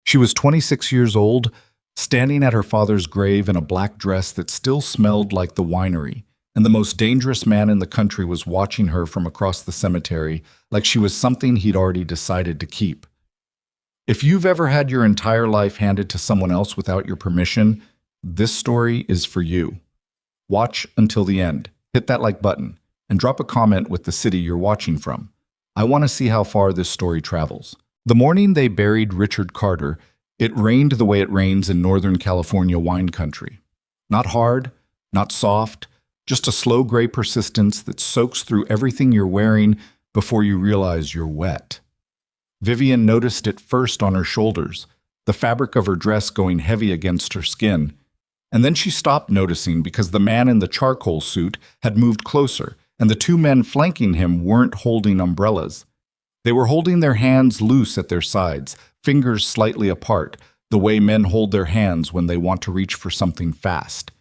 She was 26 years old, standing at her father's grave in a black dress that still smelled like the winery, and the most dangerous man in the country was watching her from across the cemetery like she was something he'd already decided to keep. If you've ever had your entire life handed to someone else without your permission, this story is for you. Watch until the end, hit that like button, and drop a comment with the city you're watching from. I want to see how far this story travels. The morning they buried Richard Carter, it rained the way it rains in Northern California wine country. Not hard, not soft, just a slow gray persistence that soaks through everything you're wearing before you realize you're wet. Vivian noticed it first on her shoulders, the fabric of her dress going heavy against her skin. And then she stopped noticing because the man in the charcoal suit had moved closer, and the two men flanking him weren't holding umbrellas. They were holding their hands loose at their sides, fingers slightly apart, the way men hold their hands when they want to reach for something fast.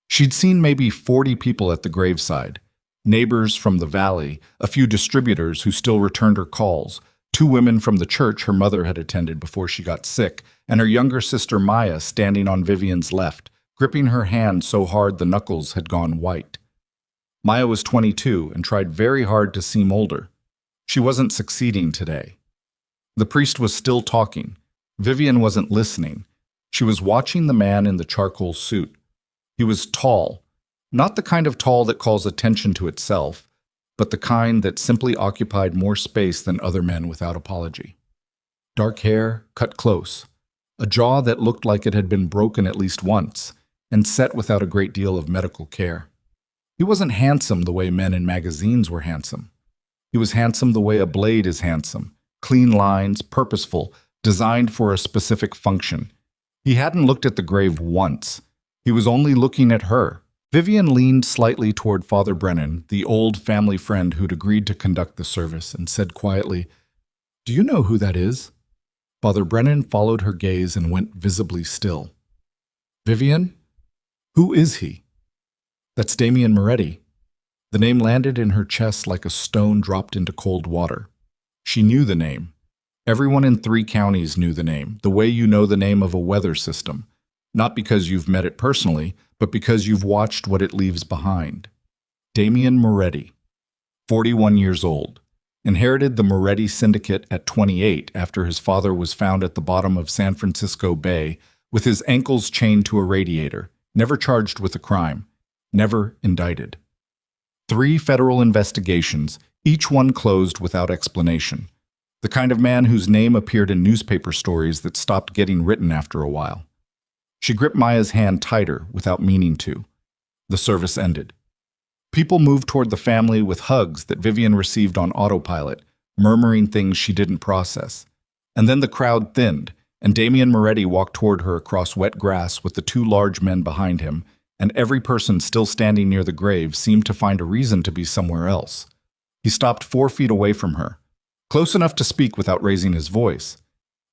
She'd seen maybe 40 people at the graveside. Neighbors from the valley, a few distributors who still returned her calls, 2 women from the church her mother had attended before she got sick, and her younger sister Maya standing on Vivian's left, gripping her hand so hard the knuckles had gone white. Maya was 22 and tried very hard to seem older. She wasn't succeeding today. The priest was still talking. Vivian wasn't listening. She was watching the man in the charcoal suit. He was tall, not the kind of tall that calls attention to itself, but the kind that simply occupied more space than other men without apology. Dark hair, cut close, a jaw that looked like it had been broken at least once, and set without a great deal of medical care. He wasn't handsome the way men in magazines were handsome. He was handsome the way a blade is handsome, clean lines, purposeful, designed for a specific function. He hadn't looked at the grave once. He was only looking at her. Vivian leaned slightly toward Father Brennan, the old family friend who'd agreed to conduct the service, and said quietly, "Do you know who that is?" Father Brennan followed her gaze and went visibly still. "Vivian? Who is he?" "That's Damien Moretti." The name landed in her chest like a stone dropped into cold water. She knew the name. Everyone in 3 counties knew the name, the way you know the name of a weather system. Not because you've met it personally, but because you've watched what it leaves behind. Damien Moretti, 41 years old, inherited the Moretti Syndicate at 28 after his father was found at the bottom of San Francisco Bay with his ankles chained to a radiator, never charged with a crime, never indicted. 3 federal investigations, each one closed without explanation. The kind of man whose name appeared in newspaper stories that stopped getting written after a while. She gripped Maya's hand tighter without meaning to. The service ended. People moved toward the family with hugs that Vivian received on autopilot, murmuring things she didn't process. And then the crowd thinned, and Damien Moretti walked toward her across wet grass with the 2 large men behind him, and every person still standing near the grave seemed to find a reason to be somewhere else. He stopped 4 feet away from her, close enough to speak without raising his voice.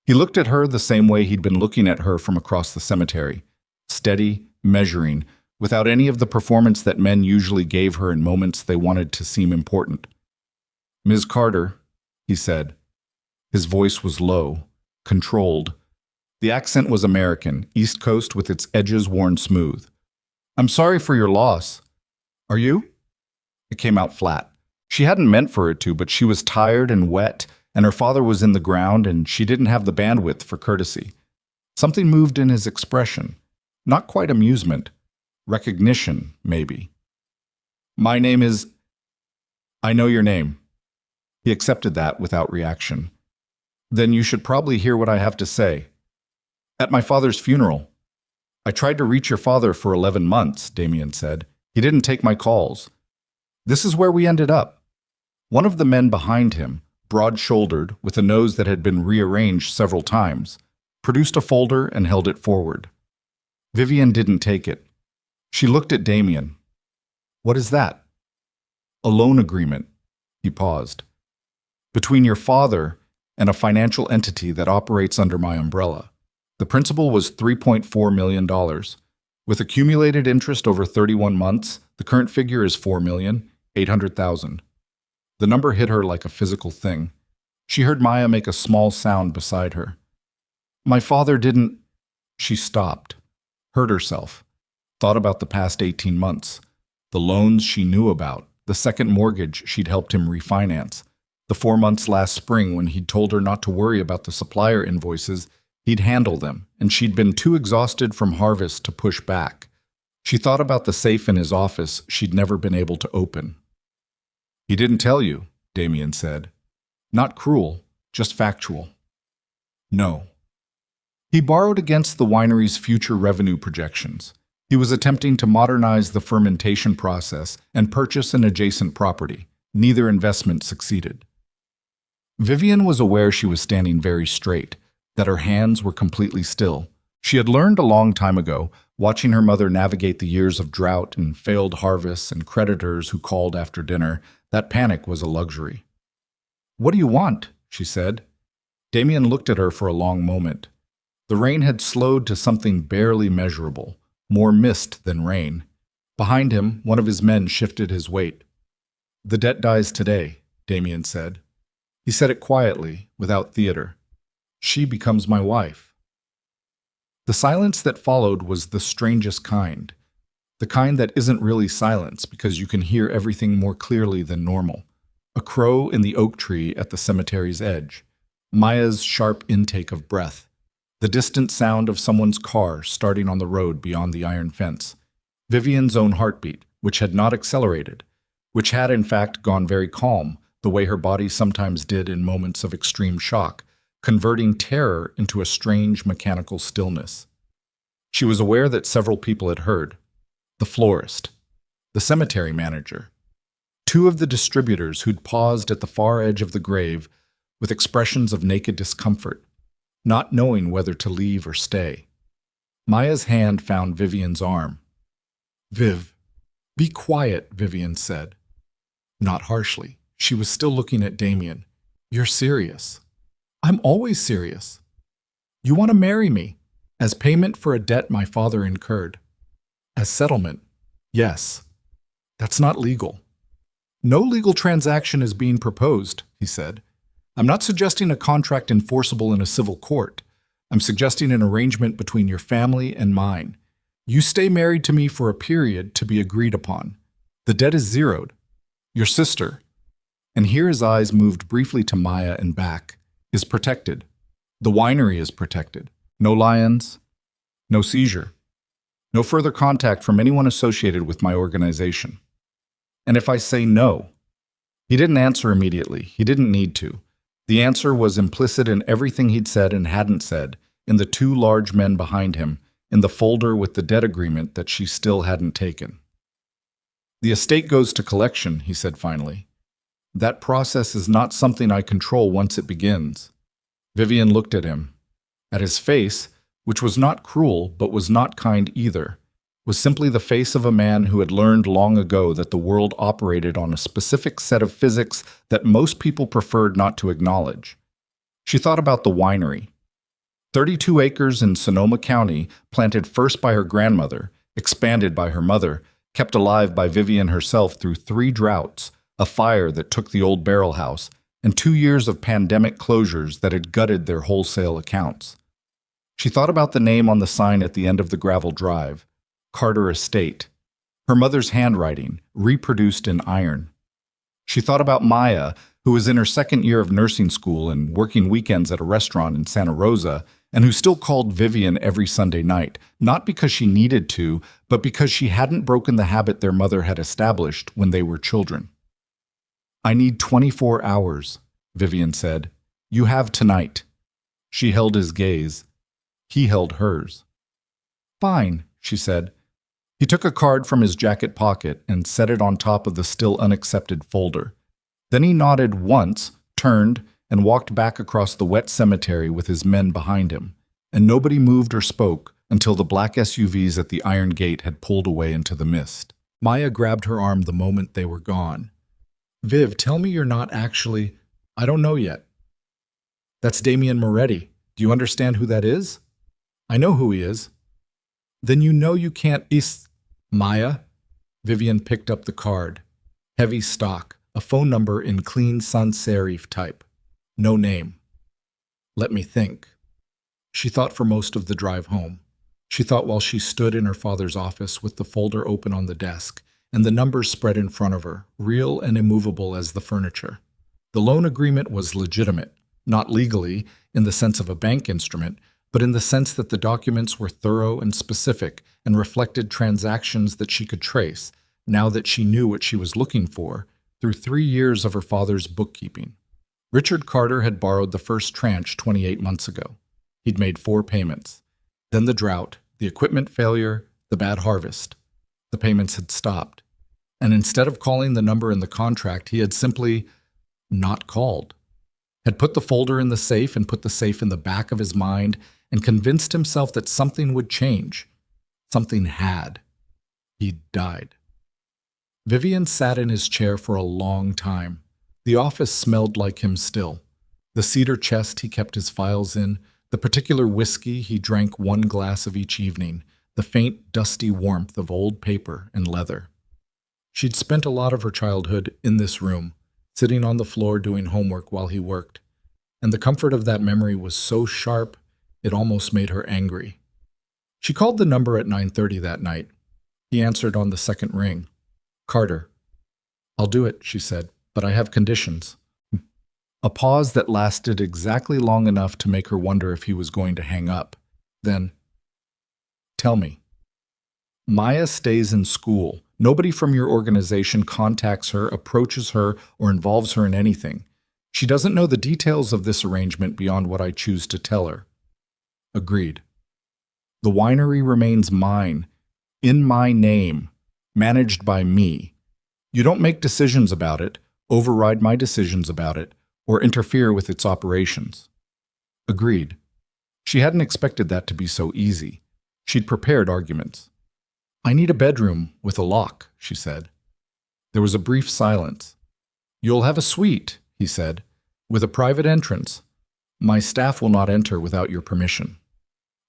He looked at her the same way he'd been looking at her from across the cemetery, steady, measuring, without any of the performance that men usually gave her in moments they wanted to seem important. "Ms. Carter," he said. His voice was low, controlled. The accent was American, East Coast with its edges worn smooth. "I'm sorry for your loss." "Are you?" It came out flat. She hadn't meant for it to, but she was tired and wet, and her father was in the ground, and she didn't have the bandwidth for courtesy. Something moved in his expression. Not quite amusement. Recognition, maybe. "My name is—" "I know your name." He accepted that without reaction. "Then you should probably hear what I have to say. At my father's funeral." "I tried to reach your father for 11 months, Damien said. "He didn't take my calls. This is where we ended up." One of the men behind him, broad-shouldered, with a nose that had been rearranged several times, produced a folder and held it forward. Vivian didn't take it. She looked at Damien. "What is that?" "A loan agreement." He paused. "Between your father and a financial entity that operates under my umbrella. The principal was $3.4 million. With accumulated interest over 31 months, the current figure is $4,800,000. The number hit her like a physical thing. She heard Maya make a small sound beside her. My father didn't. She stopped, heard herself, thought about the past 18 months, the loans she knew about, the second mortgage she'd helped him refinance, the 4 months last spring when he'd told her not to worry about the supplier invoices, he'd handle them, and she'd been too exhausted from harvest to push back. She thought about the safe in his office she'd never been able to open. He didn't tell you, Damien said. Not cruel, just factual. No. He borrowed against the winery's future revenue projections. He was attempting to modernize the fermentation process and purchase an adjacent property. Neither investment succeeded. Vivian was aware she was standing very straight, that her hands were completely still. She had learned a long time ago, watching her mother navigate the years of drought and failed harvests and creditors who called after dinner, that panic was a luxury. "What do you want?" she said. Damien looked at her for a long moment. The rain had slowed to something barely measurable, more mist than rain. Behind him, one of his men shifted his weight. "The debt dies today," Damien said. He said it quietly, without theater. "She becomes my wife." The silence that followed was the strangest kind. The kind that isn't really silence because you can hear everything more clearly than normal. A crow in the oak tree at the cemetery's edge. Maya's sharp intake of breath. The distant sound of someone's car starting on the road beyond the iron fence. Vivian's own heartbeat, which had not accelerated, which had in fact gone very calm, the way her body sometimes did in moments of extreme shock, converting terror into a strange mechanical stillness. She was aware that several people had heard. The florist, the cemetery manager, two of the distributors who'd paused at the far edge of the grave with expressions of naked discomfort, not knowing whether to leave or stay. Maya's hand found Vivian's arm. "Viv, be quiet," Vivian said. Not harshly. She was still looking at Damien. "You're serious." "I'm always serious." "You want to marry me, as payment for a debt my father incurred." "As settlement?" "Yes." "That's not legal." "No legal transaction is being proposed," he said. "I'm not suggesting a contract enforceable in a civil court. I'm suggesting an arrangement between your family and mine. You stay married to me for a period to be agreed upon. The debt is zeroed. Your sister," and here his eyes moved briefly to Maya and back, "is protected. The winery is protected. No lions, no seizure. No further contact from anyone associated with my organization. And if I say no?" He didn't answer immediately. He didn't need to. The answer was implicit in everything he'd said and hadn't said, in the two large men behind him, in the folder with the debt agreement that she still hadn't taken. "The estate goes to collection," he said finally. "That process is not something I control once it begins." Vivian looked at him. At his face, which was not cruel but was not kind either, was simply the face of a man who had learned long ago that the world operated on a specific set of physics that most people preferred not to acknowledge. She thought about the winery. 32 acres in Sonoma County, planted first by her grandmother, expanded by her mother, kept alive by Vivian herself through 3 droughts, a fire that took the old barrel house, and 2 years of pandemic closures that had gutted their wholesale accounts. She thought about the name on the sign at the end of the gravel drive, Carter Estate, her mother's handwriting, reproduced in iron. She thought about Maya, who was in her 2nd year of nursing school and working weekends at a restaurant in Santa Rosa, and who still called Vivian every Sunday night, not because she needed to, but because she hadn't broken the habit their mother had established when they were children. "I need 24 hours, Vivian said. "You have tonight." She held his gaze. He held hers. "Fine," she said. He took a card from his jacket pocket and set it on top of the still unaccepted folder. Then he nodded once, turned, and walked back across the wet cemetery with his men behind him, and nobody moved or spoke until the black SUVs at the iron gate had pulled away into the mist. Maya grabbed her arm the moment they were gone. "Viv, tell me you're not actually—" "I don't know yet." "That's Damien Moretti. Do you understand who that is?" "I know who he is." "Then you know you can't Maya?" Vivian picked up the card. Heavy stock, a phone number in clean sans serif type. No name. "Let me think." She thought for most of the drive home. She thought while she stood in her father's office with the folder open on the desk and the numbers spread in front of her, real and immovable as the furniture. The loan agreement was legitimate, not legally in the sense of a bank instrument, but in the sense that the documents were thorough and specific and reflected transactions that she could trace, now that she knew what she was looking for, through 3 years of her father's bookkeeping. Richard Carter had borrowed the first tranche 28 months ago. He'd made 4 payments. Then the drought, the equipment failure, the bad harvest. The payments had stopped. And instead of calling the number in the contract, he had simply not called. Had put the folder in the safe and put the safe in the back of his mind and convinced himself that something would change. Something had. He'd died. Vivian sat in his chair for a long time. The office smelled like him still. The cedar chest he kept his files in, the particular whiskey he drank 1 glass of each evening, the faint, dusty warmth of old paper and leather. She'd spent a lot of her childhood in this room, sitting on the floor doing homework while he worked, and the comfort of that memory was so sharp it almost made her angry. She called the number at 9:30 that night. He answered on the second ring. "Carter." "I'll do it," she said, "but I have conditions." A pause that lasted exactly long enough to make her wonder if he was going to hang up. Then, "Tell me." "Maya stays in school. Nobody from your organization contacts her, approaches her, or involves her in anything. She doesn't know the details of this arrangement beyond what I choose to tell her." "Agreed." "The winery remains mine, in my name, managed by me. You don't make decisions about it, override my decisions about it, or interfere with its operations." "Agreed." She hadn't expected that to be so easy. She'd prepared arguments. "I need a bedroom with a lock," she said. There was a brief silence. "You'll have a suite," he said, "with a private entrance. My staff will not enter without your permission.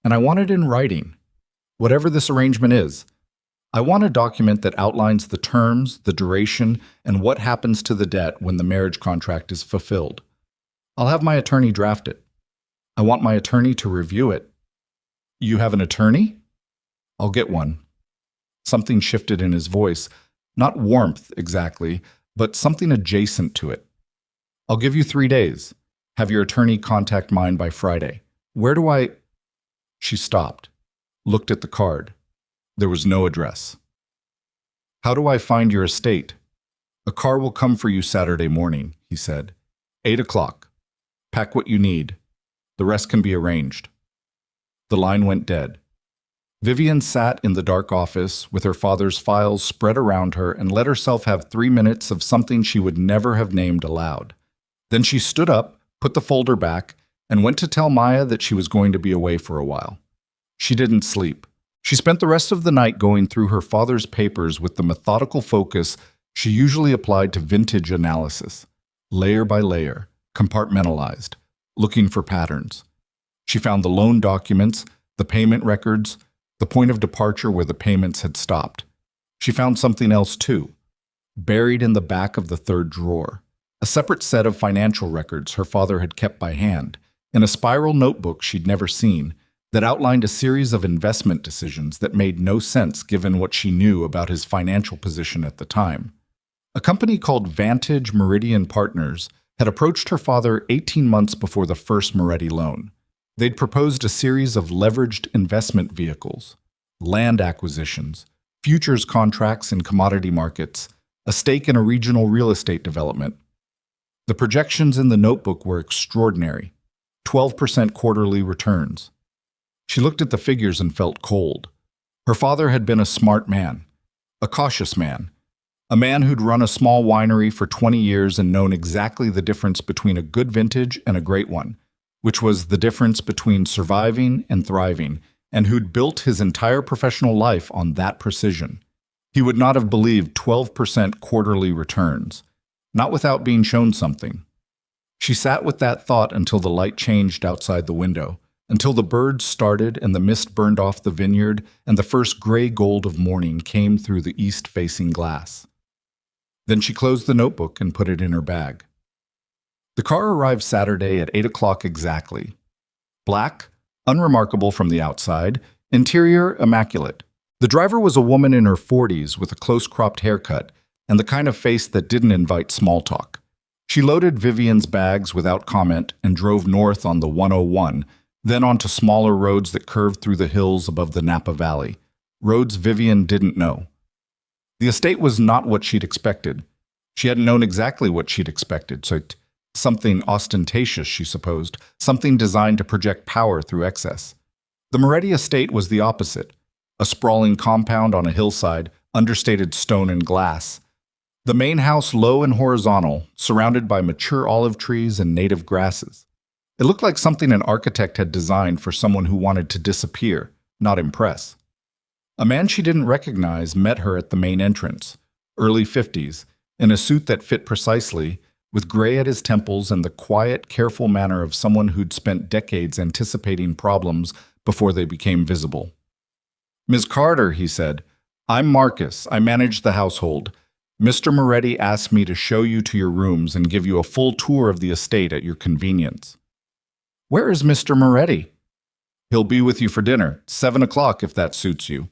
And I want it in writing. Whatever this arrangement is, I want a document that outlines the terms, the duration, and what happens to the debt when the marriage contract is fulfilled. I'll have my attorney draft it. I want my attorney to review it." "You have an attorney?" "I'll get one." Something shifted in his voice, not warmth exactly, but something adjacent to it. "I'll give you 3 days. Have your attorney contact mine by Friday. Where do I—" She stopped, looked at the card. There was no address. "How do I find your estate?" "A car will come for you Saturday morning," he said. 8 o'clock. Pack what you need. The rest can be arranged." The line went dead. Vivian sat in the dark office with her father's files spread around her and let herself have 3 minutes of something she would never have named aloud. Then she stood up, put the folder back, and went to tell Maya that she was going to be away for a while. She didn't sleep. She spent the rest of the night going through her father's papers with the methodical focus she usually applied to vintage analysis, layer by layer, compartmentalized, looking for patterns. She found the loan documents, the payment records, the point of departure where the payments had stopped. She found something else too, buried in the back of the 3rd drawer, a separate set of financial records her father had kept by hand, in a spiral notebook she'd never seen, that outlined a series of investment decisions that made no sense given what she knew about his financial position at the time. A company called Vantage Meridian Partners had approached her father 18 months before the first Moretti loan. They'd proposed a series of leveraged investment vehicles, land acquisitions, futures contracts in commodity markets, a stake in a regional real estate development. The projections in the notebook were extraordinary, 12% quarterly returns. She looked at the figures and felt cold. Her father had been a smart man, a cautious man, a man who'd run a small winery for 20 years and known exactly the difference between a good vintage and a great one, which was the difference between surviving and thriving, and who'd built his entire professional life on that precision. He would not have believed 12% quarterly returns, not without being shown something. She sat with that thought until the light changed outside the window, until the birds started and the mist burned off the vineyard and the first gray gold of morning came through the east-facing glass. Then she closed the notebook and put it in her bag. The car arrived Saturday at 8 o'clock exactly. Black, unremarkable from the outside, interior immaculate. The driver was a woman in her 40s with a close-cropped haircut and the kind of face that didn't invite small talk. She loaded Vivian's bags without comment and drove north on the 101, then onto smaller roads that curved through the hills above the Napa Valley, roads Vivian didn't know. The estate was not what she'd expected. She hadn't known exactly what she'd expected, so something ostentatious, she supposed, something designed to project power through excess. The Moretti estate was the opposite, a sprawling compound on a hillside, understated stone and glass. The main house low and horizontal, surrounded by mature olive trees and native grasses. It looked like something an architect had designed for someone who wanted to disappear, not impress. A man she didn't recognize met her at the main entrance, early 50s, in a suit that fit precisely, with gray at his temples and the quiet, careful manner of someone who'd spent decades anticipating problems before they became visible. "Ms. Carter," he said, "I'm Marcus. I manage the household. Mr. Moretti asked me to show you to your rooms and give you a full tour of the estate at your convenience." "Where is Mr. Moretti?" "He'll be with you for dinner, 7 o'clock if that suits you."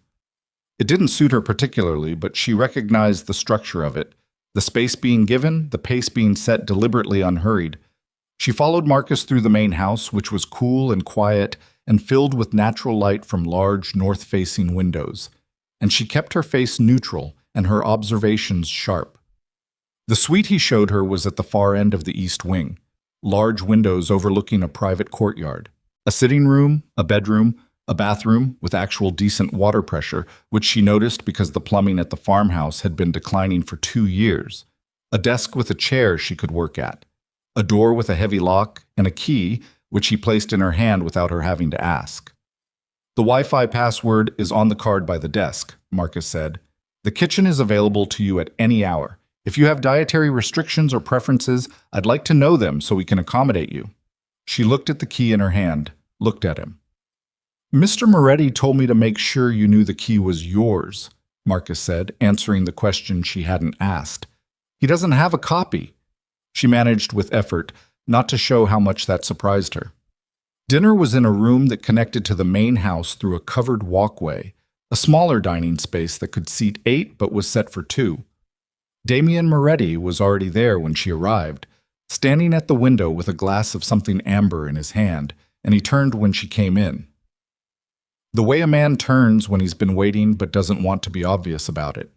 It didn't suit her particularly, but she recognized the structure of it, the space being given, the pace being set deliberately unhurried. She followed Marcus through the main house, which was cool and quiet and filled with natural light from large north-facing windows, and she kept her face neutral and her observations sharp. The suite he showed her was at the far end of the east wing, large windows overlooking a private courtyard, a sitting room, a bedroom, a bathroom with actual decent water pressure, which she noticed because the plumbing at the farmhouse had been declining for 2 years, a desk with a chair she could work at, a door with a heavy lock, and a key, which she placed in her hand without her having to ask. "The Wi-Fi password is on the card by the desk," Marcus said. "The kitchen is available to you at any hour. If you have dietary restrictions or preferences, I'd like to know them so we can accommodate you." She looked at the key in her hand, looked at him. "Mr. Moretti told me to make sure you knew the key was yours," Marcus said, answering the question she hadn't asked. "He doesn't have a copy." She managed with effort not to show how much that surprised her. Dinner was in a room that connected to the main house through a covered walkway, a smaller dining space that could seat 8 but was set for 2. Damien Moretti was already there when she arrived, standing at the window with a glass of something amber in his hand, and he turned when she came in. The way a man turns when he's been waiting but doesn't want to be obvious about it.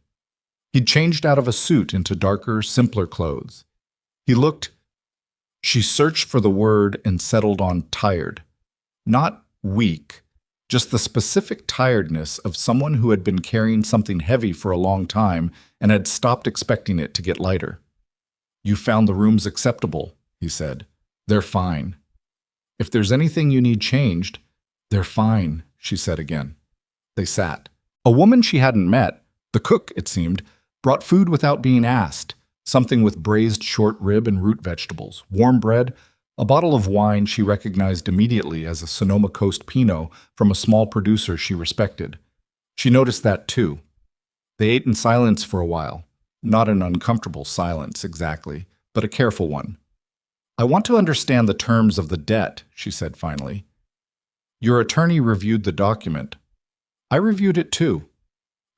He'd changed out of a suit into darker, simpler clothes. He looked. She searched for the word and settled on tired. Not weak, just the specific tiredness of someone who had been carrying something heavy for a long time and had stopped expecting it to get lighter. "You found the rooms acceptable," he said. "They're fine. If there's anything you need changed, they're fine," she said again. They sat. A woman she hadn't met, the cook, it seemed, brought food without being asked, something with braised short rib and root vegetables, warm bread, a bottle of wine she recognized immediately as a Sonoma Coast Pinot from a small producer she respected. She noticed that too. They ate in silence for a while, not an uncomfortable silence exactly, but a careful one. "I want to understand the terms of the debt," she said finally. "Your attorney reviewed the document. I reviewed it too.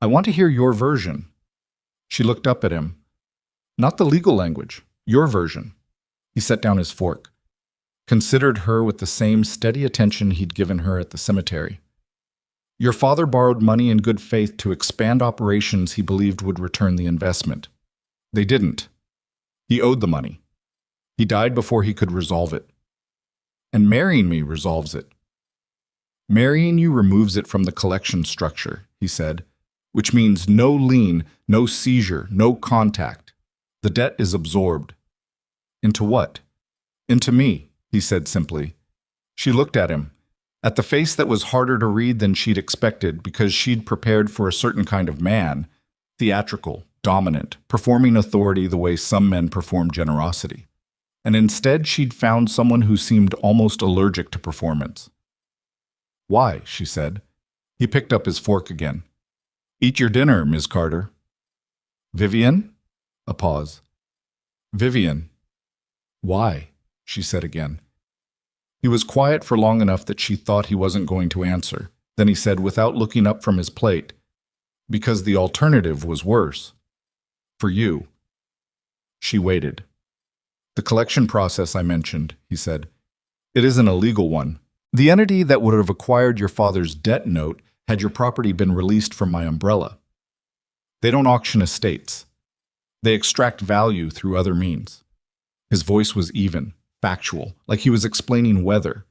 I want to hear your version." She looked up at him. "Not the legal language, your version." He set down his fork, considered her with the same steady attention he'd given her at the cemetery. "Your father borrowed money in good faith to expand operations he believed would return the investment. They didn't. He owed the money. He died before he could resolve it. And marrying me resolves it. Marrying you removes it from the collection structure," he said, "which means no lien, no seizure, no contact. The debt is absorbed." "Into what?" "Into me," he said simply. She looked at him, at the face that was harder to read than she'd expected because she'd prepared for a certain kind of man, theatrical, dominant, performing authority the way some men perform generosity. And instead she'd found someone who seemed almost allergic to performance. "Why?" she said. He picked up his fork again. "Eat your dinner, Ms. Carter." "Vivian?" A pause. "Vivian." "Why?" she said again. He was quiet for long enough that she thought he wasn't going to answer. Then he said, without looking up from his plate, "Because the alternative was worse. For you." She waited. "The collection process I mentioned," he said. "It isn't a legal one. The entity that would have acquired your father's debt note had your property been released from my umbrella. They don't auction estates. They extract value through other means." His voice was even, factual, like he was explaining weather.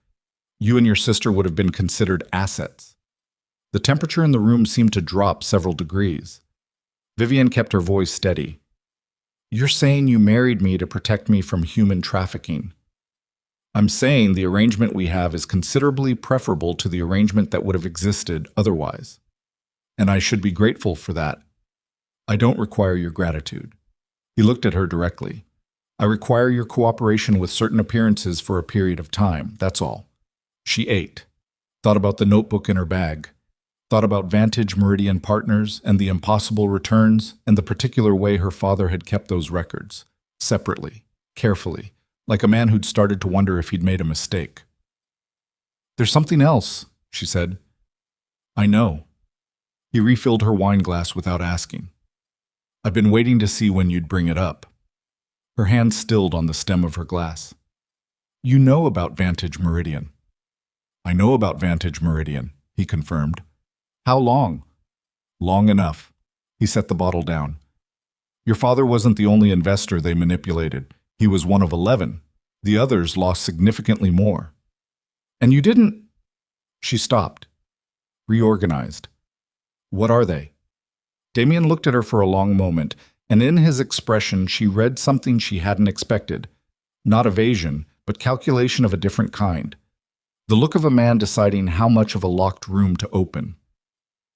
"You and your sister would have been considered assets." The temperature in the room seemed to drop several degrees. Vivian kept her voice steady. "You're saying you married me to protect me from human trafficking. I'm saying the arrangement we have is considerably preferable to the arrangement that would have existed otherwise. And I should be grateful for that. I don't require your gratitude." He looked at her directly. "I require your cooperation with certain appearances for a period of time, that's all." She ate, thought about the notebook in her bag, thought about Vantage Meridian Partners and the impossible returns and the particular way her father had kept those records, separately, carefully, like a man who'd started to wonder if he'd made a mistake. "There's something else," she said. "I know." He refilled her wine glass without asking. "I've been waiting to see when you'd bring it up." Her hand stilled on the stem of her glass. "You know about Vantage Meridian." "I know about Vantage Meridian," he confirmed. "How long?" "Long enough." He set the bottle down. "Your father wasn't the only investor they manipulated. He was one of 11. The others lost significantly more." "And you didn't—" She stopped. "Reorganized." "What are they?" Damien looked at her for a long moment, and in his expression she read something she hadn't expected. Not evasion, but calculation of a different kind. The look of a man deciding how much of a locked room to open.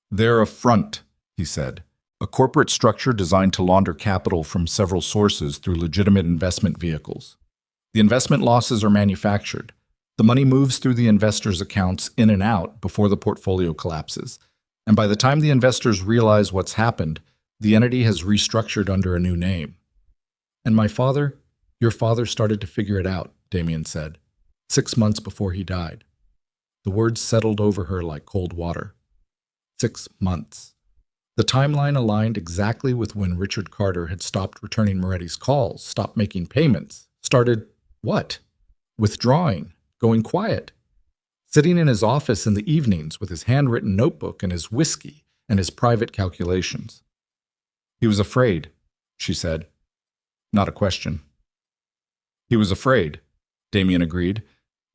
"They're a front," he said. "A corporate structure designed to launder capital from several sources through legitimate investment vehicles. The investment losses are manufactured. The money moves through the investors' accounts in and out before the portfolio collapses. And by the time the investors realize what's happened, the entity has restructured under a new name." "And your father started to figure it out," Damien said, 6 months before he died. The words settled over her like cold water. 6 months. The timeline aligned exactly with when Richard Carter had stopped returning Moretti's calls, stopped making payments, started, what? Withdrawing, going quiet. Sitting in his office in the evenings with his handwritten notebook and his whiskey and his private calculations. "He was afraid," she said. Not a question. "He was afraid," Damien agreed,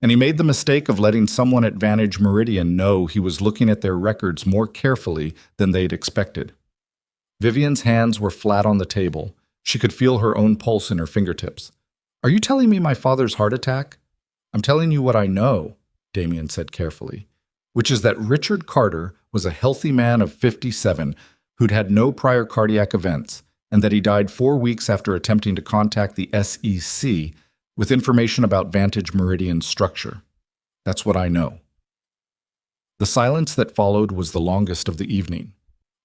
and he made the mistake of letting someone at Vantage Meridian know he was looking at their records more carefully than they'd expected. Vivian's hands were flat on the table. She could feel her own pulse in her fingertips. "Are you telling me my father's heart attack?" "I'm telling you what I know," Damien said carefully, "which is that Richard Carter was a healthy man of 57 who'd had no prior cardiac events, and that he died 4 weeks after attempting to contact the SEC with information about Vantage Meridian's structure. That's what I know." The silence that followed was the longest of the evening.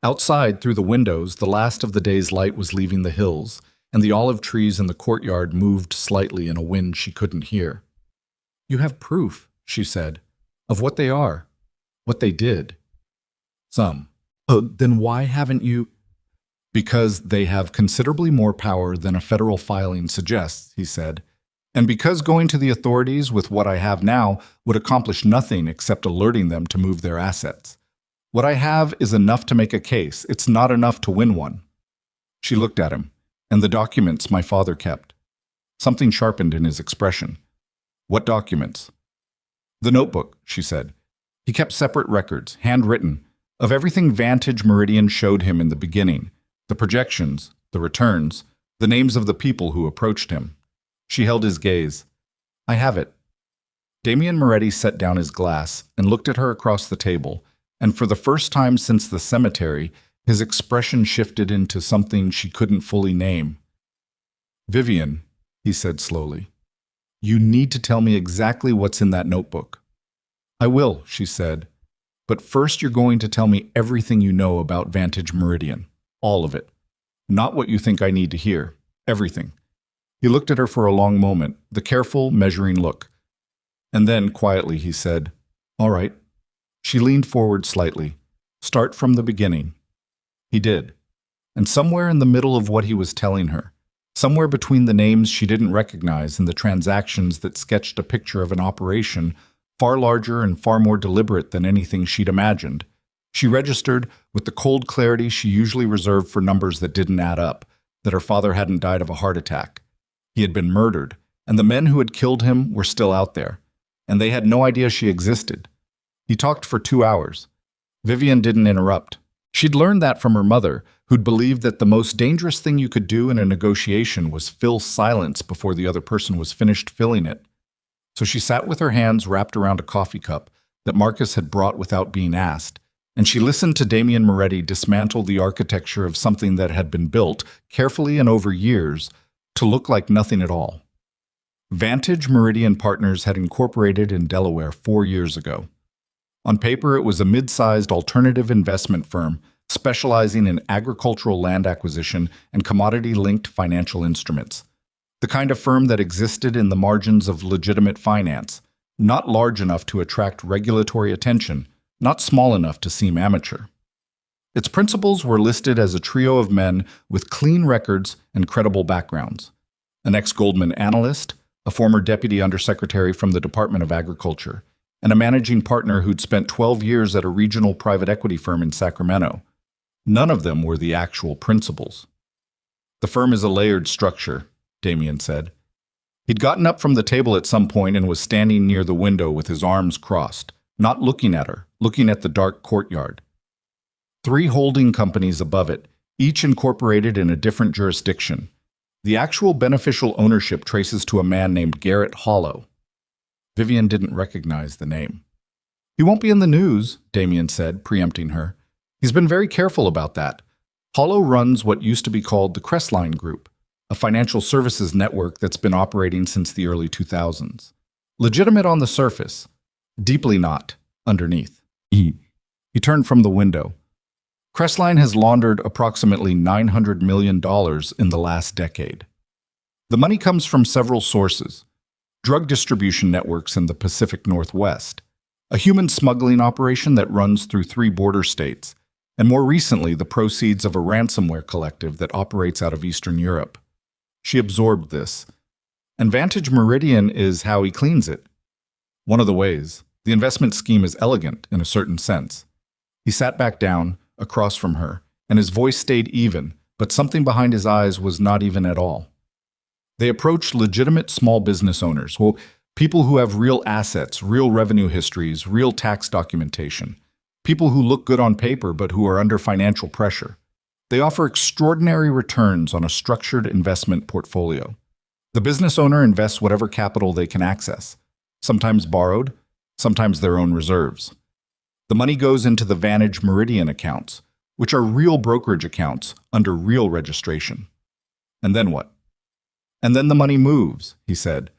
Outside, through the windows, the last of the day's light was leaving the hills, and the olive trees in the courtyard moved slightly in a wind she couldn't hear. "You have proof," she said, "of what they are, what they did." "Some." "Oh, then why haven't you—" "Because they have considerably more power than a federal filing suggests," he said. "And because going to the authorities with what I have now would accomplish nothing except alerting them to move their assets. What I have is enough to make a case. It's not enough to win one." She looked at him, and the documents my father kept. Something sharpened in his expression. "What documents?" "The notebook," she said. "He kept separate records, handwritten, of everything Vantage Meridian showed him in the beginning, the projections, the returns, the names of the people who approached him." She held his gaze. "I have it." Damien Moretti set down his glass and looked at her across the table, and for the first time since the cemetery, his expression shifted into something she couldn't fully name. "Vivian," he said slowly, "you need to tell me exactly what's in that notebook." "I will," she said, "but first you're going to tell me everything you know about Vantage Meridian. All of it. Not what you think I need to hear. Everything." He looked at her for a long moment, the careful, measuring look. And then, quietly, he said, "All right." She leaned forward slightly. "Start from the beginning." He did. And somewhere in the middle of what he was telling her, somewhere between the names she didn't recognize and the transactions that sketched a picture of an operation far larger and far more deliberate than anything she'd imagined, she registered, with the cold clarity she usually reserved for numbers that didn't add up, that her father hadn't died of a heart attack. He had been murdered, and the men who had killed him were still out there, and they had no idea she existed. He talked for 2 hours. Vivian didn't interrupt. She'd learned that from her mother, who'd believed that the most dangerous thing you could do in a negotiation was fill silence before the other person was finished filling it. So she sat with her hands wrapped around a coffee cup that Marcus had brought without being asked, and she listened to Damien Moretti dismantle the architecture of something that had been built, carefully and over years, to look like nothing at all. Vantage Meridian Partners had incorporated in Delaware 4 years ago. On paper, it was a mid-sized alternative investment firm specializing in agricultural land acquisition and commodity-linked financial instruments. The kind of firm that existed in the margins of legitimate finance, not large enough to attract regulatory attention, not small enough to seem amateur. Its principals were listed as a trio of men with clean records and credible backgrounds: an ex-Goldman analyst, a former deputy undersecretary from the Department of Agriculture, and a managing partner who'd spent 12 years at a regional private equity firm in Sacramento. None of them were the actual principals. "The firm is a layered structure," Damien said. He'd gotten up from the table at some point and was standing near the window with his arms crossed, not looking at her, looking at the dark courtyard. 3 holding companies above it, each incorporated in a different jurisdiction. The actual beneficial ownership traces to a man named Garrett Hollow. Vivian didn't recognize the name. "He won't be in the news," Damien said, preempting her. "He's been very careful about that. Hollow runs what used to be called the Crestline Group, a financial services network that's been operating since the early 2000s. Legitimate on the surface, deeply not underneath." He turned from the window. "Crestline has laundered approximately $900 million in the last decade. The money comes from several sources: drug distribution networks in the Pacific Northwest, a human smuggling operation that runs through 3 border states, and more recently the proceeds of a ransomware collective that operates out of Eastern Europe." She absorbed this. "And Vantage Meridian is how he cleans it." "One of the ways. The investment scheme is elegant in a certain sense." He sat back down, across from her, and his voice stayed even, but something behind his eyes was not even at all. "They approach legitimate small business owners, people who have real assets, real revenue histories, real tax documentation, people who look good on paper but who are under financial pressure. They offer extraordinary returns on a structured investment portfolio. The business owner invests whatever capital they can access, sometimes borrowed, sometimes their own reserves. The money goes into the Vantage Meridian accounts, which are real brokerage accounts under real registration." "And then what?" "And then the money moves," he said,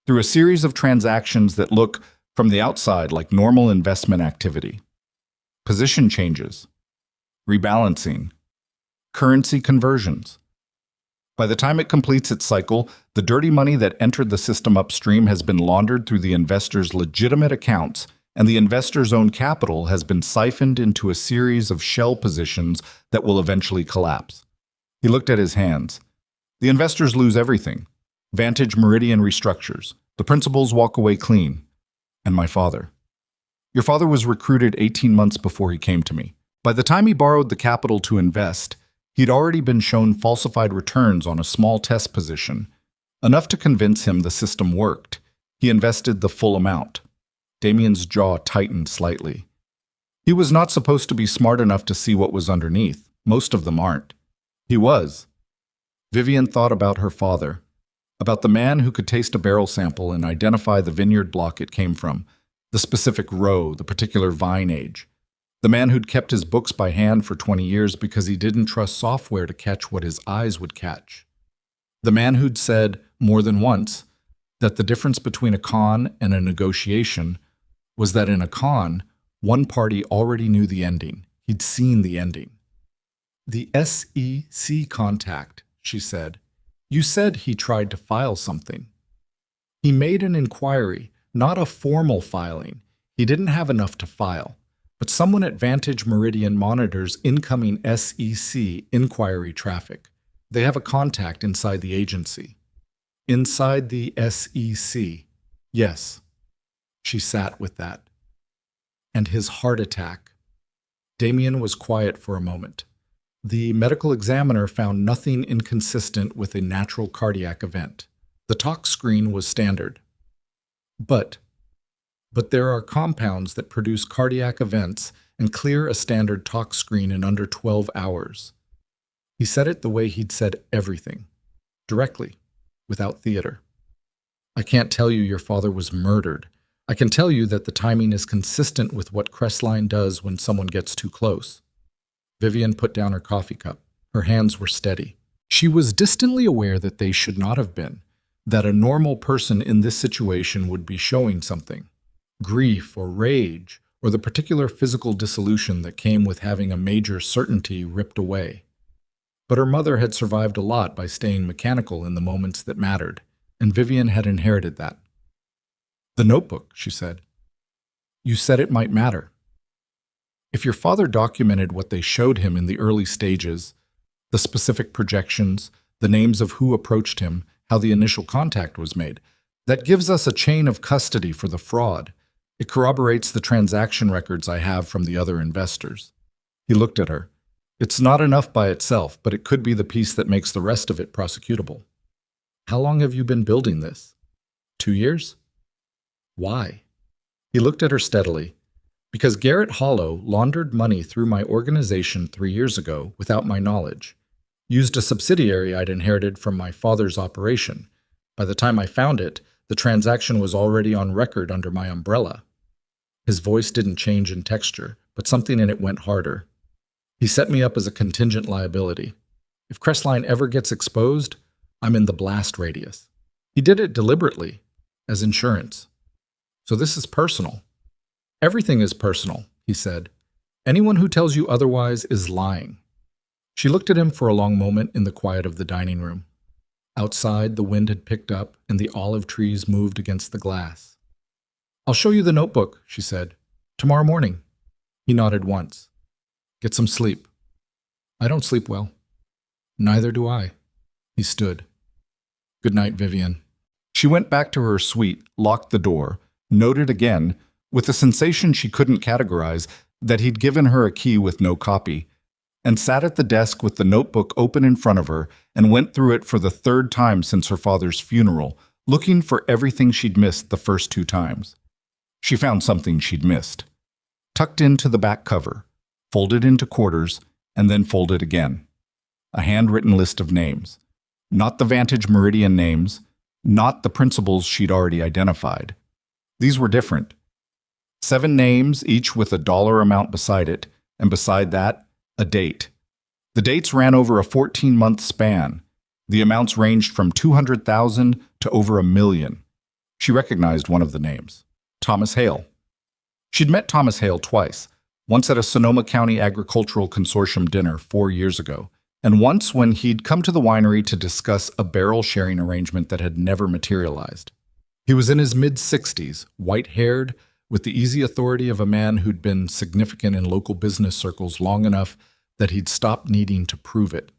"through a series of transactions that look, from the outside, like normal investment activity. Position changes, rebalancing, currency conversions. By the time it completes its cycle, the dirty money that entered the system upstream has been laundered through the investor's legitimate accounts, and the investor's own capital has been siphoned into a series of shell positions that will eventually collapse." He looked at his hands. "The investors lose everything. Vantage Meridian restructures. The principals walk away clean. And my father. Your father was recruited 18 months before he came to me. By the time he borrowed the capital to invest, he'd already been shown falsified returns on a small test position, enough to convince him the system worked. He invested the full amount." Damien's jaw tightened slightly. "He was not supposed to be smart enough to see what was underneath. Most of them aren't. He was." Vivian thought about her father, about the man who could taste a barrel sample and identify the vineyard block it came from, the specific row, the particular vine age. The man who'd kept his books by hand for 20 years because he didn't trust software to catch what his eyes would catch. The man who'd said, more than once, that the difference between a con and a negotiation was that in a con, one party already knew the ending. He'd seen the ending. "The SEC contact," she said. "You said he tried to file something." "He made an inquiry, Not a formal filing. He didn't have enough to file. But someone at Vantage Meridian monitors incoming SEC inquiry traffic. They have a contact inside the agency. Inside the SEC. Yes. She sat with that. And his heart attack. Damien was quiet for a moment. The medical examiner found nothing inconsistent with a natural cardiac event. The tox screen was standard. But there are compounds that produce cardiac events and clear a standard tox screen in under 12 hours. He said it the way he'd said everything. Directly, without theater. I can't tell you your father was murdered. I can tell you that the timing is consistent with what Crestline does when someone gets too close. Vivian put down her coffee cup. Her hands were steady. She was distantly aware that they should not have been, that a normal person in this situation would be showing something. Grief or rage, or the particular physical dissolution that came with having a major certainty ripped away. But her mother had survived a lot by staying mechanical in the moments that mattered, and Vivian had inherited that. The notebook, she said. You said it might matter. If your father documented what they showed him in the early stages, the specific projections, the names of who approached him, how the initial contact was made, that gives us a chain of custody for the fraud. It corroborates the transaction records I have from the other investors. He looked at her. It's not enough by itself, but it could be the piece that makes the rest of it prosecutable. How long have you been building this? 2 years? Why? He looked at her steadily. Because Garrett Hollow laundered money through my organization 3 years ago without my knowledge. Used a subsidiary I'd inherited from my father's operation. By the time I found it, the transaction was already on record under my umbrella. His voice didn't change in texture, but something in it went harder. He set me up as a contingent liability. If Crestline ever gets exposed, I'm in the blast radius. He did it deliberately, as insurance. So this is personal. Everything is personal, he said. Anyone who tells you otherwise is lying. She looked at him for a long moment in the quiet of the dining room. Outside, the wind had picked up and the olive trees moved against the glass. I'll show you the notebook, she said. Tomorrow morning. He nodded once. Get some sleep. I don't sleep well. Neither do I. He stood. Good night, Vivian. She went back to her suite, locked the door, noted again, with a sensation she couldn't categorize, that he'd given her a key with no copy, and sat at the desk with the notebook open in front of her and went through it for the 3rd time since her father's funeral, looking for everything she'd missed the first 2 times. She found something she'd missed. Tucked into the back cover, folded into quarters, and then folded again. A handwritten list of names. Not the Vantage Meridian names, not the principals she'd already identified. These were different. 7 names, each with a dollar amount beside it, and beside that, a date. The dates ran over a 14-month span. The amounts ranged from 200,000 to over $1 million. She recognized one of the names. Thomas Hale. She'd met Thomas Hale twice, once at a Sonoma County Agricultural Consortium dinner 4 years ago, and once when he'd come to the winery to discuss a barrel-sharing arrangement that had never materialized. He was in his mid-60s, white-haired, with the easy authority of a man who'd been significant in local business circles long enough that he'd stopped needing to prove it.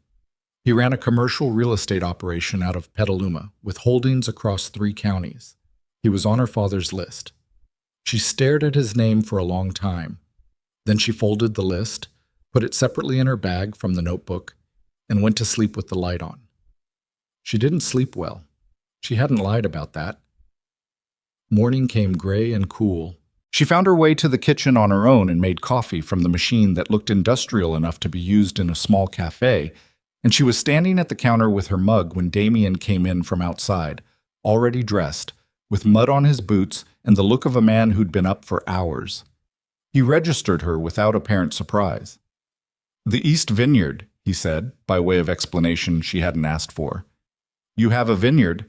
He ran a commercial real estate operation out of Petaluma, with holdings across 3 counties. He was on her father's list. She stared at his name for a long time. Then she folded the list, put it separately in her bag from the notebook, and went to sleep with the light on. She didn't sleep well. She hadn't lied about that. Morning came gray and cool. She found her way to the kitchen on her own and made coffee from the machine that looked industrial enough to be used in a small cafe, and she was standing at the counter with her mug when Damien came in from outside, already dressed, with mud on his boots and the look of a man who'd been up for hours. He registered her without apparent surprise. The East Vineyard, he said, by way of explanation she hadn't asked for. You have a vineyard?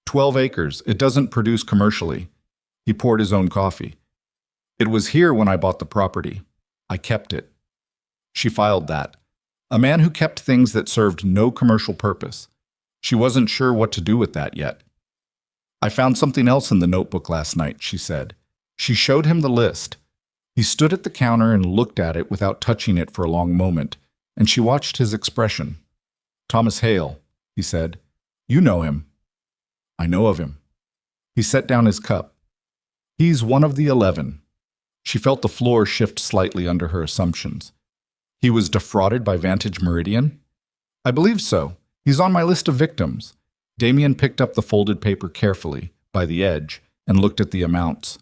12 acres. It doesn't produce commercially. He poured his own coffee. It was here when I bought the property. I kept it. She filed that. A man who kept things that served no commercial purpose. She wasn't sure what to do with that yet. I found something else in the notebook last night, she said. She showed him the list. He stood at the counter and looked at it without touching it for a long moment, and she watched his expression. Thomas Hale, he said. You know him. I know of him. He set down his cup. He's one of the 11. She felt the floor shift slightly under her assumptions. He was defrauded by Vantage Meridian? I believe so. He's on my list of victims. Damien picked up the folded paper carefully, by the edge, and looked at the amounts.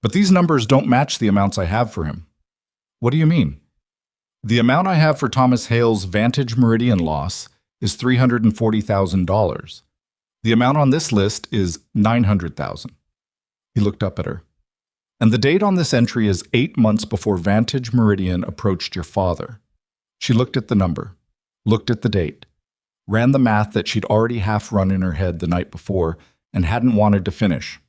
But these numbers don't match the amounts I have for him. What do you mean? The amount I have for Thomas Hale's Vantage Meridian loss is $340,000. The amount on this list is $900,000. He looked up at her. And the date on this entry is 8 months before Vantage Meridian approached your father. She looked at the number, looked at the date, ran the math that she'd already half run in her head the night before and hadn't wanted to finish.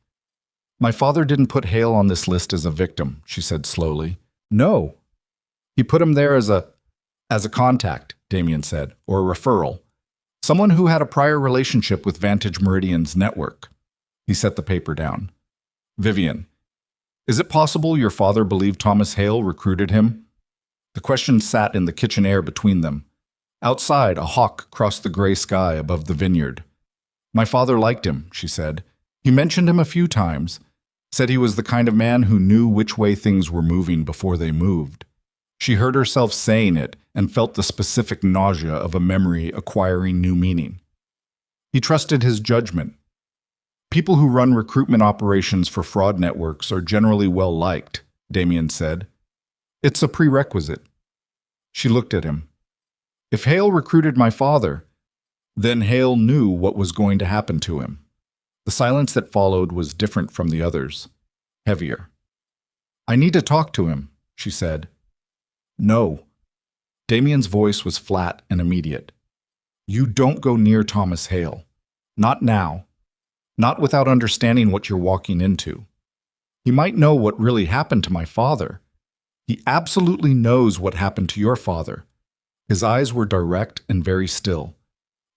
My father didn't put Hale on this list as a victim, she said slowly. No. He put him there as a contact, Damien said, or a referral. Someone who had a prior relationship with Vantage Meridian's network. He set the paper down. Vivian, is it possible your father believed Thomas Hale recruited him? The question sat in the kitchen air between them. Outside, a hawk crossed the gray sky above the vineyard. My father liked him, she said. He mentioned him a few times, said he was the kind of man who knew which way things were moving before they moved. She heard herself saying it and felt the specific nausea of a memory acquiring new meaning. He trusted his judgment. People who run recruitment operations for fraud networks are generally well liked, Damien said. It's a prerequisite. She looked at him. If Hale recruited my father, then Hale knew what was going to happen to him. The silence that followed was different from the others, heavier. I need to talk to him, she said. No. Damien's voice was flat and immediate. You don't go near Thomas Hale. Not now. Not without understanding what you're walking into. He might know what really happened to my father. He absolutely knows what happened to your father. His eyes were direct and very still.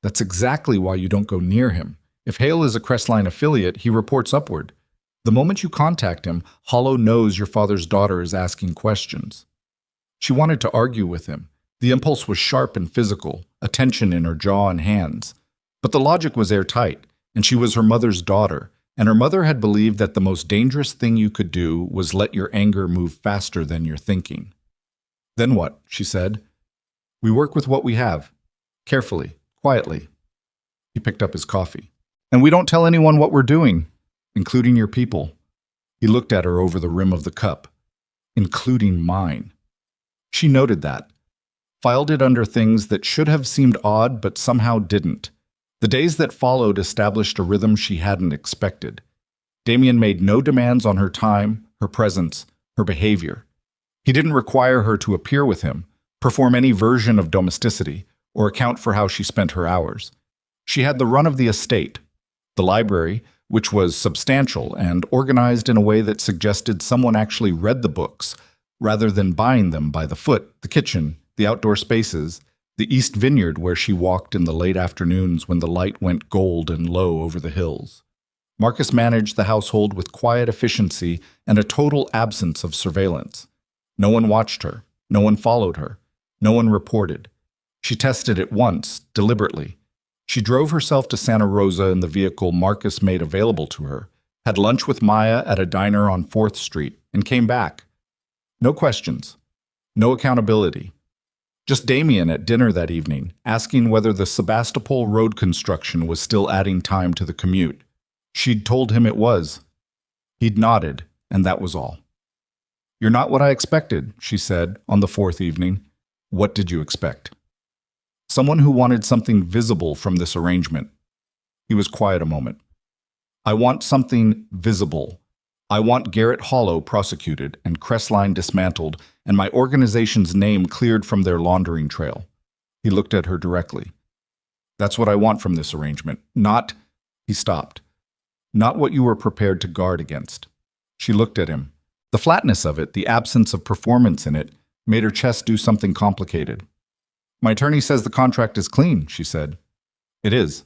That's exactly why you don't go near him. If Hale is a Crestline affiliate, he reports upward. The moment you contact him, Hollow knows your father's daughter is asking questions. She wanted to argue with him. The impulse was sharp and physical, a tension in her jaw and hands. But the logic was airtight, and she was her mother's daughter, and her mother had believed that the most dangerous thing you could do was let your anger move faster than your thinking. Then what? She said. We work with what we have. Carefully, quietly. He picked up his coffee. And we don't tell anyone what we're doing, including your people. He looked at her over the rim of the cup. Including mine. She noted that, filed it under things that should have seemed odd but somehow didn't. The days that followed established a rhythm she hadn't expected. Damien made no demands on her time, her presence, her behavior. He didn't require her to appear with him, perform any version of domesticity, or account for how she spent her hours. She had the run of the estate, the library, which was substantial and organized in a way that suggested someone actually read the books, rather than buying them by the foot, the kitchen, the outdoor spaces, the East Vineyard where she walked in the late afternoons when the light went gold and low over the hills. Marcus managed the household with quiet efficiency and a total absence of surveillance. No one watched her. No one followed her. No one reported. She tested it once, deliberately. She drove herself to Santa Rosa in the vehicle Marcus made available to her, had lunch with Maya at a diner on 4th Street, and came back. No questions. No accountability. Just Damien at dinner that evening, asking whether the Sebastopol road construction was still adding time to the commute. She'd told him it was. He'd nodded, and that was all. You're not what I expected, she said on the 4th evening. What did you expect? Someone who wanted something visible from this arrangement. He was quiet a moment. I want something visible. I want Garrett Hollow prosecuted and Crestline dismantled and my organization's name cleared from their laundering trail. He looked at her directly. That's what I want from this arrangement. Not, he stopped. Not what you were prepared to guard against. She looked at him. The flatness of it, the absence of performance in it, made her chest do something complicated. My attorney says the contract is clean, she said. It is.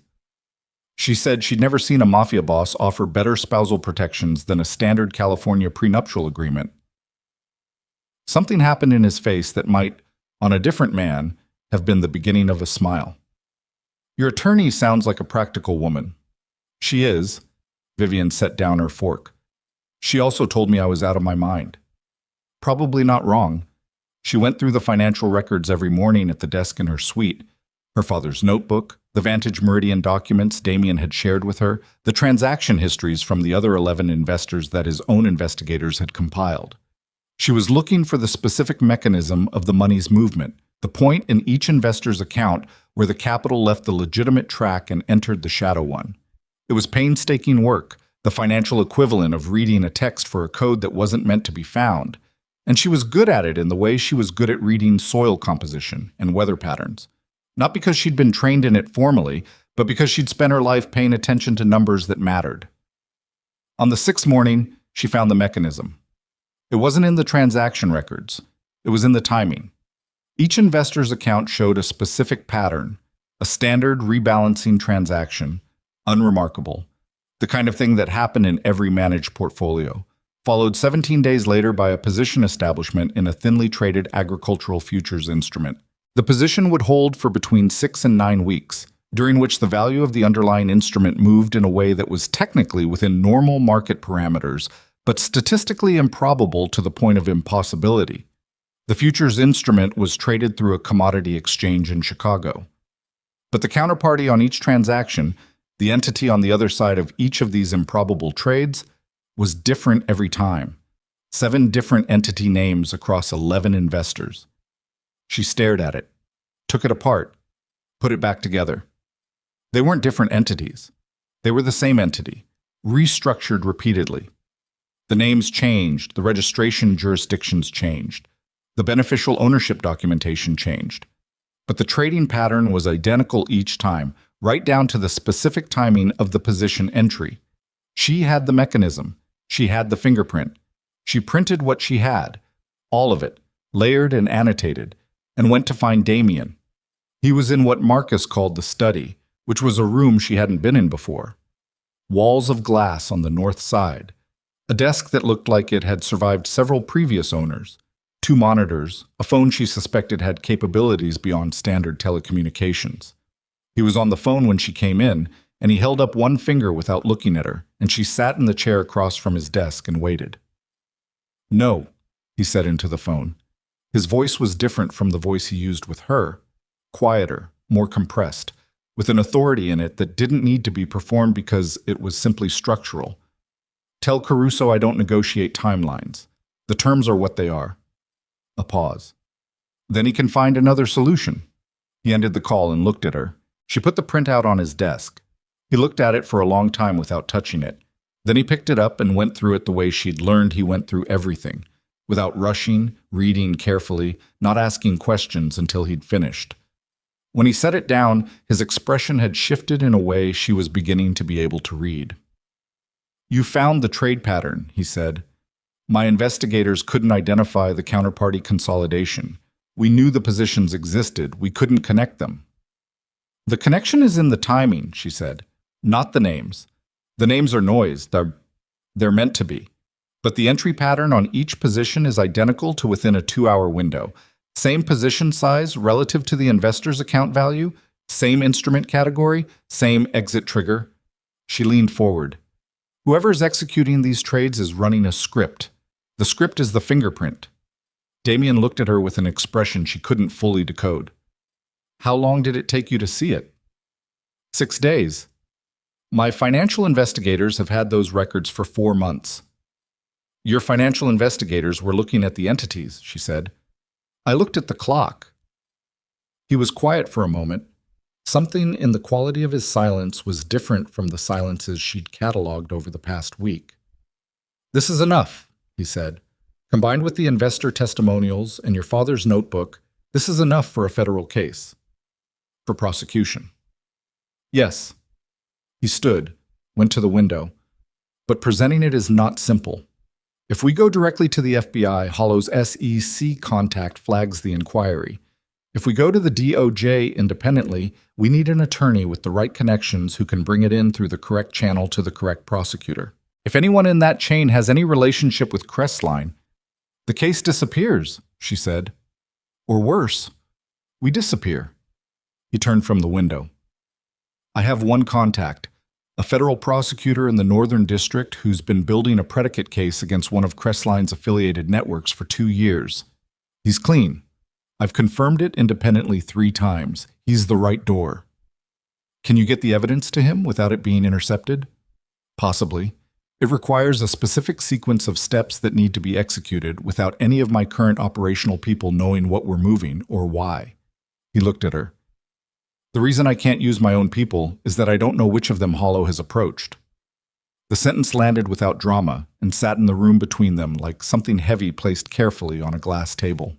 She said she'd never seen a Mafia boss offer better spousal protections than a standard California prenuptial agreement. Something happened in his face that might, on a different man, have been the beginning of a smile. Your attorney sounds like a practical woman. She is. Vivian set down her fork. She also told me I was out of my mind. Probably not wrong. She went through the financial records every morning at the desk in her suite. Her father's notebook, the Vantage Meridian documents Damien had shared with her, the transaction histories from the other 11 investors that his own investigators had compiled. She was looking for the specific mechanism of the money's movement, the point in each investor's account where the capital left the legitimate track and entered the shadow one. It was painstaking work, the financial equivalent of reading a text for a code that wasn't meant to be found. And she was good at it in the way she was good at reading soil composition and weather patterns. Not because she'd been trained in it formally, but because she'd spent her life paying attention to numbers that mattered. On the 6th morning, she found the mechanism. It wasn't in the transaction records. It was in the timing. Each investor's account showed a specific pattern, a standard rebalancing transaction, unremarkable, the kind of thing that happened in every managed portfolio, followed 17 days later by a position establishment in a thinly traded agricultural futures instrument. The position would hold for between 6 and 9 weeks, during which the value of the underlying instrument moved in a way that was technically within normal market parameters, but statistically improbable to the point of impossibility. The futures instrument was traded through a commodity exchange in Chicago. But the counterparty on each transaction, the entity on the other side of each of these improbable trades, was different every time. 7 different entity names across 11 investors. She stared at it, took it apart, put it back together. They weren't different entities. They were the same entity, restructured repeatedly. The names changed, the registration jurisdictions changed, the beneficial ownership documentation changed. But the trading pattern was identical each time, right down to the specific timing of the position entry. She had the mechanism. She had the fingerprint. She printed what she had, all of it, layered and annotated, and went to find Damien. He was in what Marcus called the study, which was a room she hadn't been in before. Walls of glass on the north side. A desk that looked like it had survived several previous owners. 2 monitors, a phone she suspected had capabilities beyond standard telecommunications. He was on the phone when she came in, and he held up one finger without looking at her, and she sat in the chair across from his desk and waited. "No," he said into the phone. His voice was different from the voice he used with her, quieter, more compressed, with an authority in it that didn't need to be performed because it was simply structural. "Tell Caruso I don't negotiate timelines. The terms are what they are." A pause. "Then he can find another solution." He ended the call and looked at her. She put the printout on his desk. He looked at it for a long time without touching it. Then he picked it up and went through it the way she'd learned he went through everything, without rushing, reading carefully, not asking questions until he'd finished. When he set it down, his expression had shifted in a way she was beginning to be able to read. "You found the trade pattern," he said. "My investigators couldn't identify the counterparty consolidation. We knew the positions existed. We couldn't connect them." "The connection is in the timing," she said, "not the names. The names are noise. They're meant to be. But the entry pattern on each position is identical to within a 2-hour window. Same position size relative to the investor's account value, same instrument category, same exit trigger." She leaned forward. "Whoever's executing these trades is running a script. The script is the fingerprint." Damien looked at her with an expression she couldn't fully decode. "How long did it take you to see it?" 6 days. My financial investigators have had those records for 4 months." "Your financial investigators were looking at the entities," she said. "I looked at the clock." He was quiet for a moment. Something in the quality of his silence was different from the silences she'd cataloged over the past week. "This is enough," he said. "Combined with the investor testimonials and your father's notebook, this is enough for a federal case. For prosecution." "Yes." He stood, went to the window. "But presenting it is not simple. If we go directly to the FBI, Hollow's SEC contact flags the inquiry. If we go to the DOJ independently, we need an attorney with the right connections who can bring it in through the correct channel to the correct prosecutor. If anyone in that chain has any relationship with Crestline, the case disappears, she said. Or worse, we disappear. He turned from the window. I have one contact, a federal prosecutor in the Northern District who's been building a predicate case against one of Crestline's affiliated networks for 2 years. He's clean. I've confirmed it independently 3 times. He's the right door. Can you get the evidence to him without it being intercepted? Possibly. It requires a specific sequence of steps that need to be executed without any of my current operational people knowing what we're moving or why. He looked at her. The reason I can't use my own people is that I don't know which of them Hollow has approached. The sentence landed without drama and sat in the room between them like something heavy placed carefully on a glass table.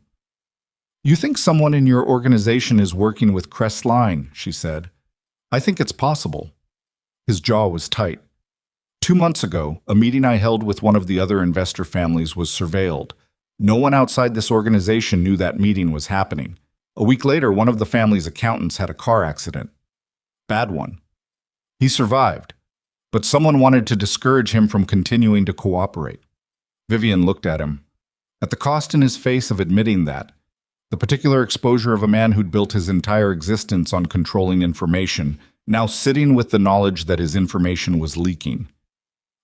You think someone in your organization is working with Crestline, she said. I think it's possible. His jaw was tight. 2 months ago, a meeting I held with one of the other investor families was surveilled. No one outside this organization knew that meeting was happening. A week later, one of the family's accountants had a car accident. Bad one. He survived, but someone wanted to discourage him from continuing to cooperate. Vivian looked at him. At the cost in his face of admitting that, the particular exposure of a man who'd built his entire existence on controlling information, now sitting with the knowledge that his information was leaking.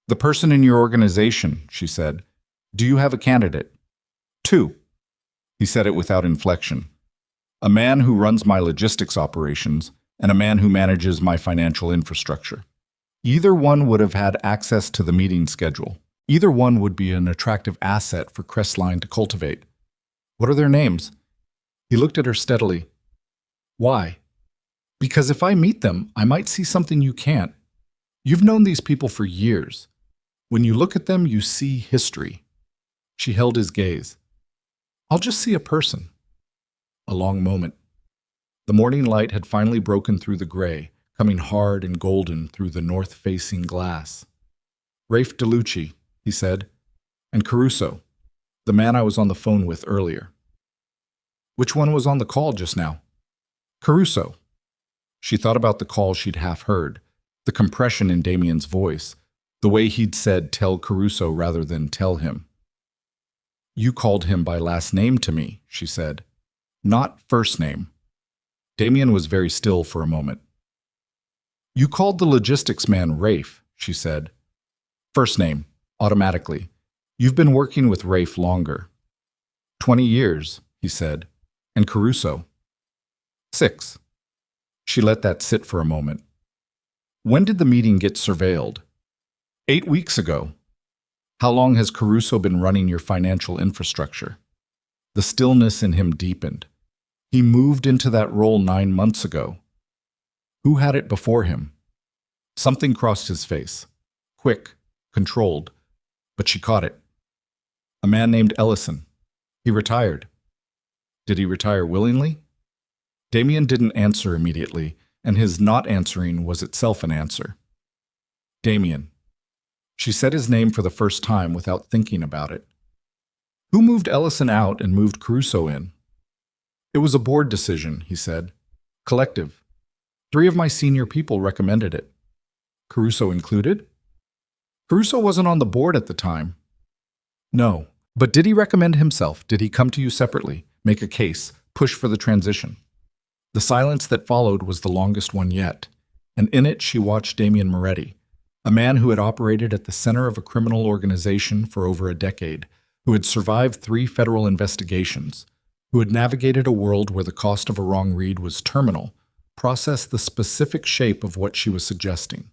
The person in your organization, she said. Do you have a candidate? 2. He said it without inflection. A man who runs my logistics operations and a man who manages my financial infrastructure. Either one would have had access to the meeting schedule. Either one would be an attractive asset for Crestline to cultivate. What are their names? He looked at her steadily. Why? Because if I meet them, I might see something you can't. You've known these people for years. When you look at them, you see history. She held his gaze. I'll just see a person. A long moment. The morning light had finally broken through the gray, coming hard and golden through the north-facing glass. Rafe DeLucci, he said, and Caruso, the man I was on the phone with earlier. Which one was on the call just now? Caruso. She thought about the call she'd half heard, the compression in Damien's voice, the way he'd said tell Caruso rather than tell him. You called him by last name to me, she said. Not first name. Damien was very still for a moment. You called the logistics man Rafe, she said. First name, automatically. You've been working with Rafe longer. 20 years, he said. And Caruso? 6. She let that sit for a moment. When did the meeting get surveilled? 8 weeks ago. How long has Caruso been running your financial infrastructure? The stillness in him deepened. He moved into that role 9 months ago. Who had it before him? Something crossed his face. Quick, controlled, but she caught it. A man named Ellison. He retired. Did he retire willingly? Damien didn't answer immediately, and his not answering was itself an answer. Damien. She said his name for the first time without thinking about it. Who moved Ellison out and moved Caruso in? It was a board decision, he said. Collective. 3 of my senior people recommended it. Caruso included? Caruso wasn't on the board at the time. No, but did he recommend himself? Did he come to you separately, make a case, push for the transition? The silence that followed was the longest one yet, and in it she watched Damien Moretti, a man who had operated at the center of a criminal organization for over a decade, who had survived 3 federal investigations, who had navigated a world where the cost of a wrong read was terminal, process the specific shape of what she was suggesting.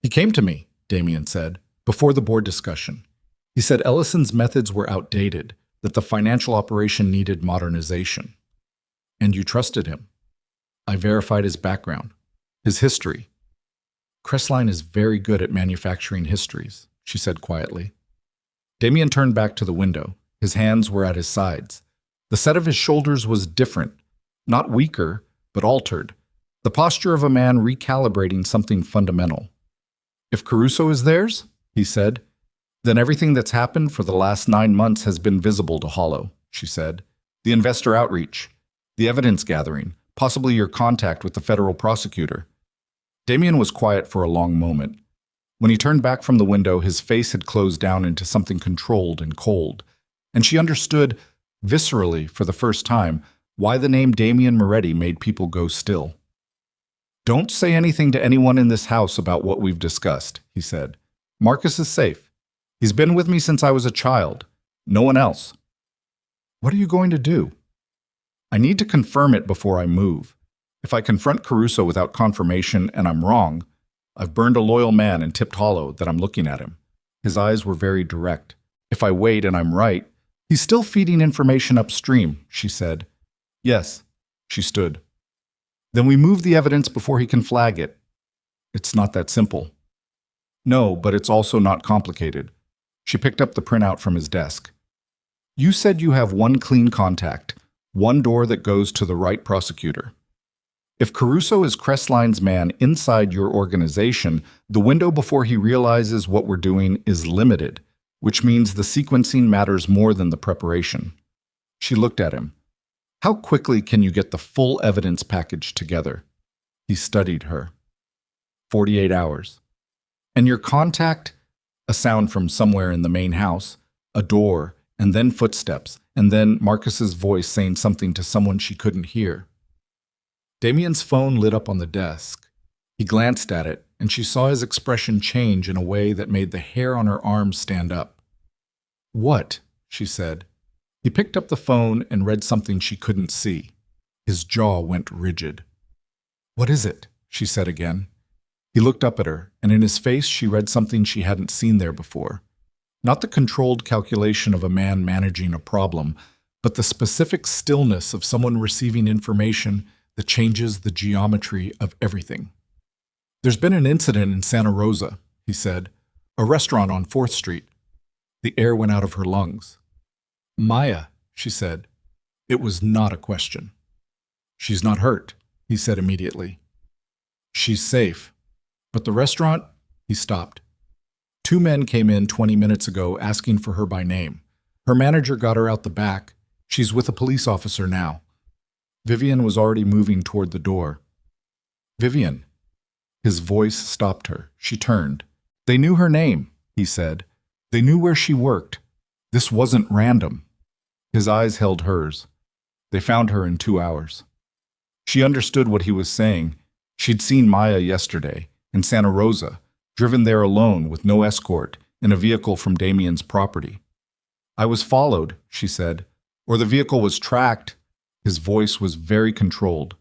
He came to me, Damien said, before the board discussion. He said Ellison's methods were outdated, that the financial operation needed modernization. And you trusted him. I verified his background, his history. Crestline is very good at manufacturing histories, she said quietly. Damien turned back to the window. His hands were at his sides. The set of his shoulders was different, not weaker, but altered, the posture of a man recalibrating something fundamental. If Caruso is theirs, he said, then everything that's happened for the last 9 months has been visible to Hollow, she said. The investor outreach, The evidence gathering, possibly your contact with the federal prosecutor. Damien was quiet for a long moment. When he turned back from the window, his face had closed down into something controlled and cold, and she understood, viscerally for the first time, why the name Damien Moretti made people go still. "Don't say anything to anyone in this house about what we've discussed," he said. "Marcus is safe. He's been with me since I was a child. No one else." "What are you going to do?" "I need to confirm it before I move. If I confront Caruso without confirmation and I'm wrong, I've burned a loyal man and tipped hollow that I'm looking at him." His eyes were very direct. "If I wait and I'm right, he's still feeding information upstream," she said. "Yes." She stood. "Then we move the evidence before he can flag it." "It's not that simple." "No, but it's also not complicated." She picked up the printout from his desk. "You said you have one clean contact, one door that goes to the right prosecutor. If Caruso is Crestline's man inside your organization, the window before he realizes what we're doing is limited, which means the sequencing matters more than the preparation." She looked at him. "How quickly can you get the full evidence package together?" He studied her. 48 hours. "And your contact?" A sound from somewhere in the main house, a door, and then footsteps, and then Marcus's voice saying something to someone she couldn't hear. Damien's phone lit up on the desk. He glanced at it, and she saw his expression change in a way that made the hair on her arms stand up. "What?" she said. He picked up the phone and read something she couldn't see. His jaw went rigid. "What is it?" she said again. He looked up at her, and in his face she read something she hadn't seen there before. Not the controlled calculation of a man managing a problem, but the specific stillness of someone receiving information that changes the geometry of everything. "There's been an incident in Santa Rosa," he said. "A restaurant on 4th Street. The air went out of her lungs. "Maya," she said. It was not a question. "She's not hurt," he said immediately. "She's safe. But the restaurant?" He stopped. "2 men came in 20 minutes ago asking for her by name. Her manager got her out the back. She's with a police officer now." Vivian was already moving toward the door. "Vivian." His voice stopped her. She turned. "They knew her name," he said. "They knew where she worked. This wasn't random." His eyes held hers. "They found her in 2 hours." She understood what he was saying. She'd seen Maya yesterday, in Santa Rosa, driven there alone with no escort, in a vehicle from Damien's property. "I was followed," she said, "or the vehicle was tracked." His voice was very controlled.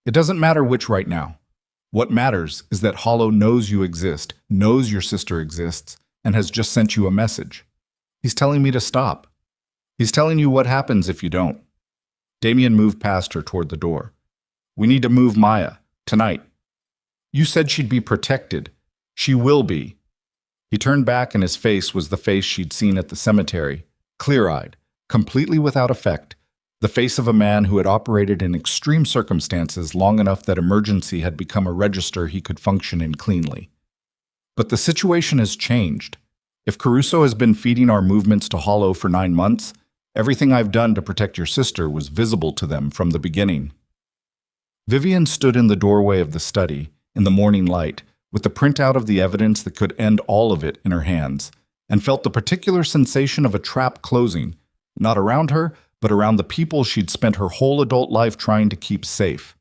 "It doesn't matter which right now. What matters is that Hollow knows you exist, knows your sister exists, and has just sent you a message. He's telling me to stop. He's telling you what happens if you don't." Damien moved past her toward the door. "We need to move Maya, tonight. You said she'd be protected. She will be." He turned back and his face was the face she'd seen at the cemetery, clear-eyed, completely without effect, the face of a man who had operated in extreme circumstances long enough that emergency had become a register he could function in cleanly. But the situation has changed. If Caruso has been feeding our movements to Hollow for 9 months, everything I've done to protect your sister was visible to them from the beginning. Vivian stood in the doorway of the study, in the morning light, with the printout of the evidence that could end all of it in her hands, and felt the particular sensation of a trap closing, not around her, but around the people she'd spent her whole adult life trying to keep safe.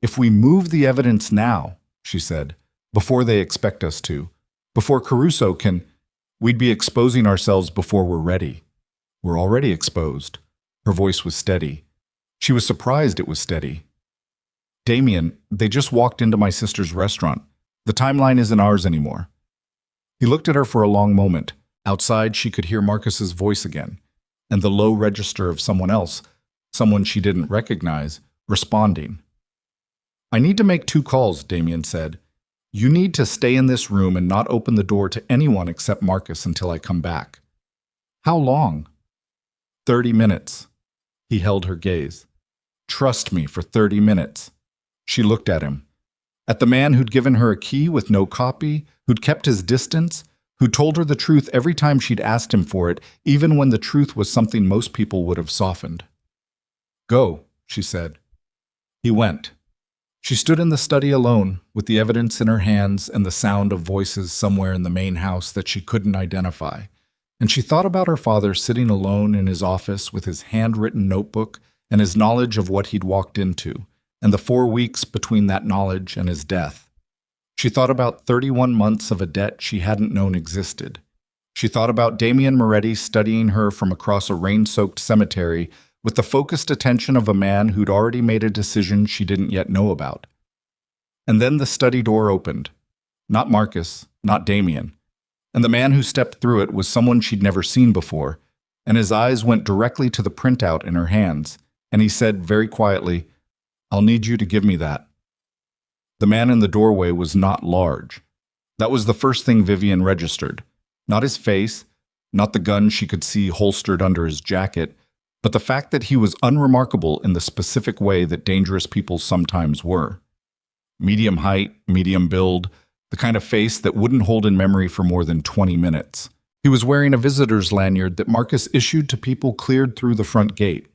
"If we move the evidence now," she said, "before they expect us to, before Caruso can, we'd be exposing ourselves before we're ready. We're already exposed." Her voice was steady. She was surprised it was steady. "Damien, they just walked into my sister's restaurant. The timeline isn't ours anymore." He looked at her for a long moment. Outside, she could hear Marcus's voice again, and the low register of someone else, someone she didn't recognize, responding. "I need to make 2 calls, Damien said. You need to stay in this room and not open the door to anyone except Marcus until I come back." "How long?" 30 minutes. He held her gaze. "Trust me for 30 minutes. She looked at him. At the man who'd given her a key with no copy, who'd kept his distance, who told her the truth every time she'd asked him for it, even when the truth was something most people would have softened. "Go," she said. He went. She stood in the study alone, with the evidence in her hands and the sound of voices somewhere in the main house that she couldn't identify. And she thought about her father sitting alone in his office with his handwritten notebook and his knowledge of what he'd walked into, and the 4 weeks between that knowledge and his death. She thought about 31 months of a debt she hadn't known existed. She thought about Damian Moretti studying her from across a rain-soaked cemetery with the focused attention of a man who'd already made a decision she didn't yet know about. And then the study door opened. Not Marcus, not Damian. And the man who stepped through it was someone she'd never seen before, and his eyes went directly to the printout in her hands, and he said very quietly, "I'll need you to give me that." The man in the doorway was not large. That was the first thing Vivian registered. Not his face, not the gun she could see holstered under his jacket, but the fact that he was unremarkable in the specific way that dangerous people sometimes were. Medium height, medium build, the kind of face that wouldn't hold in memory for more than 20 minutes. He was wearing a visitor's lanyard that Marcus issued to people cleared through the front gate.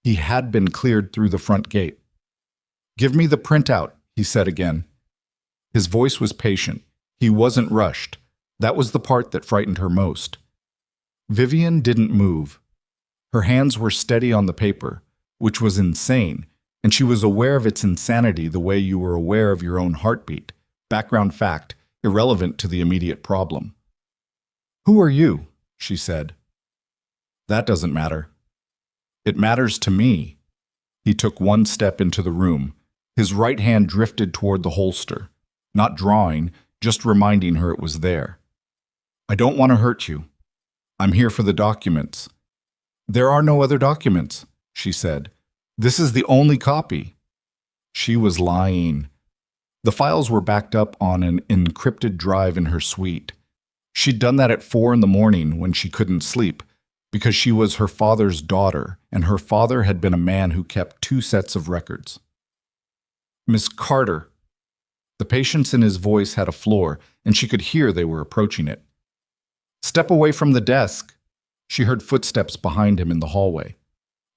He had been cleared through the front gate. "Give me the printout," he said again. His voice was patient. He wasn't rushed. That was the part that frightened her most. Vivian didn't move. Her hands were steady on the paper, which was insane, and she was aware of its insanity the way you were aware of your own heartbeat. Background fact, irrelevant to the immediate problem. "Who are you?" she said. "That doesn't matter." "It matters to me." He took one step into the room. His right hand drifted toward the holster, not drawing, just reminding her it was there. "I don't want to hurt you. I'm here for the documents." "There are no other documents," she said. "This is the only copy." She was lying. The files were backed up on an encrypted drive in her suite. She'd done that at 4 a.m. when she couldn't sleep, because she was her father's daughter, and her father had been a man who kept 2 sets of records. "Miss Carter." The patience in his voice had a floor, and she could hear they were approaching it. "Step away from the desk." She heard footsteps behind him in the hallway.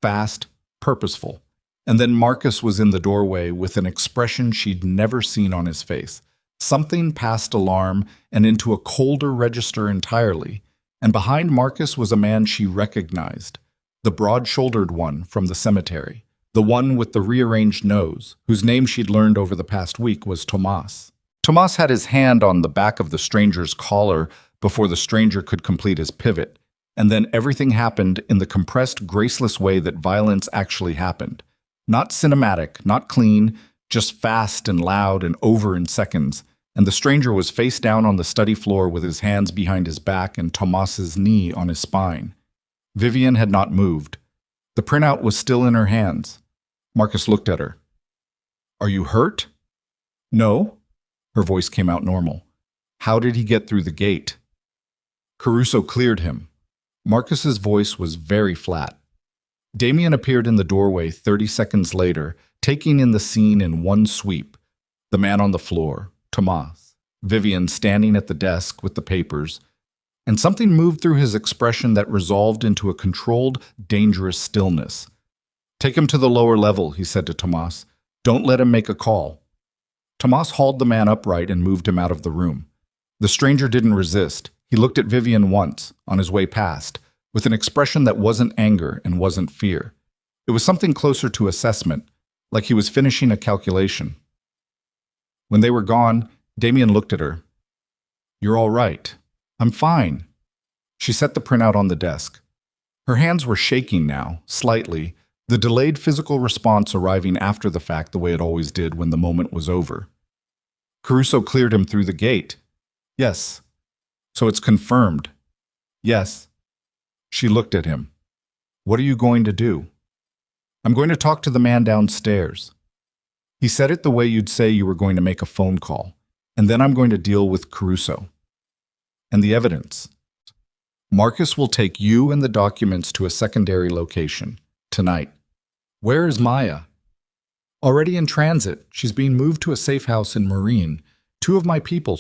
Fast, purposeful. And then Marcus was in the doorway with an expression she'd never seen on his face. Something past alarm and into a colder register entirely. And behind Marcus was a man she recognized. The broad-shouldered one from the cemetery. The one with the rearranged nose, whose name she'd learned over the past week was Tomas. Tomas had his hand on the back of the stranger's collar before the stranger could complete his pivot. And then everything happened in the compressed, graceless way that violence actually happened. Not cinematic, not clean, just fast and loud and over in seconds. And the stranger was face down on the study floor with his hands behind his back and Tomas's knee on his spine. Vivian had not moved. The printout was still in her hands. Marcus looked at her. "Are you hurt?" "No." Her voice came out normal. "How did he get through the gate?" "Caruso cleared him." Marcus's voice was very flat. Damian appeared in the doorway 30 seconds later, taking in the scene in one sweep. The man on the floor, Tomas, Vivian standing at the desk with the papers, and something moved through his expression that resolved into a controlled, dangerous stillness. "Take him to the lower level," he said to Tomas. "Don't let him make a call." Tomas hauled the man upright and moved him out of the room. The stranger didn't resist. He looked at Vivian once, on his way past, with an expression that wasn't anger and wasn't fear. It was something closer to assessment, like he was finishing a calculation. When they were gone, Damian looked at her. "You're all right." "I'm fine." She set the printout on the desk. Her hands were shaking now, slightly, the delayed physical response arriving after the fact the way it always did when the moment was over. "Caruso cleared him through the gate." "Yes." "So it's confirmed." "Yes." She looked at him. "What are you going to do?" "I'm going to talk to the man downstairs." He said it the way you'd say you were going to make a phone call. "And then I'm going to deal with Caruso. And the evidence. Marcus will take you and the documents to a secondary location. Tonight." "Where is Maya?" "Already in transit. She's being moved to a safe house in Marine. 2 of my people,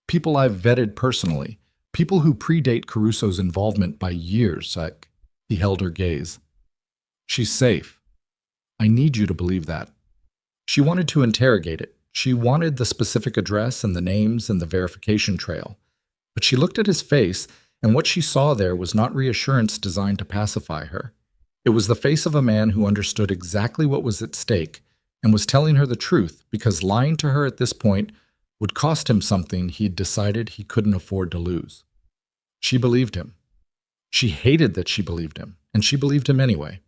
people I've vetted personally. People who predate Caruso's involvement by years." He held her gaze. "She's safe." I need you to believe that. She wanted to interrogate it. She wanted the specific address and the names and the verification trail. But she looked at his face, and what she saw there was not reassurance designed to pacify her. It was the face of a man who understood exactly what was at stake and was telling her the truth because lying to her at this point would cost him something he'd decided he couldn't afford to lose. She believed him. She hated that she believed him, and she believed him anyway.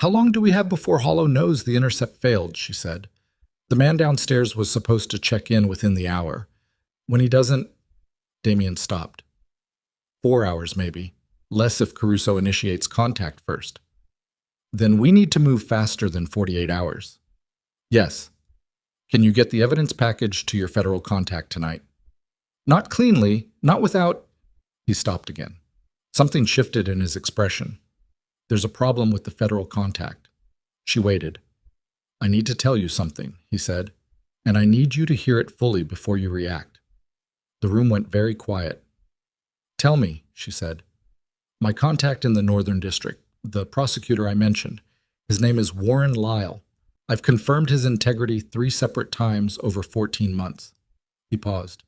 "How long do we have before Hollow knows the intercept failed?" she said. "The man downstairs was supposed to check in within the hour. When he doesn't..." Damien stopped. 4 hours, maybe. Less if Caruso initiates contact first. "Then we need to move faster than 48 hours. "Yes. Can you get the evidence package to your federal contact tonight?" "Not cleanly, not without..." He stopped again. Something shifted in his expression. "There's a problem with the federal contact." She waited. "I need to tell you something," he said, "and I need you to hear it fully before you react." The room went very quiet. "Tell me," she said. "My contact in the Northern District, the prosecutor I mentioned, his name is Warren Lyle. I've confirmed his integrity 3 separate times over 14 months. He paused.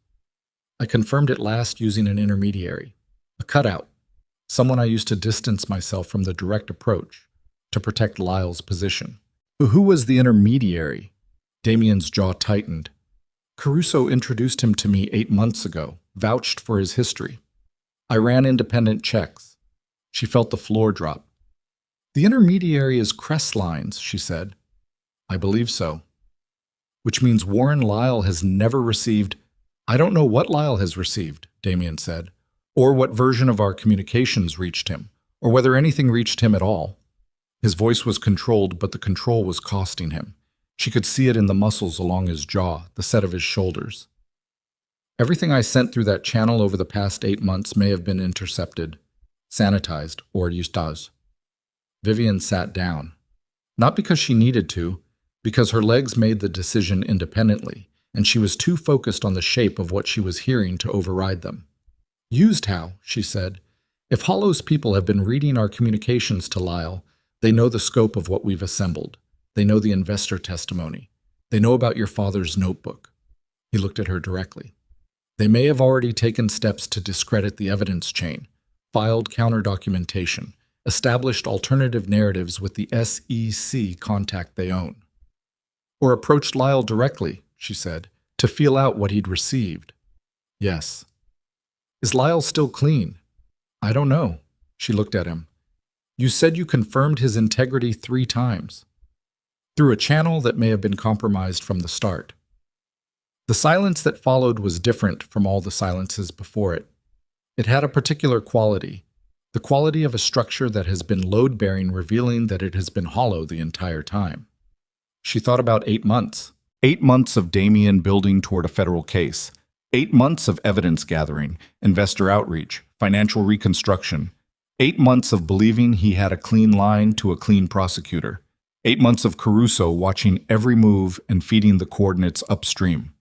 "I confirmed it last using an intermediary, a cutout, someone I used to distance myself from the direct approach to protect Lyle's position." "Who was the intermediary?" Damien's jaw tightened. "Caruso introduced him to me 8 months ago, vouched for his history. I ran independent checks." She felt the floor drop. "The intermediary is Crestline's," she said. "I believe so." "Which means Warren Lyle has never received..." "I don't know what Lyle has received," Damien said, "or what version of our communications reached him, or whether anything reached him at all." His voice was controlled, but the control was costing him. She could see it in the muscles along his jaw, the set of his shoulders. "Everything I sent through that channel over the past 8 months may have been intercepted, sanitized, or used." Vivian sat down. Not because she needed to, because her legs made the decision independently, and she was too focused on the shape of what she was hearing to override them. "Used how?" she said. "If Hollow's people have been reading our communications to Lyle, they know the scope of what we've assembled. They know the investor testimony. They know about your father's notebook." He looked at her directly. "They may have already taken steps to discredit the evidence chain, filed counter-documentation, established alternative narratives with the SEC contact they own." "Or approached Lyle directly," she said, "to feel out what he'd received." "Yes." "Is Lyle still clean?" "I don't know." She looked at him. "You said you confirmed his integrity 3 times. Through a channel that may have been compromised from the start." The silence that followed was different from all the silences before it. It had a particular quality, the quality of a structure that has been load-bearing, revealing that it has been hollow the entire time. She thought about 8 months. 8 months of Damien building toward a federal case. 8 months of evidence gathering, investor outreach, financial reconstruction. 8 months of believing he had a clean line to a clean prosecutor. 8 months of Caruso watching every move and feeding the coordinates upstream.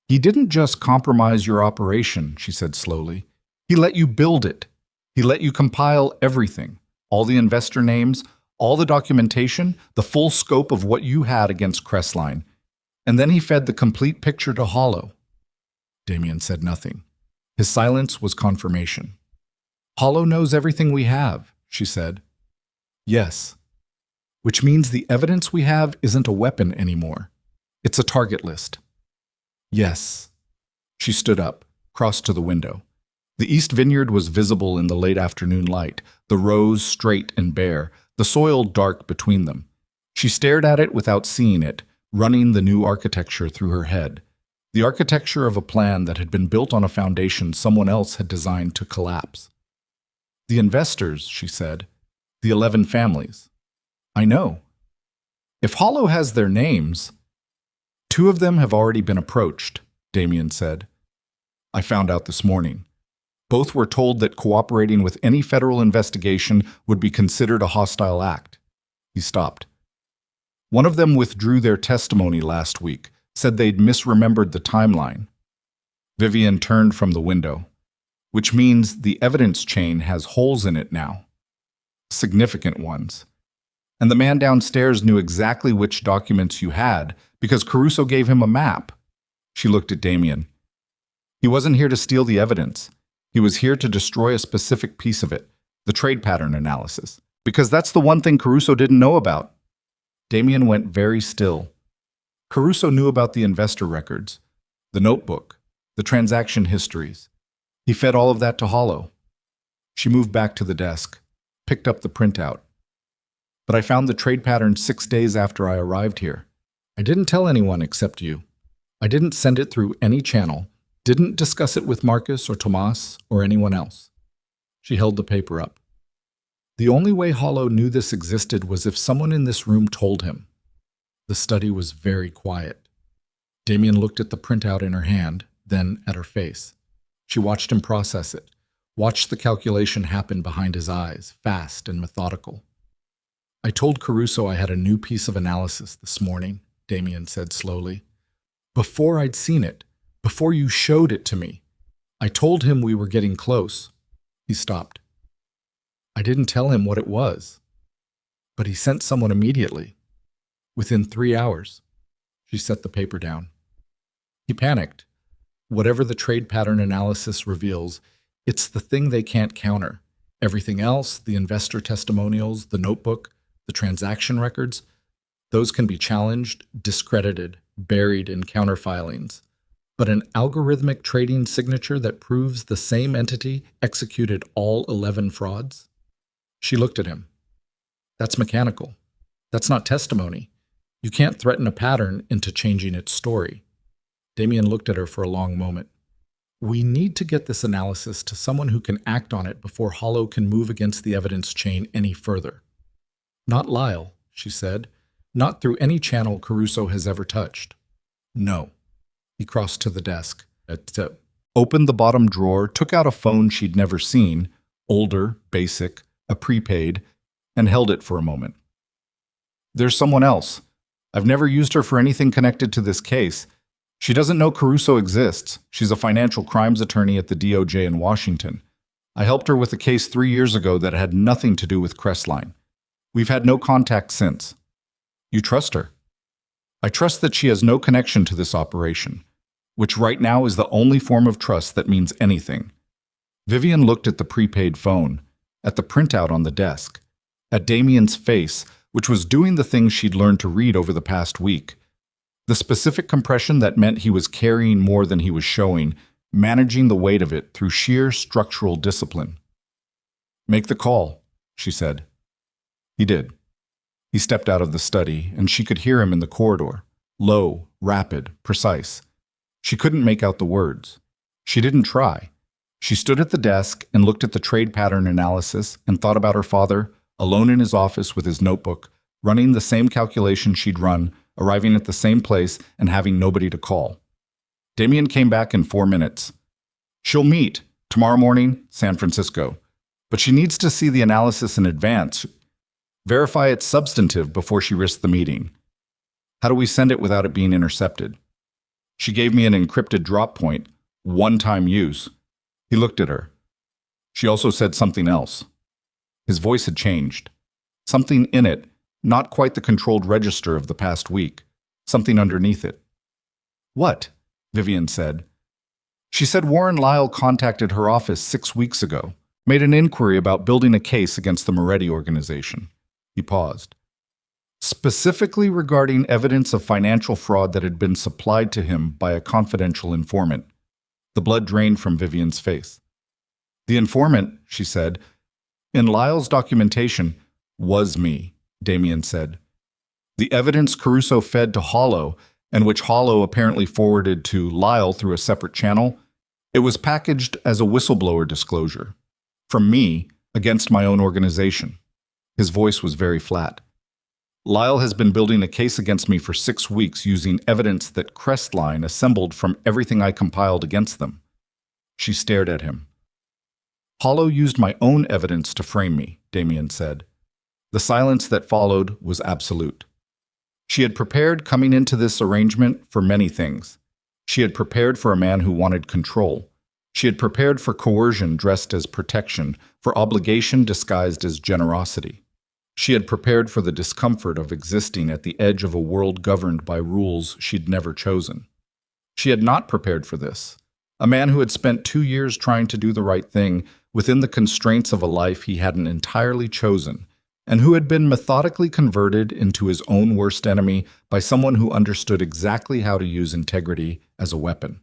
"He didn't just compromise your operation," she said slowly. "He let you build it. He let you compile everything, all the investor names, all the documentation, the full scope of what you had against Crestline. And then he fed the complete picture to Hollow." Damien said nothing. His silence was confirmation. "Hollow knows everything we have," she said. "Yes. Which means the evidence we have isn't a weapon anymore. It's a target list." "Yes." She stood up, crossed to the window. The east vineyard was visible in the late afternoon light, the rows straight and bare, the soil dark between them. She stared at it without seeing it, running the new architecture through her head. The architecture of a plan that had been built on a foundation someone else had designed to collapse. "The investors," she said. "The 11 families. I know. If Hollow has their names..." "2 of them have already been approached," Damien said. "I found out this morning. Both were told that cooperating with any federal investigation would be considered a hostile act." He stopped. "One of them withdrew their testimony last week, said they'd misremembered the timeline." Vivian turned from the window. "Which means the evidence chain has holes in it now. Significant ones. And the man downstairs knew exactly which documents you had because Caruso gave him a map. She looked at Damien. He wasn't here to steal the evidence. He was here to destroy a specific piece of it, the trade pattern analysis, because that's the one thing Caruso didn't know about. Damien went very still. Caruso knew about the investor records, the notebook, the transaction histories. He fed all of that to Hollow. She moved back to the desk, picked up the printout. But I found the trade pattern 6 days after I arrived here. I didn't tell anyone except you. I didn't send it through any channel, didn't discuss it with Marcus or Tomas or anyone else. She held the paper up. The only way Hollow knew this existed was if someone in this room told him. The study was very quiet. Damien looked at the printout in her hand, then at her face. She watched him process it, watched the calculation happen behind his eyes, fast and methodical. I told Caruso I had a new piece of analysis this morning, Damien said slowly. Before I'd seen it, before you showed it to me, I told him we were getting close. He stopped. I didn't tell him what it was, but he sent someone immediately. Within 3 hours. She set the paper down. He panicked. Whatever the trade pattern analysis reveals, it's the thing they can't counter. Everything else, the investor testimonials, the notebook, the transaction records, those can be challenged, discredited, buried in counterfilings. But an algorithmic trading signature that proves the same entity executed all 11 frauds? She looked at him. That's mechanical. That's not testimony. You can't threaten a pattern into changing its story. Damien looked at her for a long moment. We need to get this analysis to someone who can act on it before Hollow can move against the evidence chain any further. Not Lyle, she said. Not through any channel Caruso has ever touched. No. He crossed to the desk, opened the bottom drawer, took out a phone she'd never seen, older, basic, a prepaid, and held it for a moment. There's someone else. I've never used her for anything connected to this case. She doesn't know Caruso exists. She's a financial crimes attorney at the DOJ in Washington. I helped her with a case 3 years ago that had nothing to do with Crestline. We've had no contact since. You trust her? I trust that she has no connection to this operation, which right now is the only form of trust that means anything. Vivian looked at the prepaid phone, at the printout on the desk, at Damien's face, which was doing the things she'd learned to read over the past week. The specific compression that meant he was carrying more than he was showing, managing the weight of it through sheer structural discipline. Make the call, she said. He did. He stepped out of the study, and she could hear him in the corridor, low, rapid, precise. She couldn't make out the words. She didn't try. She stood at the desk and looked at the trade pattern analysis and thought about her father, alone in his office with his notebook, running the same calculation she'd run, arriving at the same place and having nobody to call. Damien came back in 4 minutes. She'll meet tomorrow morning, San Francisco, but she needs to see the analysis in advance, verify it's substantive before she risks the meeting. How do we send it without it being intercepted? She gave me an encrypted drop point, one-time use. He looked at her. She also said something else. His voice had changed. Something in it, not quite the controlled register of the past week. Something underneath it. What? Vivian said. She said Warren Lyle contacted her office 6 weeks ago, made an inquiry about building a case against the Moretti organization. He paused. Specifically regarding evidence of financial fraud that had been supplied to him by a confidential informant. The blood drained from Vivian's face. The informant, she said, in Lyle's documentation, was me, Damien said. The evidence Caruso fed to Hollow, and which Hollow apparently forwarded to Lyle through a separate channel, it was packaged as a whistleblower disclosure. From me, against my own organization. His voice was very flat. Lyle has been building a case against me for 6 weeks using evidence that Crestline assembled from everything I compiled against them. She stared at him. Hollow used my own evidence to frame me, Damien said. The silence that followed was absolute. She had prepared coming into this arrangement for many things. She had prepared for a man who wanted control. She had prepared for coercion dressed as protection, for obligation disguised as generosity. She had prepared for the discomfort of existing at the edge of a world governed by rules she'd never chosen. She had not prepared for this. A man who had spent 2 years trying to do the right thing within the constraints of a life he hadn't entirely chosen, and who had been methodically converted into his own worst enemy by someone who understood exactly how to use integrity as a weapon.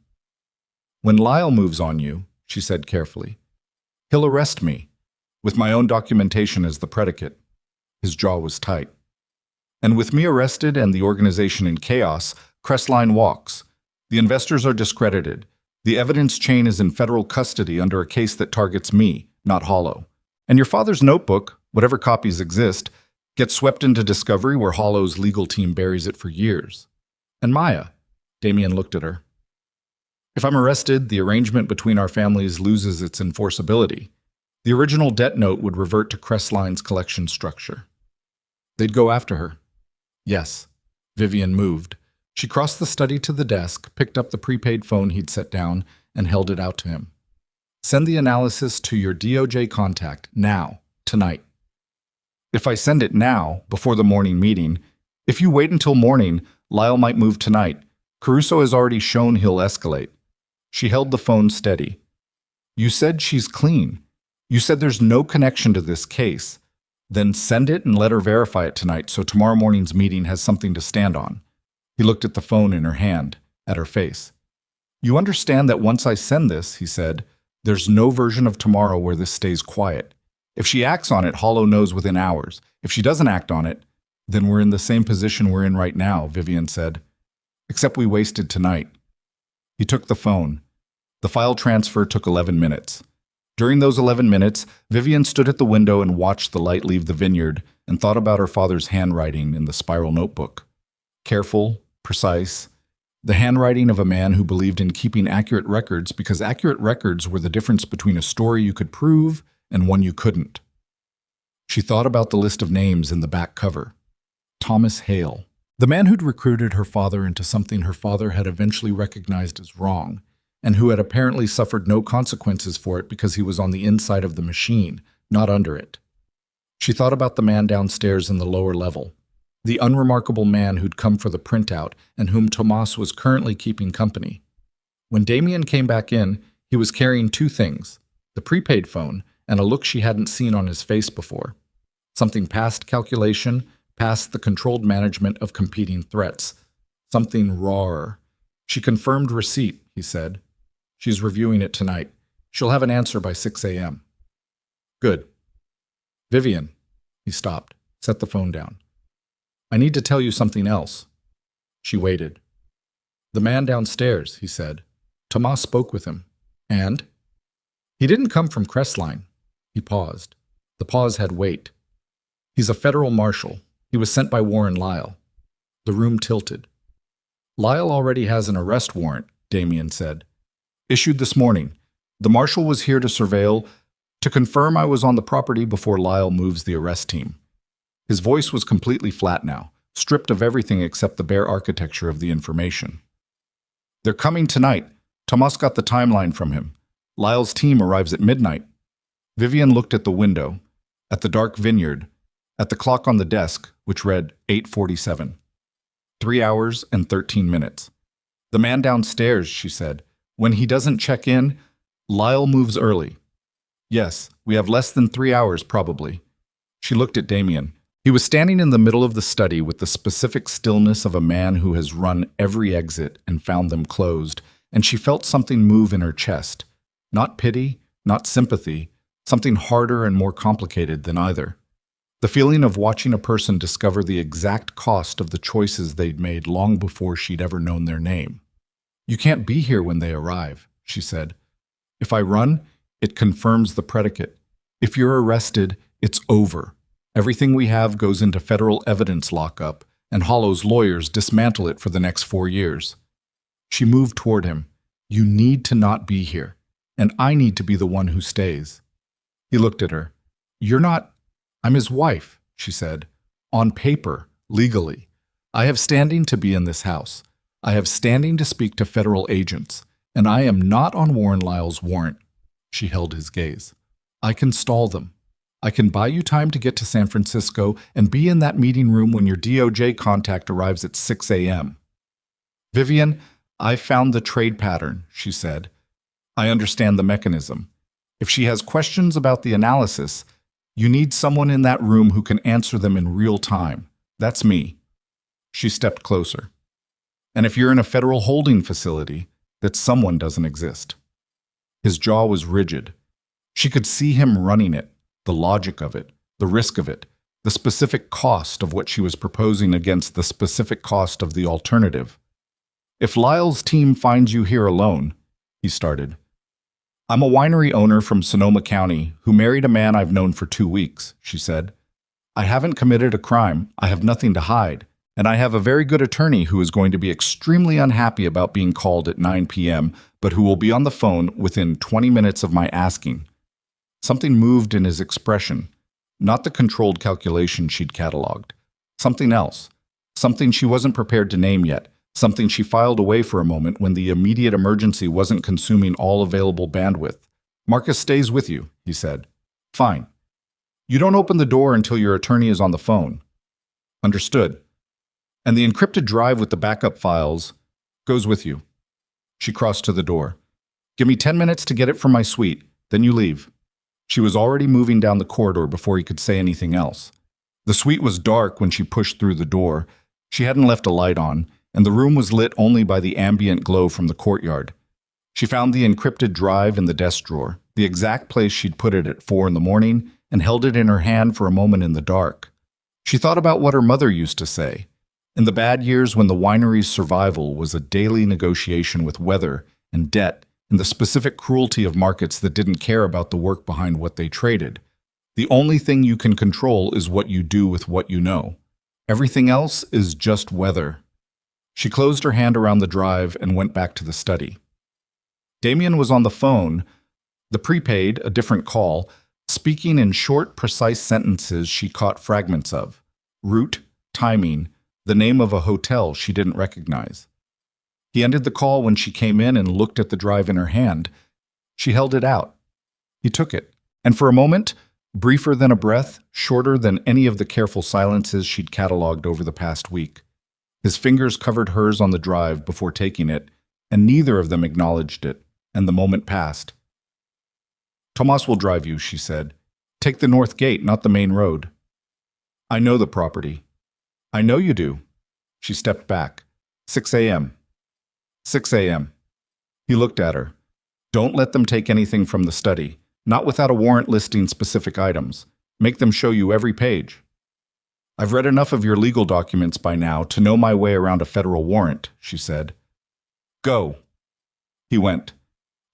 "When Lyle moves on you," she said carefully, "he'll arrest me, with my own documentation as the predicate." His jaw was tight. "And with me arrested and the organization in chaos, Crestline walks. The investors are discredited. The evidence chain is in federal custody under a case that targets me, not Hollow. And your father's notebook, whatever copies exist, gets swept into discovery where Hollow's legal team buries it for years. And Maya," Damien looked at her. "If I'm arrested, the arrangement between our families loses its enforceability. The original debt note would revert to Crestline's collection structure. They'd go after her." "Yes." Vivian moved. She crossed the study to the desk, picked up the prepaid phone he'd set down, and held it out to him. "Send the analysis to your DOJ contact, now, tonight." "If I send it now, before the morning meeting, if you wait until morning, Lyle might move tonight. Caruso has already shown he'll escalate." She held the phone steady. "You said she's clean. You said there's no connection to this case. Then send it and let her verify it tonight so tomorrow morning's meeting has something to stand on." He looked at the phone in her hand, at her face. "You understand that once I send this," he said, "there's no version of tomorrow where this stays quiet. If she acts on it, Hollow knows within hours. If she doesn't act on it, then we're in the same position we're in right now," Vivian said. "Except we wasted tonight." He took the phone. The file transfer took 11 minutes. During those 11 minutes, Vivian stood at the window and watched the light leave the vineyard and thought about her father's handwriting in the spiral notebook. Careful, precise, the handwriting of a man who believed in keeping accurate records because accurate records were the difference between a story you could prove and one you couldn't. She thought about the list of names in the back cover. Thomas Hale, the man who'd recruited her father into something her father had eventually recognized as wrong, and who had apparently suffered no consequences for it because he was on the inside of the machine, not under it. She thought about the man downstairs in the lower level, the unremarkable man who'd come for the printout and whom Tomas was currently keeping company. When Damien came back in, he was carrying two things, the prepaid phone and a look she hadn't seen on his face before. Something past calculation, past the controlled management of competing threats. Something rawer. "She confirmed receipt," he said. "She's reviewing it tonight. She'll have an answer by 6 a.m. "Good." "Vivian," he stopped, set the phone down. "I need to tell you something else." She waited. "The man downstairs," he said. "Tomas spoke with him. And?" "He didn't come from Crestline." He paused. The pause had weight. "He's a federal marshal. He was sent by Warren Lyle." The room tilted. "Lyle already has an arrest warrant," Damien said. "Issued this morning. The marshal was here to surveil, to confirm I was on the property before Lyle moves the arrest team." His voice was completely flat now, stripped of everything except the bare architecture of the information. "They're coming tonight. Tomas got the timeline from him. Lyle's team arrives at midnight." Vivian looked at the window, at the dark vineyard, at the clock on the desk, which read 8:47. 3 hours and 13 minutes. "The man downstairs," she said. "When he doesn't check in, Lyle moves early." "Yes, we have less than 3 hours, probably." She looked at Damien. He was standing in the middle of the study with the specific stillness of a man who has run every exit and found them closed, and she felt something move in her chest. Not pity, not sympathy, something harder and more complicated than either. The feeling of watching a person discover the exact cost of the choices they'd made long before she'd ever known their name. "You can't be here when they arrive," she said. "If I run, it confirms the predicate. If you're arrested, it's over. Everything we have goes into federal evidence lockup, and Hollow's lawyers dismantle it for the next 4 years." She moved toward him. "You need to not be here, and I need to be the one who stays." He looked at her. "You're not—" "I'm his wife," she said. "On paper, legally. I have standing to be in this house. I have standing to speak to federal agents, and I am not on Warren Lyle's warrant." She held his gaze. "I can stall them. I can buy you time to get to San Francisco and be in that meeting room when your DOJ contact arrives at 6 a.m. Vivian, I found the trade pattern, she said. I understand the mechanism. If she has questions about the analysis, you need someone in that room who can answer them in real time. That's me. She stepped closer. And if you're in a federal holding facility, that someone doesn't exist. His jaw was rigid. She could see him running it, the logic of it, the risk of it, the specific cost of what she was proposing against the specific cost of the alternative. If Lyle's team finds you here alone, he started. I'm a winery owner from Sonoma County who married a man I've known for 2 weeks, she said. I haven't committed a crime, I have nothing to hide, and I have a very good attorney who is going to be extremely unhappy about being called at 9 p.m., but who will be on the phone within 20 minutes of my asking. Something moved in his expression, not the controlled calculation she'd cataloged. Something else, something she wasn't prepared to name yet, something she filed away for a moment when the immediate emergency wasn't consuming all available bandwidth. Marcus stays with you, he said. Fine. You don't open the door until your attorney is on the phone. Understood. And the encrypted drive with the backup files goes with you. She crossed to the door. Give me 10 minutes to get it from my suite, then you leave. She was already moving down the corridor before he could say anything else. The suite was dark when she pushed through the door. She hadn't left a light on, and the room was lit only by the ambient glow from the courtyard. She found the encrypted drive in the desk drawer, the exact place she'd put it at 4 a.m, and held it in her hand for a moment in the dark. She thought about what her mother used to say. In the bad years when the winery's survival was a daily negotiation with weather and debt and the specific cruelty of markets that didn't care about the work behind what they traded, the only thing you can control is what you do with what you know. Everything else is just weather. She closed her hand around the drive and went back to the study. Damien was on the phone, the prepaid, a different call, speaking in short, precise sentences she caught fragments of. Route, timing, the name of a hotel she didn't recognize. He ended the call when she came in and looked at the drive in her hand. She held it out. He took it, and for a moment, briefer than a breath, shorter than any of the careful silences she'd cataloged over the past week, his fingers covered hers on the drive before taking it, and neither of them acknowledged it, and the moment passed. Tomas will drive you, she said. Take the north gate, not the main road. I know the property. I know you do. She stepped back. 6 a.m. 6 a.m. He looked at her. Don't let them take anything from the study, not without a warrant listing specific items. Make them show you every page. I've read enough of your legal documents by now to know my way around a federal warrant, she said. Go. He went.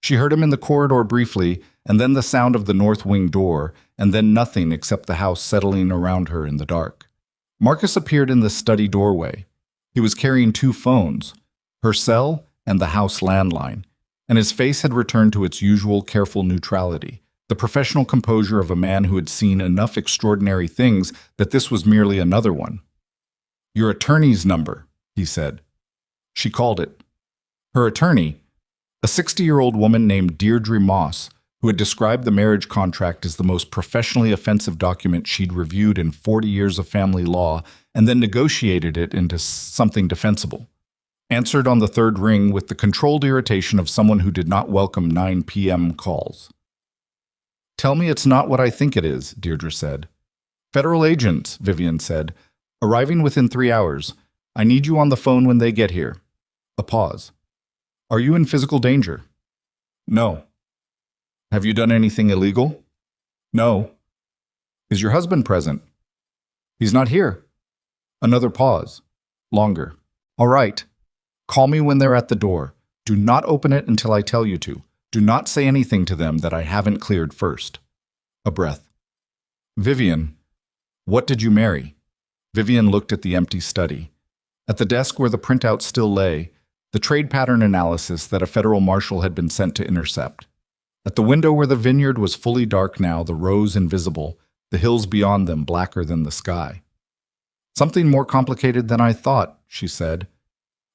She heard him in the corridor briefly, and then the sound of the north wing door, and then nothing except the house settling around her in the dark. Marcus appeared in the study doorway. He was carrying 2 phones, her cell and the house landline, and his face had returned to its usual careful neutrality, the professional composure of a man who had seen enough extraordinary things that this was merely another one. Your attorney's number, he said. She called it. Her attorney, a 60-year-old woman named Deirdre Moss, who had described the marriage contract as the most professionally offensive document she'd reviewed in 40 years of family law and then negotiated it into something defensible, answered on the third ring with the controlled irritation of someone who did not welcome 9 p.m. calls. Tell me it's not what I think it is, Deirdre said. Federal agents, Vivian said, arriving within 3 hours. I need you on the phone when they get here. A pause. Are you in physical danger? No. Have you done anything illegal? No. Is your husband present? He's not here. Another pause. Longer. All right. Call me when they're at the door. Do not open it until I tell you to. Do not say anything to them that I haven't cleared first. A breath. Vivian, what did you marry? Vivian looked at the empty study. At the desk where the printout still lay, the trade pattern analysis that a federal marshal had been sent to intercept. At the window where the vineyard was fully dark now, the rows invisible, the hills beyond them blacker than the sky. Something more complicated than I thought, she said.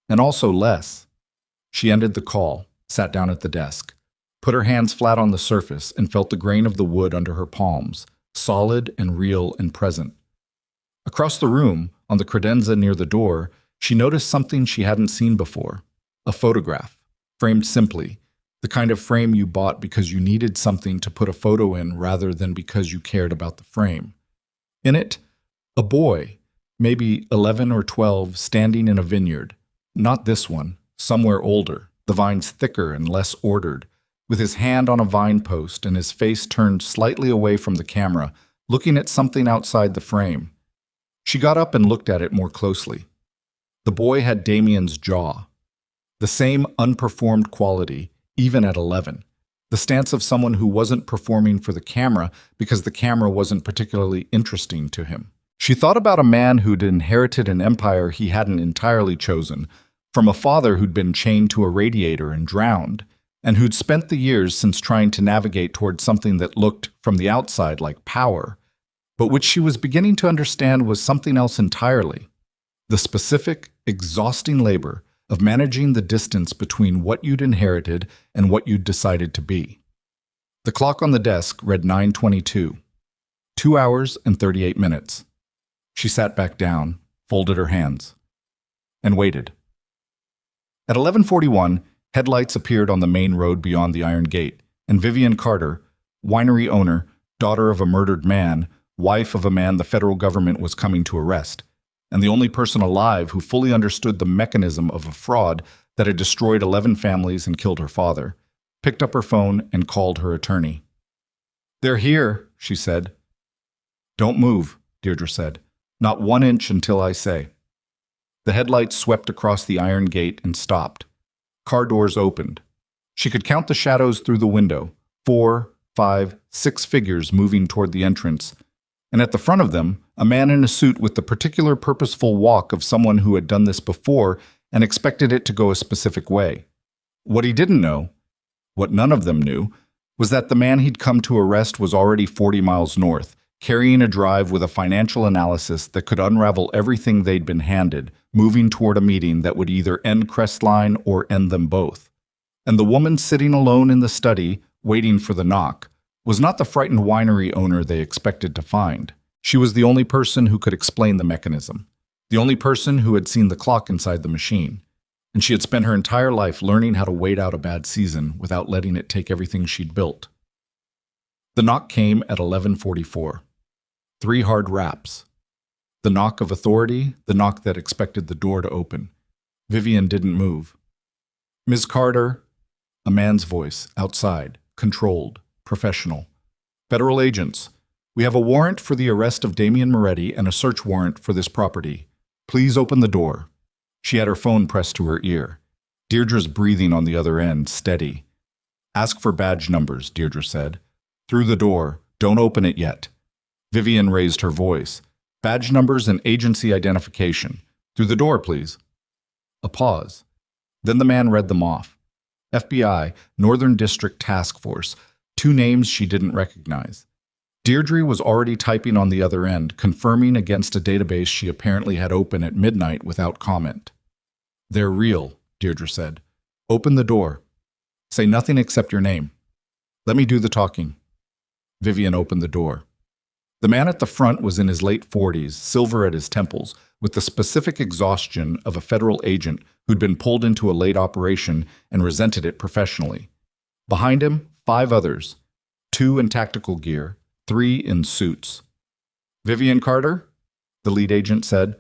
And also less. She ended the call, sat down at the desk, put her hands flat on the surface, and felt the grain of the wood under her palms, solid and real and present. Across the room, on the credenza near the door, she noticed something she hadn't seen before. A photograph, framed simply, the kind of frame you bought because you needed something to put a photo in rather than because you cared about the frame. In it, a boy, maybe 11 or 12, standing in a vineyard. Not this one, somewhere older, the vines thicker and less ordered, with his hand on a vine post and his face turned slightly away from the camera, looking at something outside the frame. She got up and looked at it more closely. The boy had Damien's jaw. The same unperformed quality, even at 11. The stance of someone who wasn't performing for the camera because the camera wasn't particularly interesting to him. She thought about a man who'd inherited an empire he hadn't entirely chosen, from a father who'd been chained to a radiator and drowned, and who'd spent the years since trying to navigate toward something that looked, from the outside, like power, but which she was beginning to understand was something else entirely. The specific, exhausting labor of managing the distance between what you'd inherited and what you'd decided to be. The clock on the desk read 9:22, 2 hours and 38 minutes. She sat back down, folded her hands, and waited. At 11:41, headlights appeared on the main road beyond the Iron Gate, and Vivian Carter, winery owner, daughter of a murdered man, wife of a man the federal government was coming to arrest, and the only person alive who fully understood the mechanism of a fraud that had destroyed 11 families and killed her father, picked up her phone and called her attorney. "They're here," she said. "Don't move," Deirdre said. "Not 1 inch until I say." The headlights swept across the Iron Gate and stopped. Car doors opened. She could count the shadows through the window, 4, 5, 6 figures moving toward the entrance, and at the front of them, a man in a suit with the particular purposeful walk of someone who had done this before and expected it to go a specific way. What he didn't know, what none of them knew, was that the man he'd come to arrest was already 40 miles north, carrying a drive with a financial analysis that could unravel everything they'd been handed, moving toward a meeting that would either end Crestline or end them both. And the woman sitting alone in the study, waiting for the knock, was not the frightened winery owner they expected to find. She was the only person who could explain the mechanism, the only person who had seen the clock inside the machine, and she had spent her entire life learning how to wait out a bad season without letting it take everything she'd built. The knock came at 11:44. 3 hard raps. The knock of authority, the knock that expected the door to open. Vivian didn't move. "Ms. Carter," a man's voice, outside, controlled, professional. "Federal agents, we have a warrant for the arrest of Damien Moretti and a search warrant for this property. Please open the door." She had her phone pressed to her ear. Deirdre's breathing on the other end, steady. "Ask for badge numbers," Deirdre said. "Through the door. Don't open it yet." Vivian raised her voice. "Badge numbers and agency identification. Through the door, please." A pause. Then the man read them off. FBI, Northern District Task Force, 2 names she didn't recognize. Deirdre was already typing on the other end, confirming against a database she apparently had open at midnight without comment. "They're real," Deirdre said. "Open the door. Say nothing except your name. Let me do the talking." Vivian opened the door. The man at the front was in his late 40s, silver at his temples, with the specific exhaustion of a federal agent who'd been pulled into a late operation and resented it professionally. Behind him, 5 others, 2 in tactical gear, 3 in suits. "Vivian Carter?" the lead agent said.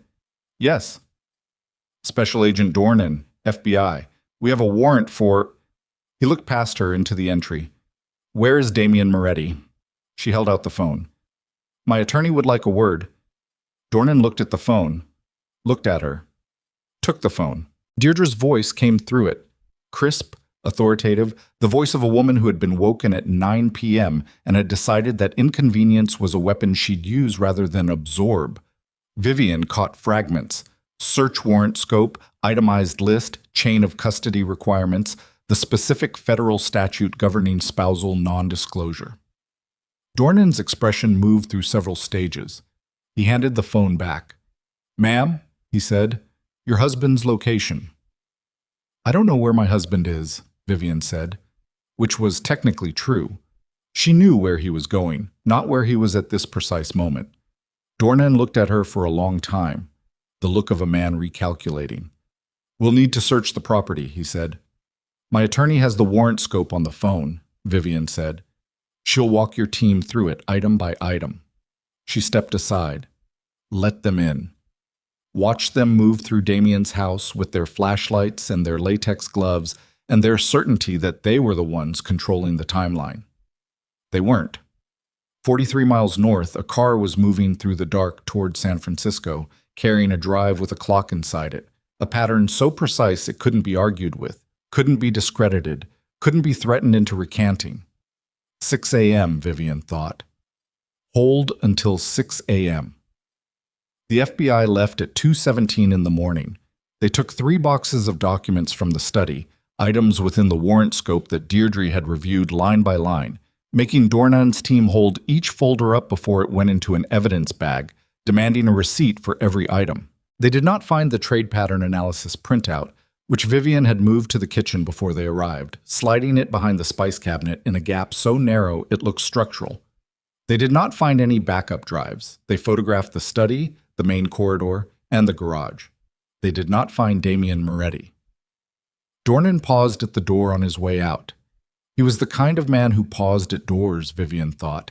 "Yes." "Special Agent Dornan, FBI. We have a warrant for—" He looked past her into the entry. "Where is Damien Moretti?" She held out the phone. "My attorney would like a word." Dornan looked at the phone, looked at her, took the phone. Deirdre's voice came through it, crisp, authoritative, the voice of a woman who had been woken at 9 p.m. and had decided that inconvenience was a weapon she'd use rather than absorb. Vivian caught fragments: search warrant scope, itemized list, chain of custody requirements, the specific federal statute governing spousal non-disclosure. Dornan's expression moved through several stages. He handed the phone back. "Ma'am," he said, "your husband's location." "I don't know where my husband is," Vivian said, which was technically true. She knew where he was going, not where he was at this precise moment. Dornan looked at her for a long time, the look of a man recalculating. "We'll need to search the property," he said. "My attorney has the warrant scope on the phone," Vivian said. "She'll walk your team through it item by item." She stepped aside. "Let them in." Watch them move through Damien's house with their flashlights and their latex gloves and their certainty that they were the ones controlling the timeline. They weren't. 43 miles north, a car was moving through the dark toward San Francisco, carrying a drive with a clock inside it, a pattern so precise it couldn't be argued with, couldn't be discredited, couldn't be threatened into recanting. 6 a.m., Vivian thought. Hold until 6 a.m. The FBI left at 2:17 in the morning. They took 3 boxes of documents from the study, items within the warrant scope that Deirdre had reviewed line by line, making Dornan's team hold each folder up before it went into an evidence bag, demanding a receipt for every item. They did not find the trade pattern analysis printout, which Vivian had moved to the kitchen before they arrived, sliding it behind the spice cabinet in a gap so narrow it looked structural. They did not find any backup drives. They photographed the study, the main corridor, and the garage. They did not find Damien Moretti. Dornan paused at the door on his way out. He was the kind of man who paused at doors, Vivian thought.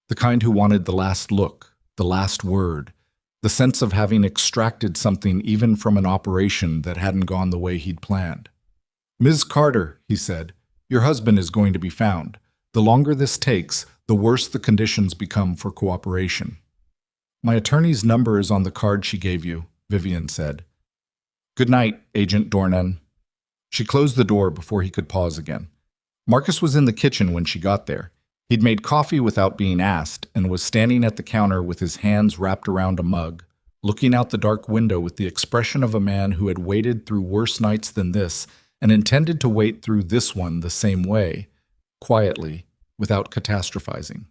The kind who wanted the last look, the last word, the sense of having extracted something even from an operation that hadn't gone the way he'd planned. "Ms. Carter," he said, "your husband is going to be found. The longer this takes, the worse the conditions become for cooperation." "My attorney's number is on the card she gave you," Vivian said. "Good night, Agent Dornan." She closed the door before he could pause again. Marcus was in the kitchen when she got there. He'd made coffee without being asked and was standing at the counter with his hands wrapped around a mug, looking out the dark window with the expression of a man who had waited through worse nights than this and intended to wait through this one the same way, quietly, without catastrophizing.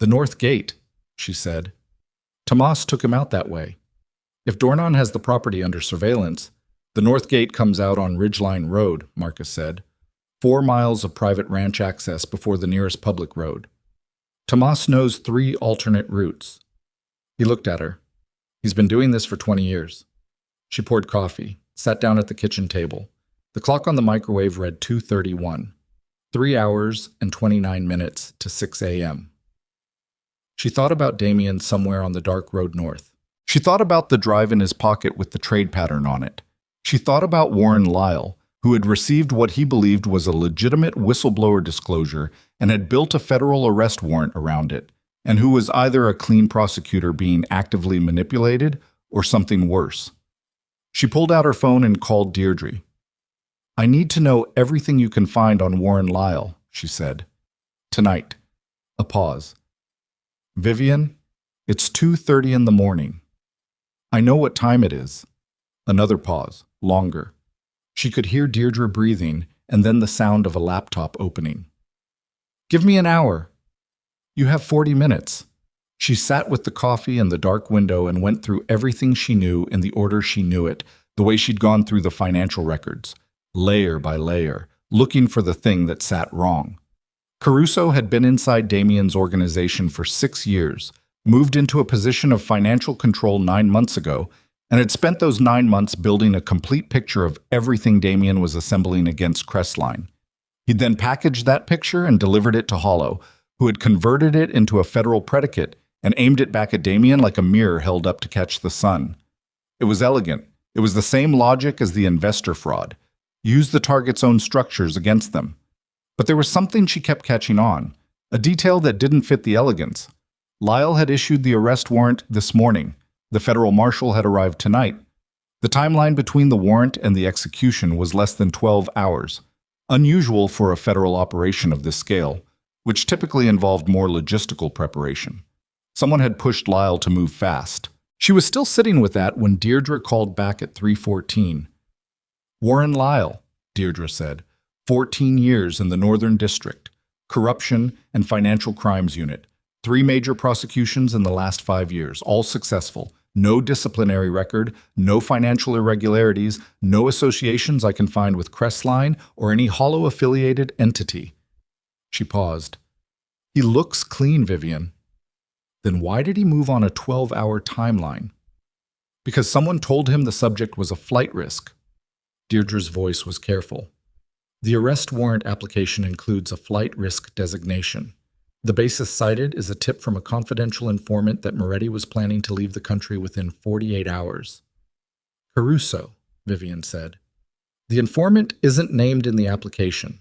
"The North Gate," she said. "Tomas took him out that way. If Dornan has the property under surveillance, the North Gate comes out on Ridgeline Road," Marcus said. 4 miles of private ranch access before the nearest public road. "Tomas knows 3 alternate routes." He looked at her. "He's been doing this for 20 years. She poured coffee, sat down at the kitchen table. The clock on the microwave read 2:31. 3 hours and 29 minutes to 6 a.m. She thought about Damien somewhere on the dark road north. She thought about the drive in his pocket with the trade pattern on it. She thought about Warren Lyle, who had received what he believed was a legitimate whistleblower disclosure and had built a federal arrest warrant around it, and who was either a clean prosecutor being actively manipulated or something worse. She pulled out her phone and called Deirdre. "I need to know everything you can find on Warren Lyle," she said. "Tonight." A pause. "Vivian, it's 2:30 in the morning. I know what time it is." Another pause, longer. She could hear Deirdre breathing and then the sound of a laptop opening. "Give me an hour." "You have 40 minutes." She sat with the coffee and the dark window and went through everything she knew in the order she knew it, the way she'd gone through the financial records, layer by layer, looking for the thing that sat wrong. Caruso had been inside Damien's organization for 6 years, moved into a position of financial control 9 months ago, and had spent those 9 months building a complete picture of everything Damien was assembling against Crestline. He'd then packaged that picture and delivered it to Hollow, who had converted it into a federal predicate and aimed it back at Damien like a mirror held up to catch the sun. It was elegant. It was the same logic as the investor fraud. Use the target's own structures against them. But there was something she kept catching on, a detail that didn't fit the elegance. Lyle had issued the arrest warrant this morning. The federal marshal had arrived tonight. The timeline between the warrant and the execution was less than 12 hours, unusual for a federal operation of this scale, which typically involved more logistical preparation. Someone had pushed Lyle to move fast. She was still sitting with that when Deirdre called back at 3:14. "Warren Lyle," Deirdre said, 14 years in the Northern District, corruption and financial crimes unit, 3 major prosecutions in the last 5 years, all successful, no disciplinary record, no financial irregularities, no associations I can find with Crestline or any Hollow-affiliated entity." She paused. He looks clean, Vivian. Then why did he move on a 12-hour timeline? Because someone told him the subject was a flight risk. Deirdre's voice was careful. The arrest warrant application includes a flight risk designation. The basis cited is a tip from a confidential informant that Moretti was planning to leave the country within 48 hours. Caruso, Vivian said. The informant isn't named in the application.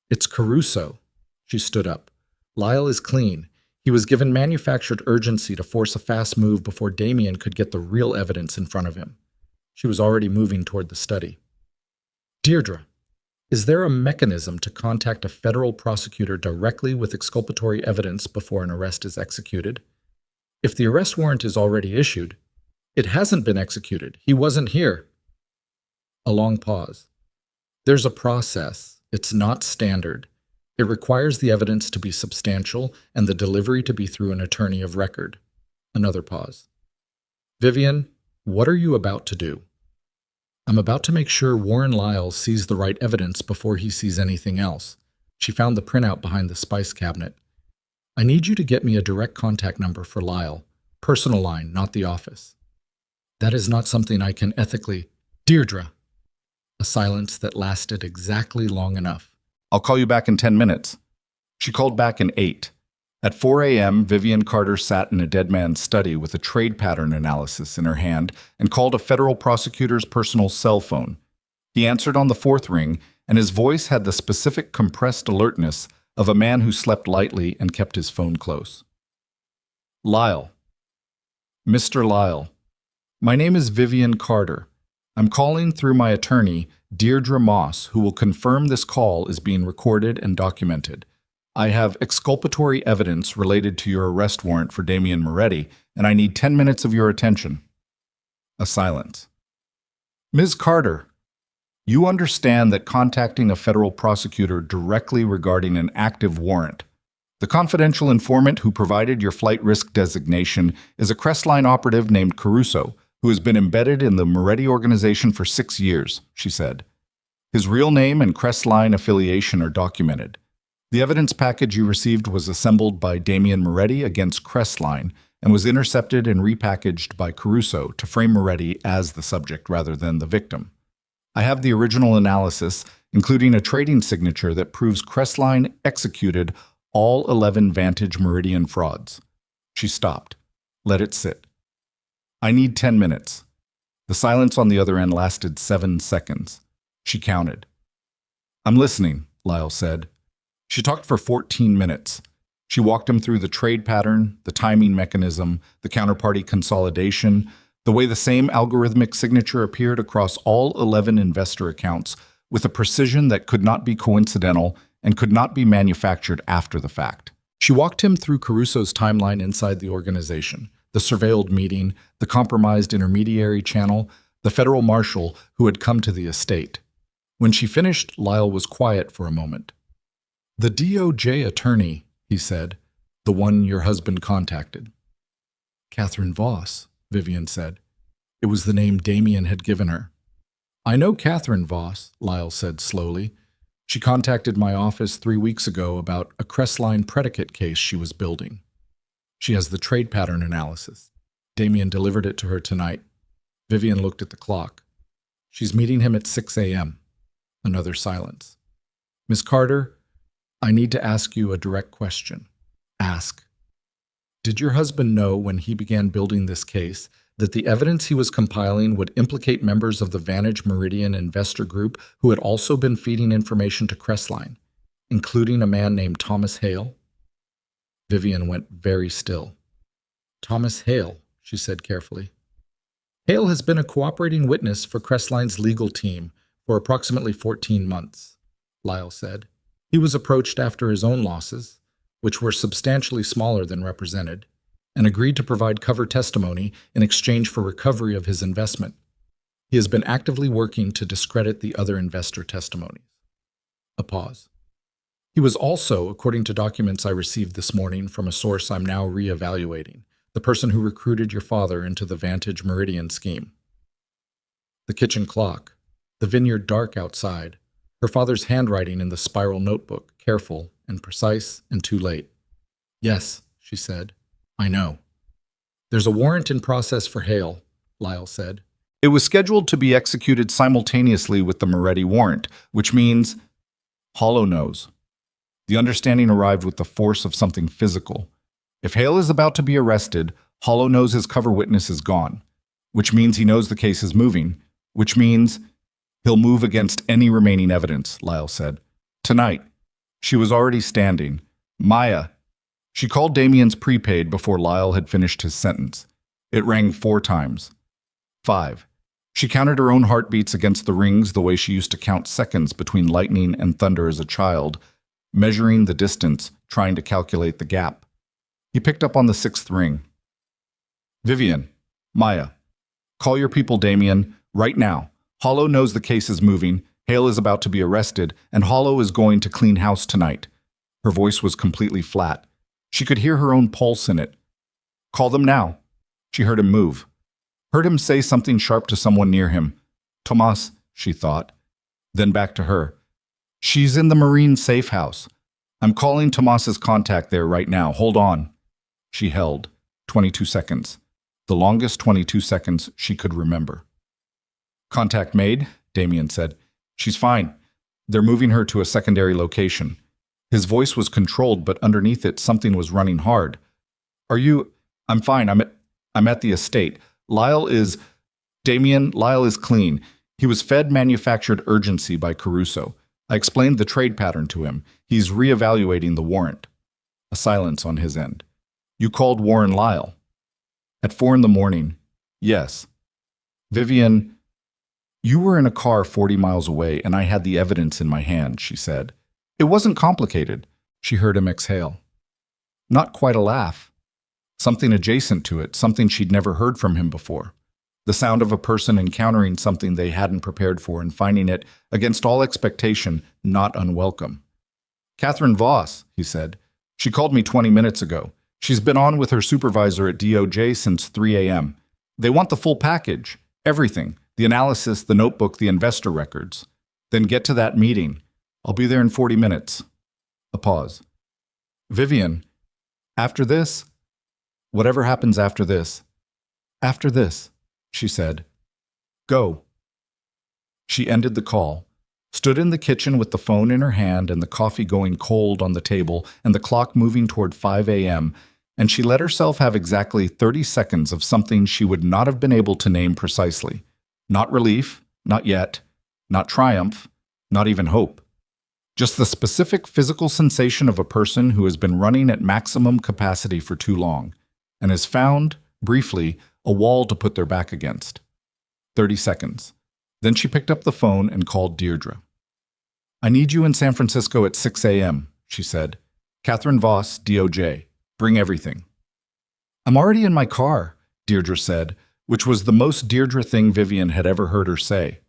It's Caruso. She stood up. Lyle is clean. He was given manufactured urgency to force a fast move before Damien could get the real evidence in front of him. She was already moving toward the study. Deirdre, is there a mechanism to contact a federal prosecutor directly with exculpatory evidence before an arrest is executed? If the arrest warrant is already issued, it hasn't been executed. He wasn't here. A long pause. There's a process. It's not standard. It requires the evidence to be substantial and the delivery to be through an attorney of record. Another pause. Vivian, what are you about to do? I'm about to make sure Warren Lyle sees the right evidence before he sees anything else. She found the printout behind the spice cabinet. I need you to get me a direct contact number for Lyle. Personal line, not the office. That is not something I can ethically... Deirdre. A silence that lasted exactly long enough. I'll call you back in 10 minutes. She called back in 8. At 4 a.m., Vivian Carter sat in a dead man's study with a trade pattern analysis in her hand and called a federal prosecutor's personal cell phone. He answered on the 4th ring, and his voice had the specific compressed alertness of a man who slept lightly and kept his phone close. Lyle. Mr. Lyle. My name is Vivian Carter. I'm calling through my attorney, Deirdre Moss, who will confirm this call is being recorded and documented. I have exculpatory evidence related to your arrest warrant for Damien Moretti, and I need 10 minutes of your attention. A silence. Ms. Carter, you understand that contacting a federal prosecutor directly regarding an active warrant. The confidential informant who provided your flight risk designation is a Crestline operative named Caruso, who has been embedded in the Moretti organization for 6 years, she said. His real name and Crestline affiliation are documented. The evidence package you received was assembled by Damien Moretti against Crestline and was intercepted and repackaged by Caruso to frame Moretti as the subject rather than the victim. I have the original analysis, including a trading signature that proves Crestline executed all 11 Vantage Meridian frauds. She stopped. Let it sit. I need 10 minutes. The silence on the other end lasted 7 seconds. She counted. I'm listening, Lyle said. She talked for 14 minutes. She walked him through the trade pattern, the timing mechanism, the counterparty consolidation, the way the same algorithmic signature appeared across all 11 investor accounts with a precision that could not be coincidental and could not be manufactured after the fact. She walked him through Caruso's timeline inside the organization, the surveilled meeting, the compromised intermediary channel, the federal marshal who had come to the estate. When she finished, Lyle was quiet for a moment. The DOJ attorney, he said, the one your husband contacted. Catherine Voss, Vivian said. It was the name Damien had given her. I know Catherine Voss, Lyle said slowly. She contacted my office 3 weeks ago about a Crestline predicate case she was building. She has the trade pattern analysis. Damien delivered it to her tonight. Vivian looked at the clock. She's meeting him at 6 a.m. Another silence. Miss Carter, I need to ask you a direct question. Ask. Did your husband know when he began building this case that the evidence he was compiling would implicate members of the Vantage Meridian investor group who had also been feeding information to Crestline, including a man named Thomas Hale? Vivian went very still. Thomas Hale, she said carefully. Hale has been a cooperating witness for Crestline's legal team for approximately 14 months, Lyle said. He was approached after his own losses, which were substantially smaller than represented, and agreed to provide cover testimony in exchange for recovery of his investment. He has been actively working to discredit the other investor testimonies. A pause. He was also, according to documents I received this morning from a source I'm now re-evaluating, the person who recruited your father into the Vantage Meridian scheme. The kitchen clock, the vineyard dark outside, her father's handwriting in the spiral notebook, careful and precise and too late. Yes, she said. I know. There's a warrant in process for Hale, Lyle said. It was scheduled to be executed simultaneously with the Moretti warrant, which means Hollow knows. The understanding arrived with the force of something physical. If Hale is about to be arrested, Hollow knows his cover witness is gone, which means he knows the case is moving, which means he'll move against any remaining evidence, Lyle said. Tonight, she was already standing. Maya. She called Damien's prepaid before Lyle had finished his sentence. It rang 4 times. 5. She counted her own heartbeats against the rings the way she used to count seconds between lightning and thunder as a child, measuring the distance, trying to calculate the gap. He picked up on the 6th ring. Vivian. Maya. Call your people, Damien, right now. Hollow knows the case is moving, Hale is about to be arrested, and Hollow is going to clean house tonight. Her voice was completely flat. She could hear her own pulse in it. Call them now. She heard him move. Heard him say something sharp to someone near him. Tomas, she thought. Then back to her. She's in the Marine safe house. I'm calling Tomas's contact there right now. Hold on. She held. 22 seconds. The longest 22 seconds she could remember. Contact made, Damien said. She's fine. They're moving her to a secondary location. His voice was controlled, but underneath it something was running hard. Are you... I'm fine. I'm at the estate. Lyle is clean. He was fed manufactured urgency by Caruso. I explained the trade pattern to him. He's reevaluating the warrant. A silence on his end. You called Warren Lyle. At 4 in the morning. Yes. Vivian, you were in a car 40 miles away and I had the evidence in my hand, she said. It wasn't complicated. She heard him exhale. Not quite a laugh. Something adjacent to it, something she'd never heard from him before. The sound of a person encountering something they hadn't prepared for and finding it, against all expectation, not unwelcome. Catherine Voss, he said. She called me 20 minutes ago. She's been on with her supervisor at DOJ since 3 a.m. They want the full package, everything, the analysis, the notebook, the investor records. Then get to that meeting. I'll be there in 40 minutes. A pause. Vivian, after this, whatever happens after this, she said. Go. She ended the call, stood in the kitchen with the phone in her hand and the coffee going cold on the table and the clock moving toward 5 a.m., and she let herself have exactly 30 seconds of something she would not have been able to name precisely. Not relief, not yet, not triumph, not even hope. Just the specific physical sensation of a person who has been running at maximum capacity for too long and has found, briefly, a wall to put their back against. 30 seconds. Then she picked up the phone and called Deirdre. I need you in San Francisco at 6 a.m., she said. Catherine Voss, DOJ. Bring everything. I'm already in my car, Deirdre said, which was the most Deirdre thing Vivian had ever heard her say.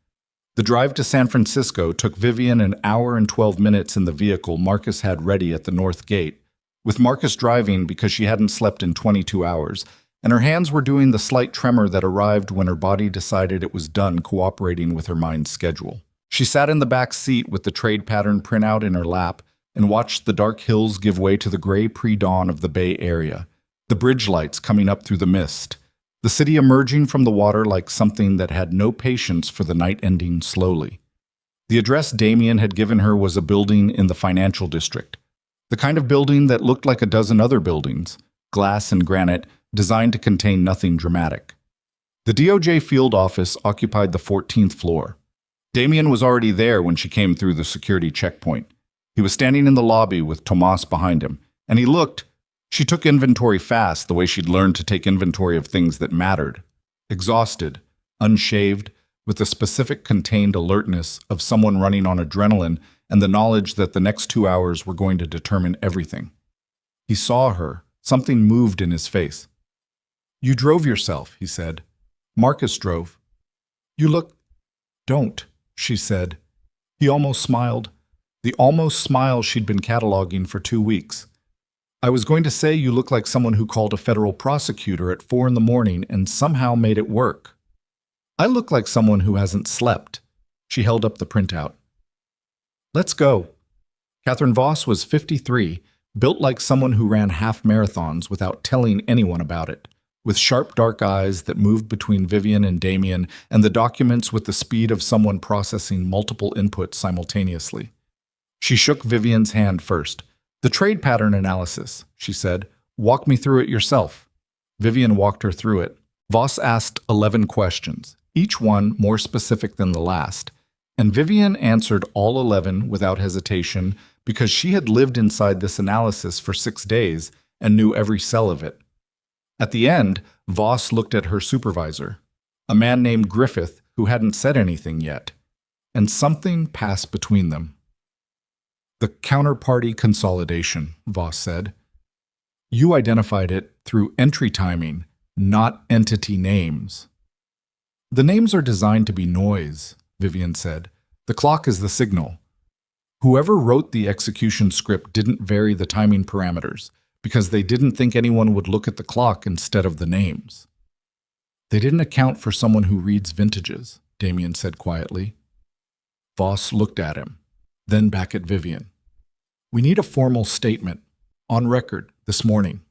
The drive to San Francisco took Vivian an hour and 12 minutes in the vehicle Marcus had ready at the north gate, with Marcus driving because she hadn't slept in 22 hours, and her hands were doing the slight tremor that arrived when her body decided it was done cooperating with her mind's schedule. She sat in the back seat with the trade pattern printout in her lap and watched the dark hills give way to the gray pre-dawn of the Bay Area, the bridge lights coming up through the mist, the city emerging from the water like something that had no patience for the night ending slowly. The address Damien had given her was a building in the financial district, the kind of building that looked like a dozen other buildings, glass and granite, designed to contain nothing dramatic. The DOJ field office occupied the 14th floor. Damien was already there when she came through the security checkpoint. He was standing in the lobby with Tomas behind him, and he looked. She took inventory fast, the way she'd learned to take inventory of things that mattered. Exhausted, unshaved, with the specific contained alertness of someone running on adrenaline and the knowledge that the next 2 hours were going to determine everything. He saw her. Something moved in his face. You drove yourself, he said. Marcus drove. You look... Don't, she said. He almost smiled. The almost smile she'd been cataloging for 2 weeks. I was going to say you look like someone who called a federal prosecutor at 4 in the morning and somehow made it work. I look like someone who hasn't slept. She held up the printout. Let's go. Catherine Voss was 53, built like someone who ran half marathons without telling anyone about it, with sharp dark eyes that moved between Vivian and Damien and the documents with the speed of someone processing multiple inputs simultaneously. She shook Vivian's hand first. "The trade pattern analysis," she said. "Walk me through it yourself." Vivian walked her through it. Voss asked 11 questions, each one more specific than the last, and Vivian answered all 11 without hesitation because she had lived inside this analysis for 6 days and knew every cell of it. At the end, Voss looked at her supervisor, a man named Griffith who hadn't said anything yet, and something passed between them. "The counterparty consolidation," Voss said. "You identified it through entry timing, not entity names." "The names are designed to be noise," Vivian said. "The clock is the signal. Whoever wrote the execution script didn't vary the timing parameters because they didn't think anyone would look at the clock instead of the names." "They didn't account for someone who reads vintages," Damien said quietly. Voss looked at him, then back at Vivian. "We need a formal statement, on record, this morning."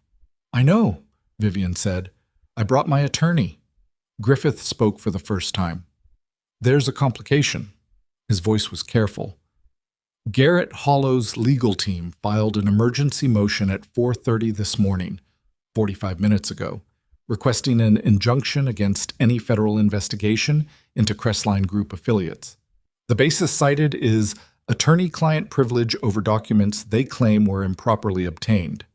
"I know," Vivian said. "I brought my attorney." Griffith spoke for the first time. "There's a complication." His voice was careful. "Garrett Hollow's legal team filed an emergency motion at 4:30 this morning, 45 minutes ago, requesting an injunction against any federal investigation into Crestline Group affiliates. The basis cited is attorney-client privilege over documents they claim were improperly obtained."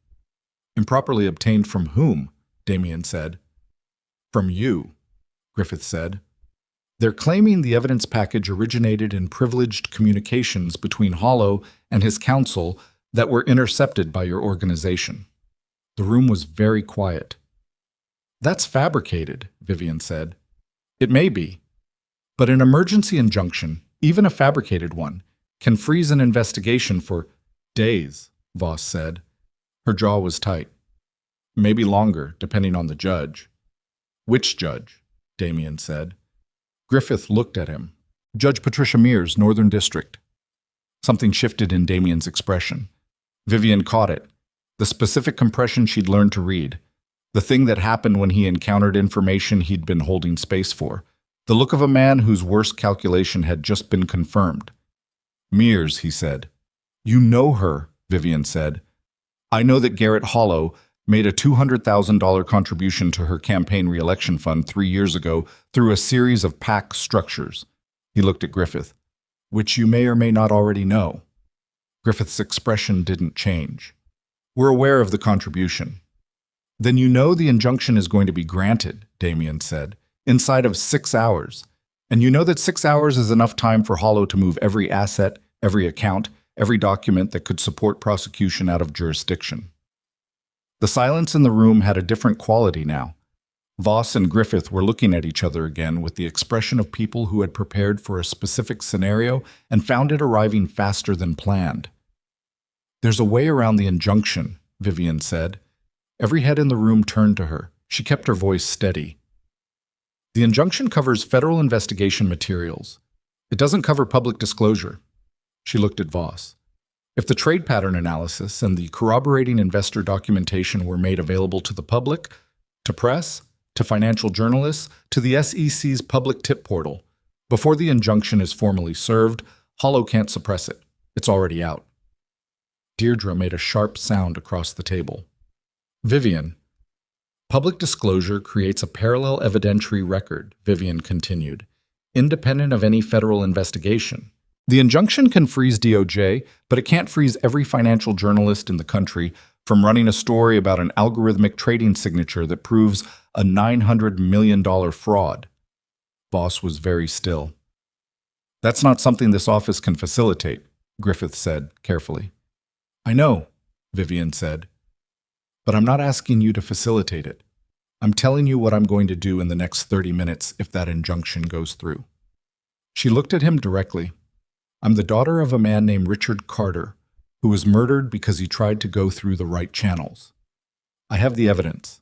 "Improperly obtained from whom?" Damien said. "From you," Griffith said. "They're claiming the evidence package originated in privileged communications between Hollow and his counsel that were intercepted by your organization." The room was very quiet. "That's fabricated," Vivian said. "It may be, but an emergency injunction, even a fabricated one, can freeze an investigation for days," Voss said. Her jaw was tight. "Maybe longer, depending on the judge." "Which judge?" Damien said. Griffith looked at him. "Judge Patricia Mears, Northern District." Something shifted in Damien's expression. Vivian caught it. The specific compression she'd learned to read. The thing that happened when he encountered information he'd been holding space for. The look of a man whose worst calculation had just been confirmed. "Mears," he said. "You know her," Vivian said. "I know that Garrett Hollow made a $200,000 contribution to her campaign re-election fund 3 years ago through a series of PAC structures." He looked at Griffith. "Which you may or may not already know." Griffith's expression didn't change. "We're aware of the contribution." "Then you know the injunction is going to be granted," Damien said, "inside of 6 hours. And you know that 6 hours is enough time for Hollow to move every asset, every account, every document that could support prosecution out of jurisdiction." The silence in the room had a different quality now. Voss and Griffith were looking at each other again with the expression of people who had prepared for a specific scenario and found it arriving faster than planned. "There's a way around the injunction," Vivian said. Every head in the room turned to her. She kept her voice steady. "The injunction covers federal investigation materials. It doesn't cover public disclosure." She looked at Voss. "If the trade pattern analysis and the corroborating investor documentation were made available to the public, to press, to financial journalists, to the SEC's public tip portal, before the injunction is formally served, Hollow can't suppress it. It's already out." Deirdre made a sharp sound across the table. "Vivian, public disclosure creates a parallel evidentiary record," Vivian continued, "independent of any federal investigation. The injunction can freeze DOJ, but it can't freeze every financial journalist in the country from running a story about an algorithmic trading signature that proves a $900 million fraud." Voss was very still. "That's not something this office can facilitate," Griffith said carefully. "I know," Vivian said, "but I'm not asking you to facilitate it. I'm telling you what I'm going to do in the next 30 minutes if that injunction goes through." She looked at him directly. "I'm the daughter of a man named Richard Carter, who was murdered because he tried to go through the right channels. I have the evidence.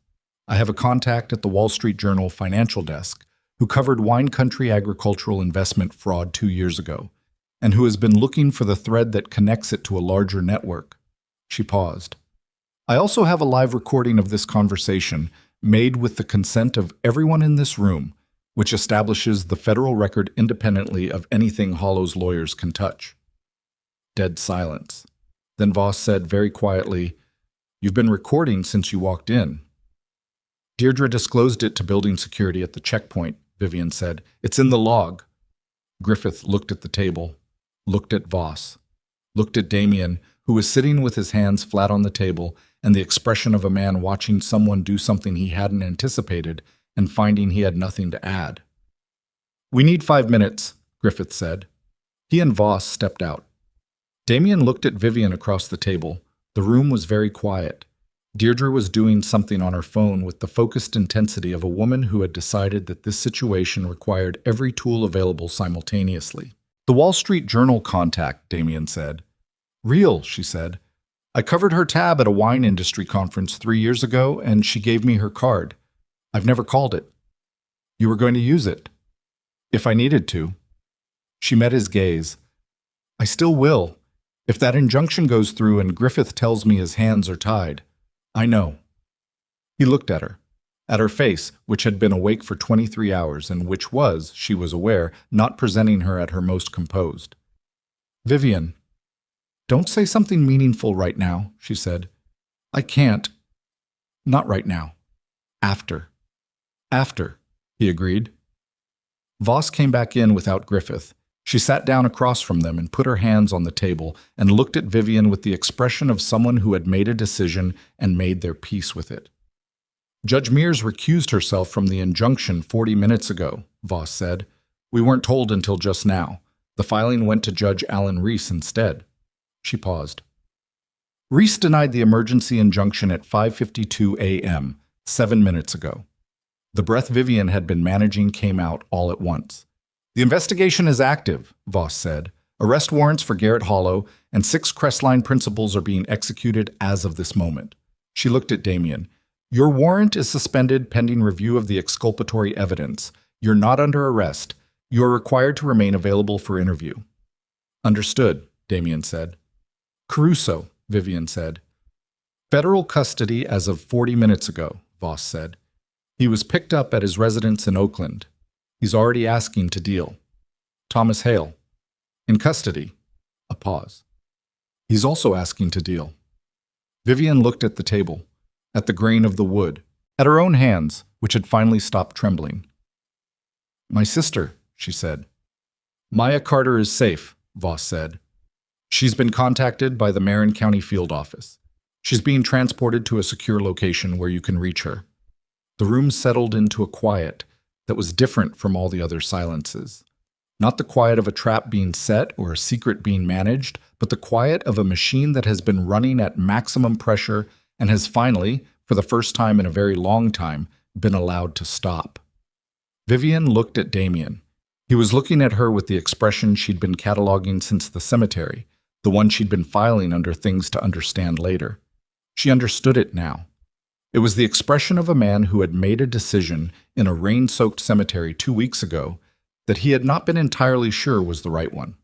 I have a contact at the Wall Street Journal financial desk who covered wine country agricultural investment fraud 2 years ago, and who has been looking for the thread that connects it to a larger network. She paused. I also have a live recording of this conversation made with the consent of everyone in this room, which establishes the federal record independently of anything Hollow's lawyers can touch. Dead silence. Then Voss said very quietly, "You've been recording since you walked in." "Deirdre disclosed it to building security at the checkpoint," Vivian said. "It's in the log." Griffith looked at the table, looked at Voss, looked at Damien, who was sitting with his hands flat on the table and the expression of a man watching someone do something he hadn't anticipated and finding he had nothing to add. "We need 5 minutes," Griffith said. He and Voss stepped out. Damien looked at Vivian across the table. The room was very quiet. Deirdre was doing something on her phone with the focused intensity of a woman who had decided that this situation required every tool available simultaneously. "The Wall Street Journal contact," Damien said. "Real," she said. "I covered her tab at a wine industry conference 3 years ago, and she gave me her card. I've never called it." "You were going to use it?" "If I needed to." She met his gaze. "I still will. If that injunction goes through and Griffith tells me his hands are tied. I know." He looked at her face, which had been awake for 23 hours and which was, she was aware, not presenting her at her most composed. "Vivian, don't say something meaningful right now," she said. "I can't. Not right now. After." "After," he agreed. Voss came back in without Griffith. She sat down across from them and put her hands on the table and looked at Vivian with the expression of someone who had made a decision and made their peace with it. "Judge Mears recused herself from the injunction 40 minutes ago," Voss said. "We weren't told until just now. The filing went to Judge Alan Reese instead." She paused. "Reese denied the emergency injunction at 5:52 a.m., 7 minutes ago. The breath Vivian had been managing came out all at once. "The investigation is active," Voss said. "Arrest warrants for Garrett Hollow and 6 Crestline principals are being executed as of this moment." She looked at Damien. "Your warrant is suspended pending review of the exculpatory evidence. You're not under arrest. You are required to remain available for interview." "Understood," Damien said. "Caruso," Vivian said. "Federal custody as of 40 minutes ago," Voss said. "He was picked up at his residence in Oakland. He's already asking to deal." "Thomas Hale." "In custody." A pause. "He's also asking to deal." Vivian looked at the table, at the grain of the wood, at her own hands, which had finally stopped trembling. "My sister," she said. "Maya Carter is safe," Voss said. "She's been contacted by the Marin County Field Office. She's being transported to a secure location where you can reach her." The room settled into a quiet that was different from all the other silences. Not the quiet of a trap being set or a secret being managed, but the quiet of a machine that has been running at maximum pressure and has finally, for the first time in a very long time, been allowed to stop. Vivian looked at Damien. He was looking at her with the expression she'd been cataloging since the cemetery, the one she'd been filing under things to understand later. She understood it now. It was the expression of a man who had made a decision in a rain-soaked cemetery 2 weeks ago that he had not been entirely sure was the right one,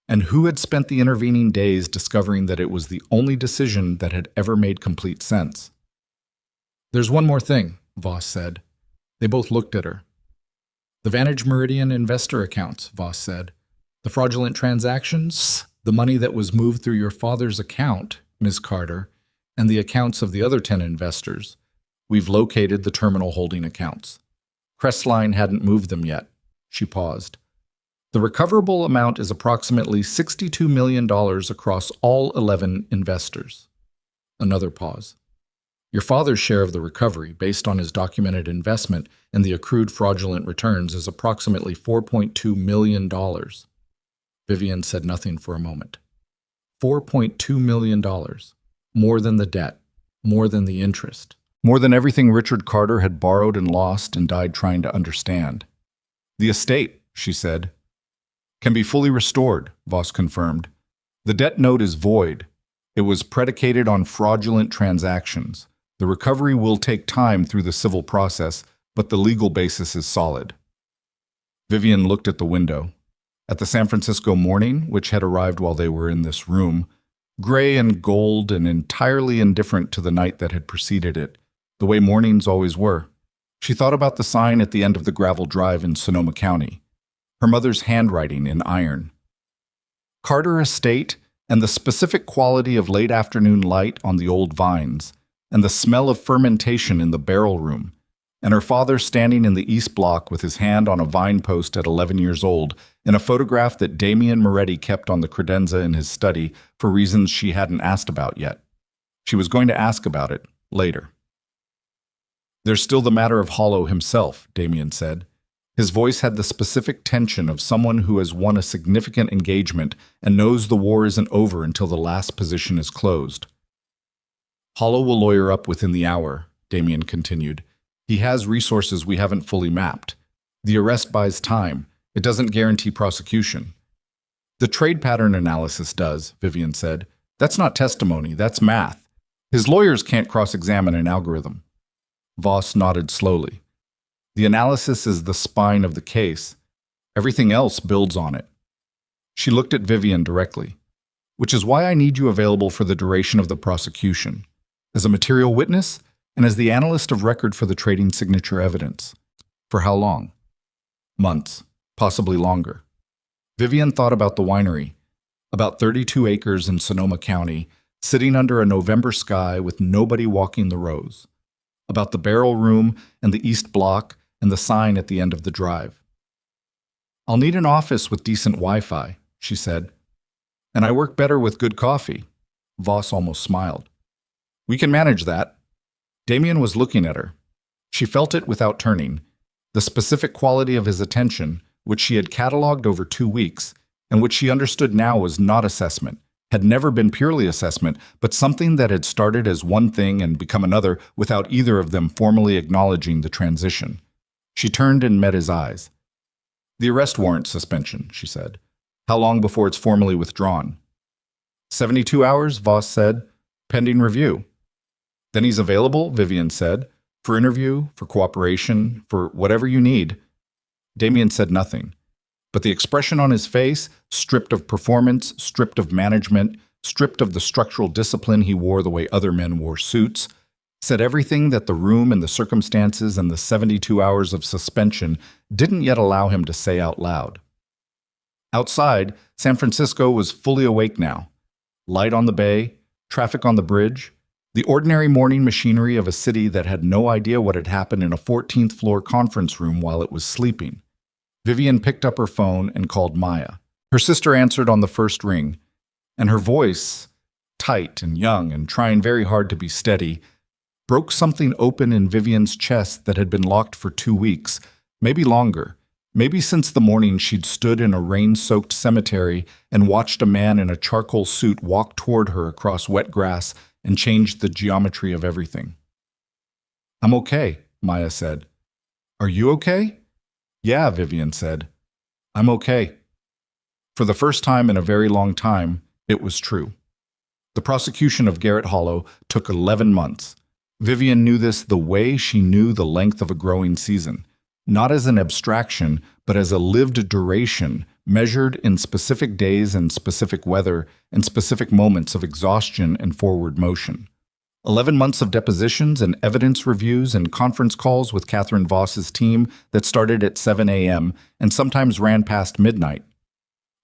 and who had spent the intervening days discovering that it was the only decision that had ever made complete sense. "There's one more thing," Voss said. They both looked at her. "The Vantage Meridian investor accounts," Voss said. "The fraudulent transactions, the money that was moved through your father's account, Ms. Carter, and the accounts of the other 10 investors. We've located the terminal holding accounts. Crestline hadn't moved them yet." She paused. "The recoverable amount is approximately $62 million across all 11 investors." Another pause. "Your father's share of the recovery, based on his documented investment and the accrued fraudulent returns, is approximately $4.2 million. Vivian said nothing for a moment. $4.2 million. More than the debt. More than the interest. More than everything Richard Carter had borrowed and lost and died trying to understand. "The estate," she said, "can be fully restored," Voss confirmed. "The debt note is void. It was predicated on fraudulent transactions. The recovery will take time through the civil process, but the legal basis is solid." Vivian looked at the window. At the San Francisco morning, which had arrived while they were in this room, gray and gold and entirely indifferent to the night that had preceded it, the way mornings always were. She thought about the sign at the end of the gravel drive in Sonoma County, her mother's handwriting in iron. Carter Estate, and the specific quality of late afternoon light on the old vines, and the smell of fermentation in the barrel room, and her father standing in the East Block with his hand on a vine post at 11 years old, in a photograph that Damian Moretti kept on the credenza in his study for reasons she hadn't asked about yet. She was going to ask about it later. "There's still the matter of Hollow himself," Damian said. His voice had the specific tension of someone who has won a significant engagement and knows the war isn't over until the last position is closed. "Hollow will lawyer up within the hour," Damian continued. "He has resources we haven't fully mapped. The arrest buys time. It doesn't guarantee prosecution." "The trade pattern analysis does," Vivian said. "That's not testimony, that's math. His lawyers can't cross-examine an algorithm." Voss nodded slowly. "The analysis is the spine of the case. Everything else builds on it." She looked at Vivian directly. "Which is why I need you available for the duration of the prosecution, as a material witness and as the analyst of record for the trading signature evidence." "For how long?" "Months, possibly longer." Vivian thought about the winery, about 32 acres in Sonoma County, sitting under a November sky with nobody walking the rows, about the barrel room and the East Block and the sign at the end of the drive. "I'll need an office with decent Wi-Fi," she said. "And I work better with good coffee." Voss almost smiled. "We can manage that." Damian was looking at her. She felt it without turning, the specific quality of his attention, which she had catalogued over 2 weeks, and which she understood now was not assessment, had never been purely assessment, but something that had started as one thing and become another without either of them formally acknowledging the transition. She turned and met his eyes. "The arrest warrant suspension," she said. "How long before it's formally withdrawn?" 72 hours, Voss said, "pending review." "Then he's available," Vivian said, "for interview, for cooperation, for whatever you need." Damian said nothing, but the expression on his face, stripped of performance, stripped of management, stripped of the structural discipline he wore the way other men wore suits, said everything that the room and the circumstances and the 72 hours of suspension didn't yet allow him to say out loud. Outside, San Francisco was fully awake now. Light on the bay, traffic on the bridge, the ordinary morning machinery of a city that had no idea what had happened in a 14th floor conference room while it was sleeping. Vivian picked up her phone and called Maya. Her sister answered on the first ring, and her voice, tight and young and trying very hard to be steady, broke something open in Vivian's chest that had been locked for 2 weeks, maybe longer, maybe since the morning she'd stood in a rain-soaked cemetery and watched a man in a charcoal suit walk toward her across wet grass and change the geometry of everything. "I'm okay," Maya said. "Are you okay?" "Yeah," Vivian said. "I'm okay." For the first time in a very long time, it was true. The prosecution of Garrett Hollow took 11 months. Vivian knew this the way she knew the length of a growing season, not as an abstraction, but as a lived duration measured in specific days and specific weather and specific moments of exhaustion and forward motion. 11 months of depositions and evidence reviews and conference calls with Catherine Voss's team that started at 7 a.m. and sometimes ran past midnight.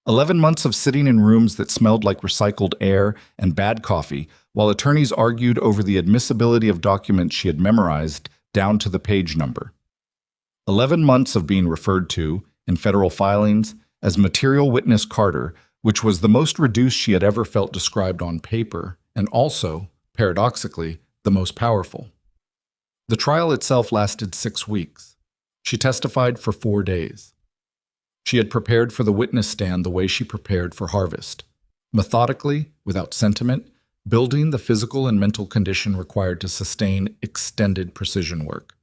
11 months of sitting in rooms that smelled like recycled air and bad coffee, while attorneys argued over the admissibility of documents she had memorized down to the page number. 11 months of being referred to, in federal filings, as material witness Carter, which was the most reduced she had ever felt described on paper, and also, paradoxically, the most powerful. The trial itself lasted 6 weeks. She testified for 4 days. She had prepared for the witness stand the way she prepared for harvest, methodically, without sentiment, building the physical and mental condition required to sustain extended precision work.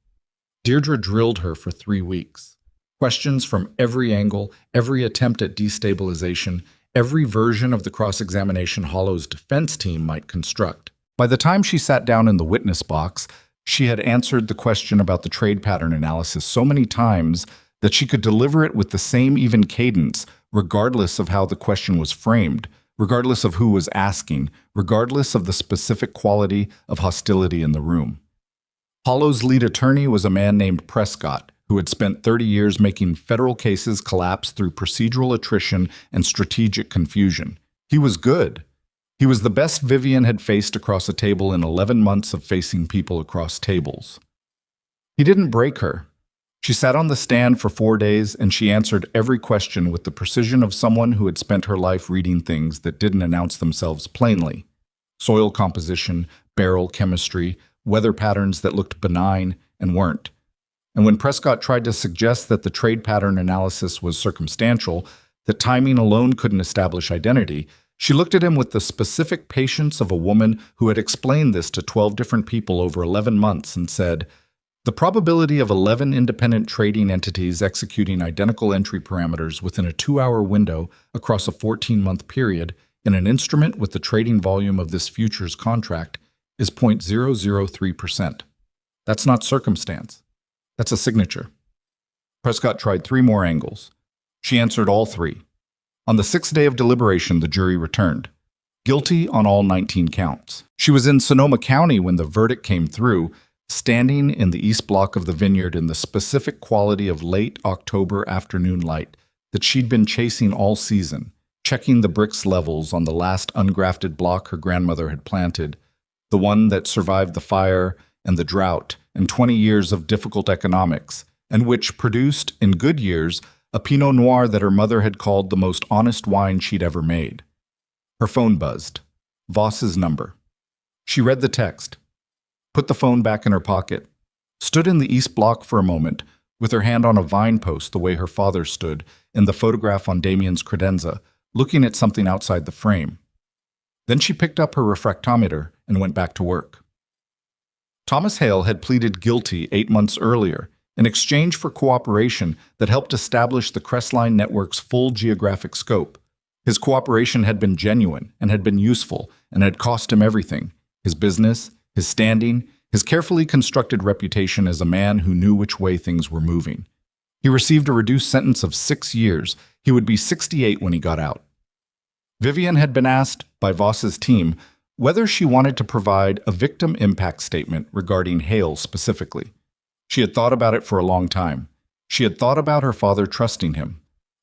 Deirdre drilled her for 3 weeks. Questions from every angle, every attempt at destabilization, every version of the cross-examination Hollow's defense team might construct. By the time she sat down in the witness box, she had answered the question about the trade pattern analysis so many times that she could deliver it with the same even cadence, regardless of how the question was framed, regardless of who was asking, regardless of the specific quality of hostility in the room. Hollow's lead attorney was a man named Prescott, who had spent 30 years making federal cases collapse through procedural attrition and strategic confusion. He was good. He was the best Vivian had faced across a table in 11 months of facing people across tables. He didn't break her. She sat on the stand for 4 days, and she answered every question with the precision of someone who had spent her life reading things that didn't announce themselves plainly. Soil composition, barrel chemistry, weather patterns that looked benign and weren't. And when Prescott tried to suggest that the trade pattern analysis was circumstantial, that timing alone couldn't establish identity, she looked at him with the specific patience of a woman who had explained this to 12 different people over 11 months and said, "The probability of 11 independent trading entities executing identical entry parameters within a 2-hour window across a 14-month period in an instrument with the trading volume of this futures contract is 0.003%. That's not circumstance. That's a signature." Prescott tried 3 more angles. She answered all 3. On the 6th day of deliberation, the jury returned. Guilty on all 19 counts. She was in Sonoma County when the verdict came through, standing in the east block of the vineyard in the specific quality of late October afternoon light that she'd been chasing all season, checking the bricks levels on the last ungrafted block her grandmother had planted, the one that survived the fire and the drought and 20 years of difficult economics, and which produced, in good years, a Pinot Noir that her mother had called the most honest wine she'd ever made. Her phone buzzed. Voss's number. She read the text, put the phone back in her pocket, stood in the east block for a moment, with her hand on a vine post the way her father stood in the photograph on Damien's credenza, looking at something outside the frame. Then she picked up her refractometer and went back to work. Thomas Hale had pleaded guilty 8 months earlier in exchange for cooperation that helped establish the Crestline network's full geographic scope. His cooperation had been genuine and had been useful and had cost him everything: his business, his standing, his carefully constructed reputation as a man who knew which way things were moving. He received a reduced sentence of 6 years. He would be 68 when he got out. Vivian had been asked by Voss's team whether she wanted to provide a victim impact statement regarding Hale specifically. She had thought about it for a long time. She had thought about her father trusting him,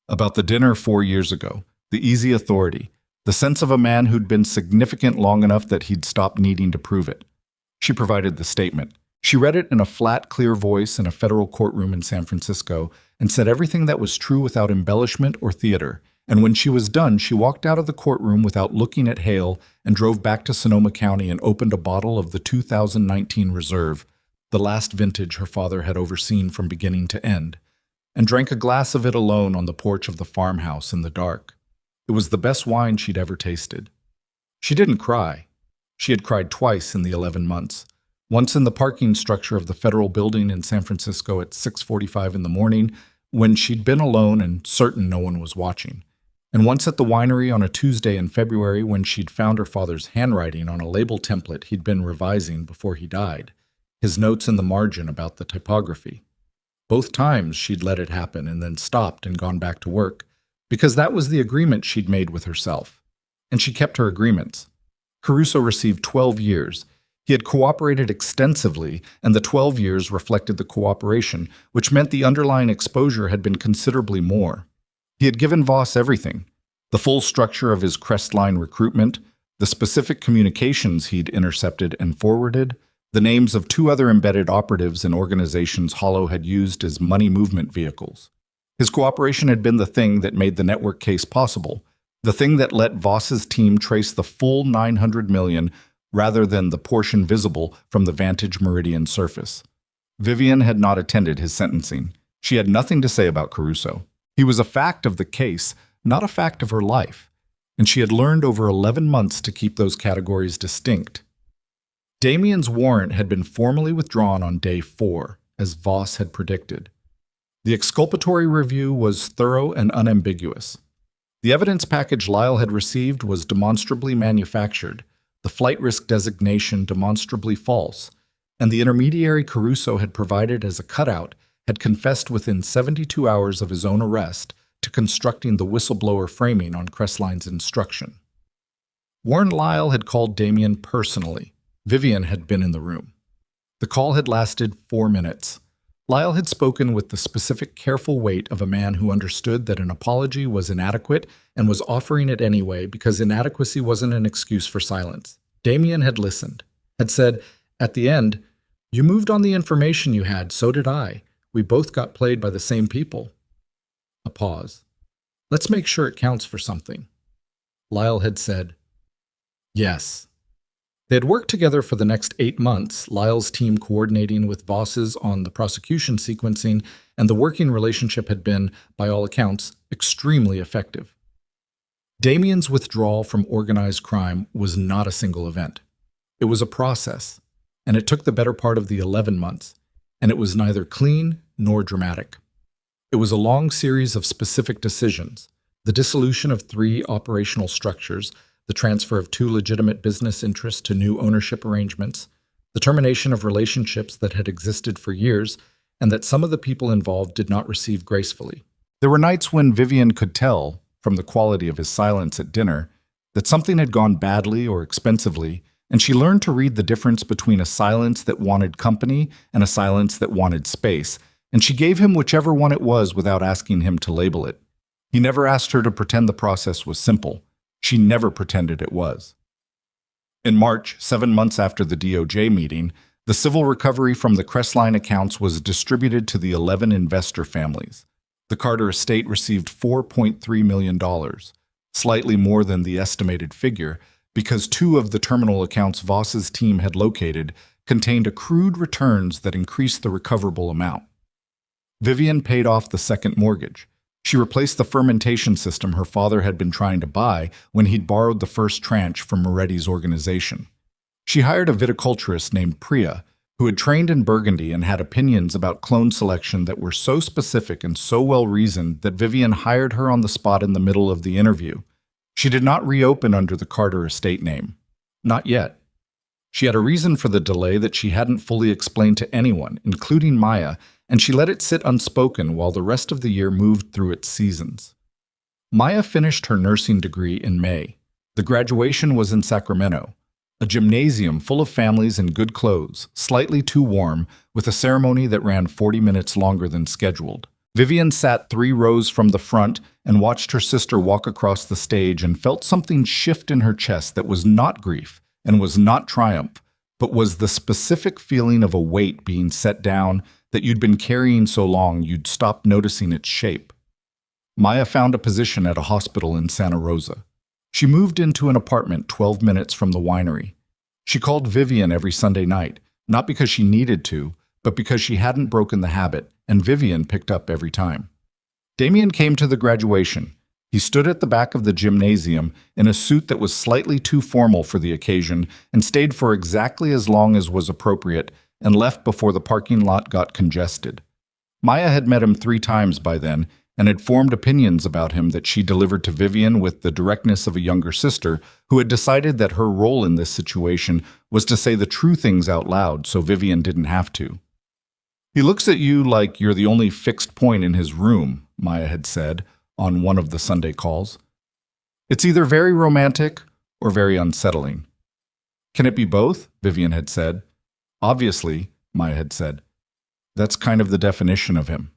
about the dinner 4 years ago, the easy authority, the sense of a man who'd been significant long enough that he'd stopped needing to prove it. She provided the statement. She read it in a flat, clear voice in a federal courtroom in San Francisco and said everything that was true without embellishment or theater. And when she was done, she walked out of the courtroom without looking at Hale and drove back to Sonoma County and opened a bottle of the 2019 Reserve, the last vintage her father had overseen from beginning to end, and drank a glass of it alone on the porch of the farmhouse in the dark. It was the best wine she'd ever tasted. She didn't cry. She had cried twice in the 11 months. Once in the parking structure of the federal building in San Francisco at 6:45 in the morning, when she'd been alone and certain no one was watching. And once at the winery on a Tuesday in February when she'd found her father's handwriting on a label template he'd been revising before he died, his notes in the margin about the typography. Both times she'd let it happen and then stopped and gone back to work, because that was the agreement she'd made with herself. And she kept her agreements. Caruso received 12 years. He had cooperated extensively, and the 12 years reflected the cooperation, which meant the underlying exposure had been considerably more. He had given Voss everything: the full structure of his Crestline recruitment, the specific communications he'd intercepted and forwarded, the names of 2 other embedded operatives in organizations Hollow had used as money movement vehicles. His cooperation had been the thing that made the network case possible, the thing that let Voss's team trace the full $900 million rather than the portion visible from the Vantage Meridian surface. Vivian had not attended his sentencing. She had nothing to say about Caruso. He was a fact of the case, not a fact of her life, and she had learned over 11 months to keep those categories distinct. Damien's warrant had been formally withdrawn on day 4, as Voss had predicted. The exculpatory review was thorough and unambiguous. The evidence package Lyle had received was demonstrably manufactured, the flight risk designation demonstrably false, and the intermediary Caruso had provided as a cutout had confessed within 72 hours of his own arrest to constructing the whistleblower framing on Crestline's instruction. Warren Lyle had called Damien personally. Vivian had been in the room. The call had lasted 4 minutes. Lyle had spoken with the specific, careful weight of a man who understood that an apology was inadequate and was offering it anyway because inadequacy wasn't an excuse for silence. Damien had listened, had said, at the end, "You moved on the information you had, so did I. We both got played by the same people." A pause. "Let's make sure it counts for something." Lyle had said, "Yes." They had worked together for the next 8 months, Lyle's team coordinating with Voss's on the prosecution sequencing, and the working relationship had been, by all accounts, extremely effective. Damien's withdrawal from organized crime was not a single event. It was a process, and it took the better part of the 11 months, and it was neither clean nor dramatic. It was a long series of specific decisions, the dissolution of 3 operational structures, the transfer of 2 legitimate business interests to new ownership arrangements, the termination of relationships that had existed for years, and that some of the people involved did not receive gracefully. There were nights when Vivian could tell, from the quality of his silence at dinner, that something had gone badly or expensively, and she learned to read the difference between a silence that wanted company and a silence that wanted space, and she gave him whichever one it was without asking him to label it. He never asked her to pretend the process was simple. She never pretended it was. In March, 7 months after the DOJ meeting, the civil recovery from the Crestline accounts was distributed to the 11 investor families. The Carter estate received $4.3 million, slightly more than the estimated figure, because 2 of the terminal accounts Voss's team had located contained accrued returns that increased the recoverable amount. Vivian paid off the second mortgage. She replaced the fermentation system her father had been trying to buy when he'd borrowed the first tranche from Moretti's organization. She hired a viticulturist named Priya, who had trained in Burgundy and had opinions about clone selection that were so specific and so well-reasoned that Vivian hired her on the spot in the middle of the interview. She did not reopen under the Carter estate name. Not yet. She had a reason for the delay that she hadn't fully explained to anyone, including Maya, and she let it sit unspoken while the rest of the year moved through its seasons. Maya finished her nursing degree in May. The graduation was in Sacramento, a gymnasium full of families in good clothes, slightly too warm, with a ceremony that ran 40 minutes longer than scheduled. Vivian sat 3 rows from the front and watched her sister walk across the stage and felt something shift in her chest that was not grief and was not triumph, but was the specific feeling of a weight being set down that you'd been carrying so long you'd stopped noticing its shape. Maya found a position at a hospital in Santa Rosa. She moved into an apartment 12 minutes from the winery. She called Vivian every Sunday night, not because she needed to, but because she hadn't broken the habit, and Vivian picked up every time. Damien came to the graduation. He stood at the back of the gymnasium in a suit that was slightly too formal for the occasion and stayed for exactly as long as was appropriate and left before the parking lot got congested. Maya had met him 3 times by then and had formed opinions about him that she delivered to Vivian with the directness of a younger sister who had decided that her role in this situation was to say the true things out loud so Vivian didn't have to. "He looks at you like you're the only fixed point in his room," Maya had said on one of the Sunday calls. "It's either very romantic or very unsettling." "Can it be both?" Vivian had said. "Obviously," Maya had said. "That's kind of the definition of him."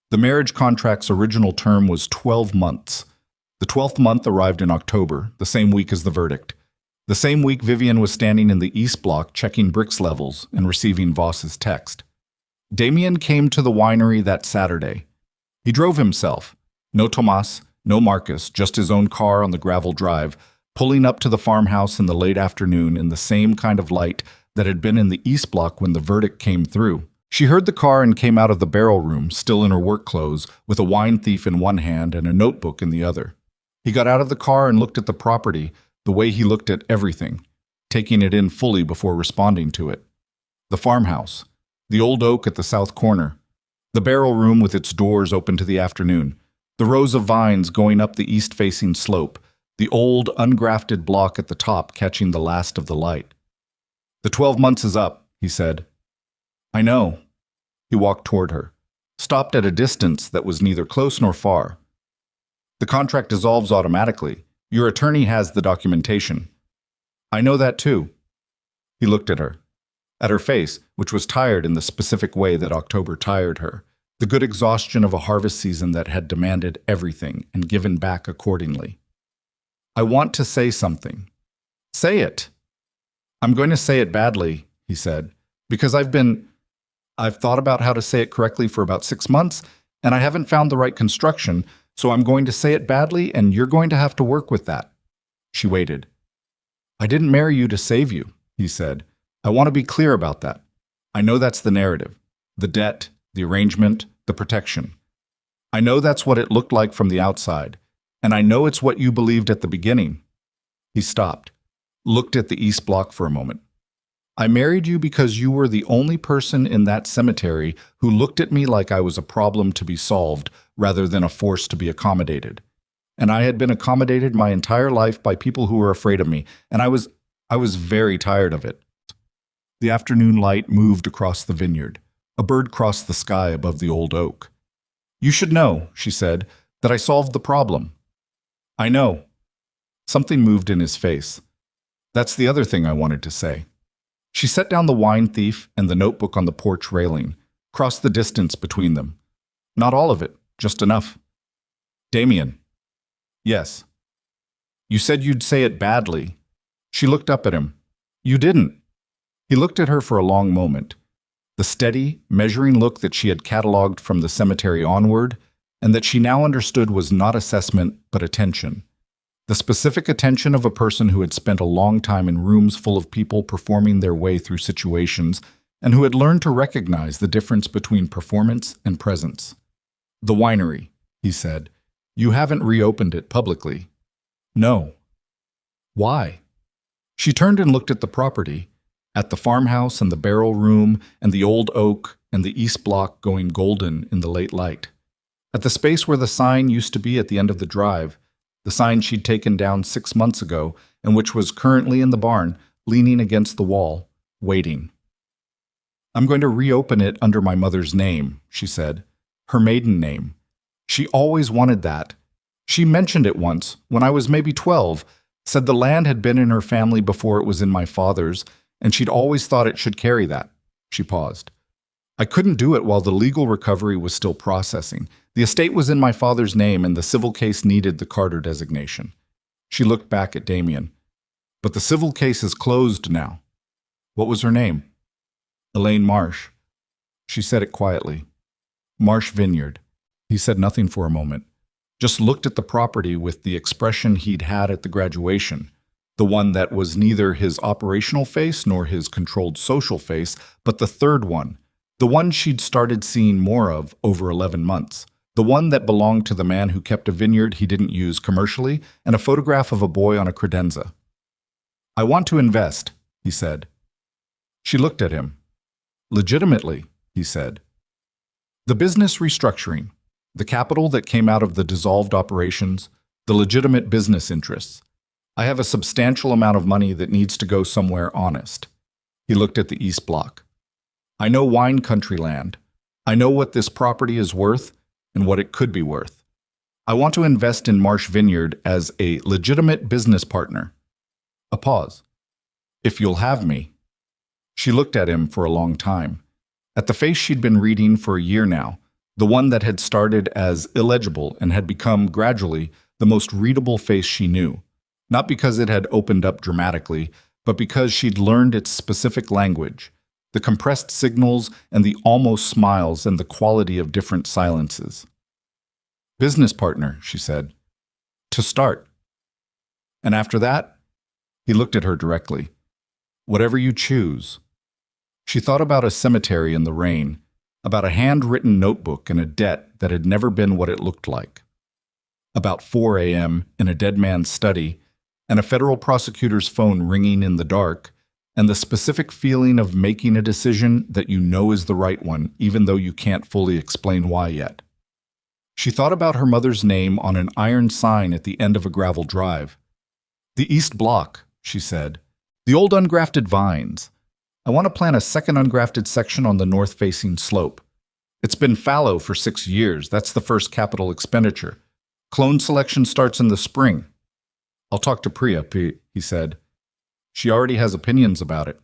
The marriage contract's original term was 12 months. The 12th month arrived in October, the same week as the verdict. The same week Vivian was standing in the East Block checking bricks levels and receiving Voss's text. Damien came to the winery that Saturday. He drove himself. No Tomas, no Marcus, just his own car on the gravel drive, pulling up to the farmhouse in the late afternoon in the same kind of light that had been in the East Block when the verdict came through. She heard the car and came out of the barrel room, still in her work clothes, with a wine thief in one hand and a notebook in the other. He got out of the car and looked at the property, the way he looked at everything, taking it in fully before responding to it. The farmhouse, the old oak at the south corner, the barrel room with its doors open to the afternoon, the rows of vines going up the east-facing slope, the old, ungrafted block at the top catching the last of the light. "The 12 months is up," he said. "I know." He walked toward her, stopped at a distance that was neither close nor far. "The contract dissolves automatically. Your attorney has the documentation. I know that too. He looked at her face, which was tired in the specific way that October tired her, the good exhaustion of a harvest season that had demanded everything and given back accordingly. I want to say something. Say it. I'm going to say it badly, he said, because I've thought about how to say it correctly for about 6 months, and I haven't found the right construction, so I'm going to say it badly, and you're going to have to work with that. She waited. I didn't marry you to save you, he said. I want to be clear about that. I know that's the narrative, the debt, the arrangement, the protection. I know that's what it looked like from the outside, and I know it's what you believed at the beginning. He stopped, looked at the East Block for a moment. I married you because you were the only person in that cemetery who looked at me like I was a problem to be solved rather than a force to be accommodated. And I had been accommodated my entire life by people who were afraid of me, and I was very tired of it. The afternoon light moved across the vineyard. A bird crossed the sky above the old oak. You should know, she said, that I solved the problem. I know. Something moved in his face. That's the other thing I wanted to say. She set down the wine thief and the notebook on the porch railing, crossed the distance between them. Not all of it, just enough. Damien. Yes. You said you'd say it badly. She looked up at him. You didn't. He looked at her for a long moment. The steady, measuring look that she had catalogued from the cemetery onward, and that she now understood was not assessment but attention. The specific attention of a person who had spent a long time in rooms full of people performing their way through situations and who had learned to recognize the difference between performance and presence. The winery, he said. You haven't reopened it publicly. No. Why? She turned and looked at the property, at the farmhouse and the barrel room and the old oak and the East Block going golden in the late light. At the space where the sign used to be at the end of the drive, the sign she'd taken down 6 months ago and which was currently in the barn, leaning against the wall, waiting. I'm going to reopen it under my mother's name, she said, her maiden name. She always wanted that. She mentioned it once, when I was maybe 12, said the land had been in her family before it was in my father's, and she'd always thought it should carry that. She paused. I couldn't do it while the legal recovery was still processing. The estate was in my father's name, and the civil case needed the Carter designation. She looked back at Damien. But the civil case is closed now. What was her name? Elaine Marsh. She said it quietly. Marsh Vineyard. He said nothing for a moment, just looked at the property with the expression he'd had at the graduation, the one that was neither his operational face nor his controlled social face, but the third one, the one she'd started seeing more of over 11 months, the one that belonged to the man who kept a vineyard he didn't use commercially and a photograph of a boy on a credenza. I want to invest, he said. She looked at him. Legitimately, he said. The business restructuring, the capital that came out of the dissolved operations, the legitimate business interests. I have a substantial amount of money that needs to go somewhere honest. He looked at the East Block. I know wine country land. I know what this property is worth and what it could be worth. I want to invest in Marsh Vineyard as a legitimate business partner. A pause. If you'll have me. She looked at him for a long time, at the face she'd been reading for a year now, the one that had started as illegible and had become, gradually, the most readable face she knew, not because it had opened up dramatically, but because she'd learned its specific language, the compressed signals and the almost smiles and the quality of different silences. Business partner, she said. To start. And after that, he looked at her directly. Whatever you choose. She thought about a cemetery in the rain, about a handwritten notebook and a debt that had never been what it looked like. About 4 a.m. in a dead man's study, and a federal prosecutor's phone ringing in the dark, and the specific feeling of making a decision that you know is the right one, even though you can't fully explain why yet. She thought about her mother's name on an iron sign at the end of a gravel drive. The East Block, she said. The old ungrafted vines. I want to plant a second ungrafted section on the north-facing slope. It's been fallow for 6 years. That's the first capital expenditure. Clone selection starts in the spring. I'll talk to Priya, he said. She already has opinions about it.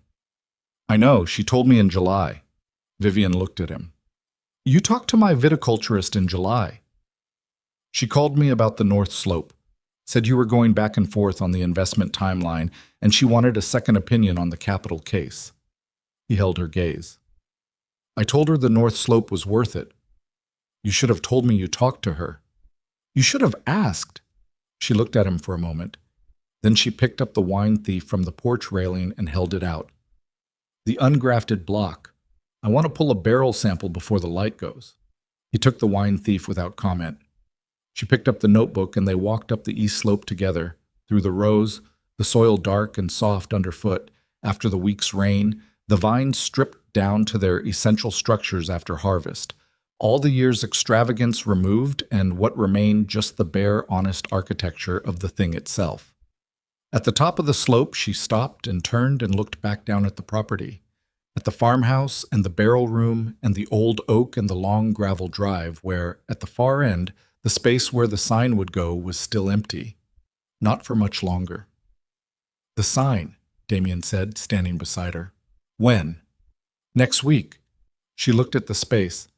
I know, she told me in July. Vivian looked at him. You talked to my viticulturist in July. She called me about the North Slope, said you were going back and forth on the investment timeline, and she wanted a second opinion on the capital case. He held her gaze. I told her the North Slope was worth it. You should have told me you talked to her. You should have asked. She looked at him for a moment. Then she picked up the wine thief from the porch railing and held it out. The ungrafted block. I want to pull a barrel sample before the light goes. He took the wine thief without comment. She picked up the notebook and they walked up the east slope together, through the rows, the soil dark and soft underfoot after the week's rain, the vines stripped down to their essential structures after harvest, all the year's extravagance removed and what remained just the bare, honest architecture of the thing itself. At the top of the slope, she stopped and turned and looked back down at the property, at the farmhouse and the barrel room and the old oak and the long gravel drive where, at the far end, the space where the sign would go was still empty. Not for much longer. The sign, Damien said, standing beside her. When? Next week. She looked at the space.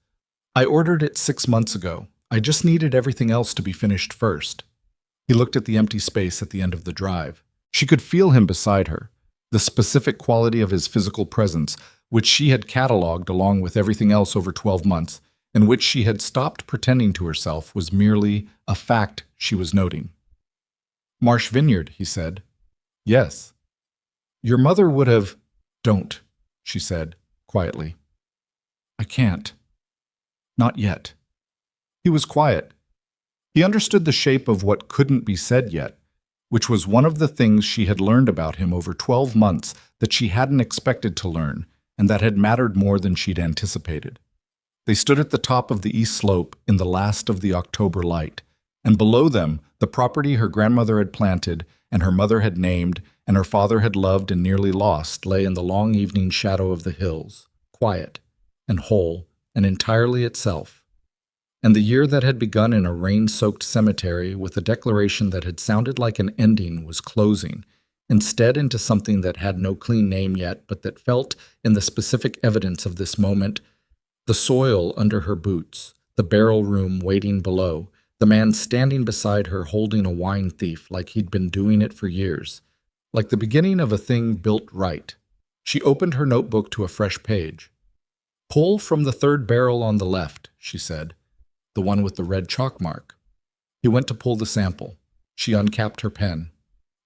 I ordered it 6 months ago. I just needed everything else to be finished first. He looked at the empty space at the end of the drive. She could feel him beside her, the specific quality of his physical presence, which she had catalogued along with everything else over 12 months, and which she had stopped pretending to herself was merely a fact she was noting. Marsh Vineyard, he said. Yes. Your mother would have... Don't, she said, quietly. I can't. Not yet. He was quiet. He understood the shape of what couldn't be said yet, which was one of the things she had learned about him over 12 months that she hadn't expected to learn, and that had mattered more than she'd anticipated. They stood at the top of the east slope in the last of the October light, and below them, the property her grandmother had planted and her mother had named and her father had loved and nearly lost lay in the long evening shadow of the hills, quiet and whole and entirely itself. And the year that had begun in a rain-soaked cemetery with a declaration that had sounded like an ending was closing, instead into something that had no clean name yet, but that felt, in the specific evidence of this moment, the soil under her boots, the barrel room waiting below, the man standing beside her holding a wine thief like he'd been doing it for years, like the beginning of a thing built right. She opened her notebook to a fresh page. Pull from the third barrel on the left, she said. The one with the red chalk mark. He went to pull the sample. She uncapped her pen,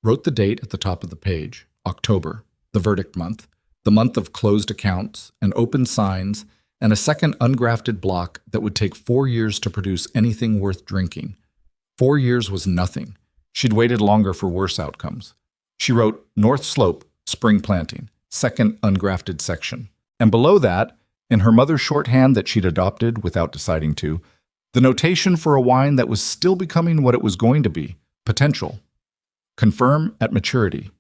wrote the date at the top of the page, October, the verdict month, the month of closed accounts and open signs, and a second ungrafted block that would take 4 years to produce anything worth drinking. 4 years was nothing. She'd waited longer for worse outcomes. She wrote North Slope, Spring Planting, second ungrafted section. And below that, in her mother's shorthand that she'd adopted without deciding to, the notation for a wine that was still becoming what it was going to be, potential. Confirm at maturity.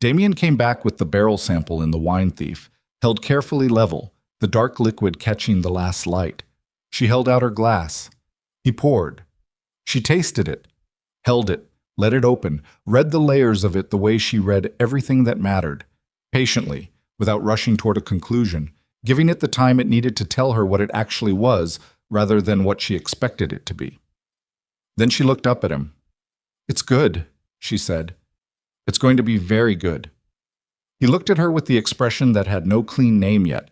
Damien came back with the barrel sample in the wine thief, held carefully level, the dark liquid catching the last light. She held out her glass. He poured. She tasted it, held it, let it open, read the layers of it the way she read everything that mattered, patiently, without rushing toward a conclusion, giving it the time it needed to tell her what it actually was, rather than what she expected it to be. Then she looked up at him. It's good, she said. It's going to be very good. He looked at her with the expression that had no clean name yet,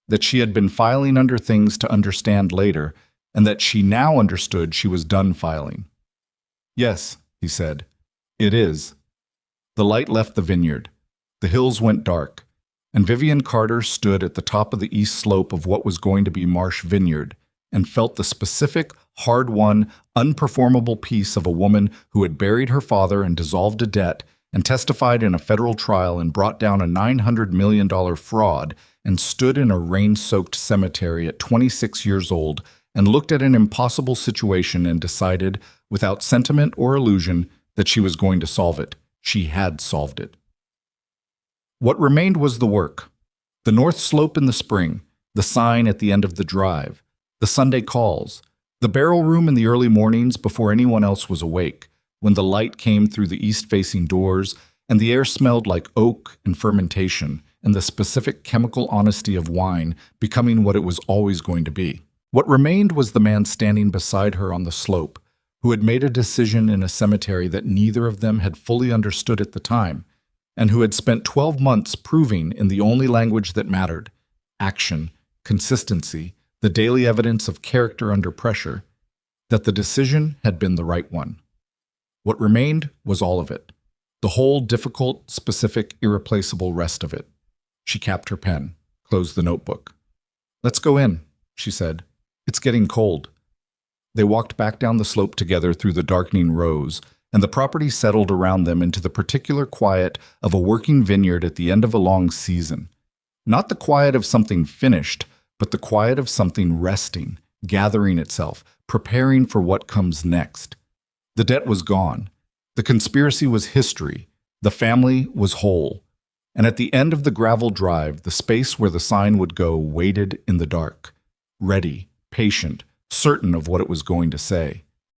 that she had been filing under things to understand later, and that she now understood she was done filing. Yes, he said. It is. The light left the vineyard. The hills went dark, and Vivian Carter stood at the top of the east slope of what was going to be Marsh Vineyard, and felt the specific, hard-won, unperformable piece of a woman who had buried her father and dissolved a debt and testified in a federal trial and brought down a $900 million fraud and stood in a rain-soaked cemetery at 26 years old and looked at an impossible situation and decided, without sentiment or illusion, that she was going to solve it. She had solved it. What remained was the work. The north slope in the spring, the sign at the end of the drive, the Sunday calls, the barrel room in the early mornings before anyone else was awake, when the light came through the east-facing doors, and the air smelled like oak and fermentation, and the specific chemical honesty of wine becoming what it was always going to be. What remained was the man standing beside her on the slope, who had made a decision in a cemetery that neither of them had fully understood at the time, and who had spent 12 months proving in the only language that mattered, action, consistency, the daily evidence of character under pressure, that the decision had been the right one. What remained was all of it, the whole difficult, specific, irreplaceable rest of it. She capped her pen, closed the notebook. "Let's go in," she said. "It's getting cold." They walked back down the slope together through the darkening rows, and the property settled around them into the particular quiet of a working vineyard at the end of a long season. Not the quiet of something finished, but the quiet of something resting, gathering itself, preparing for what comes next. The debt was gone. The conspiracy was history. The family was whole. And at the end of the gravel drive, the space where the sign would go waited in the dark, ready, patient, certain of what it was going to say.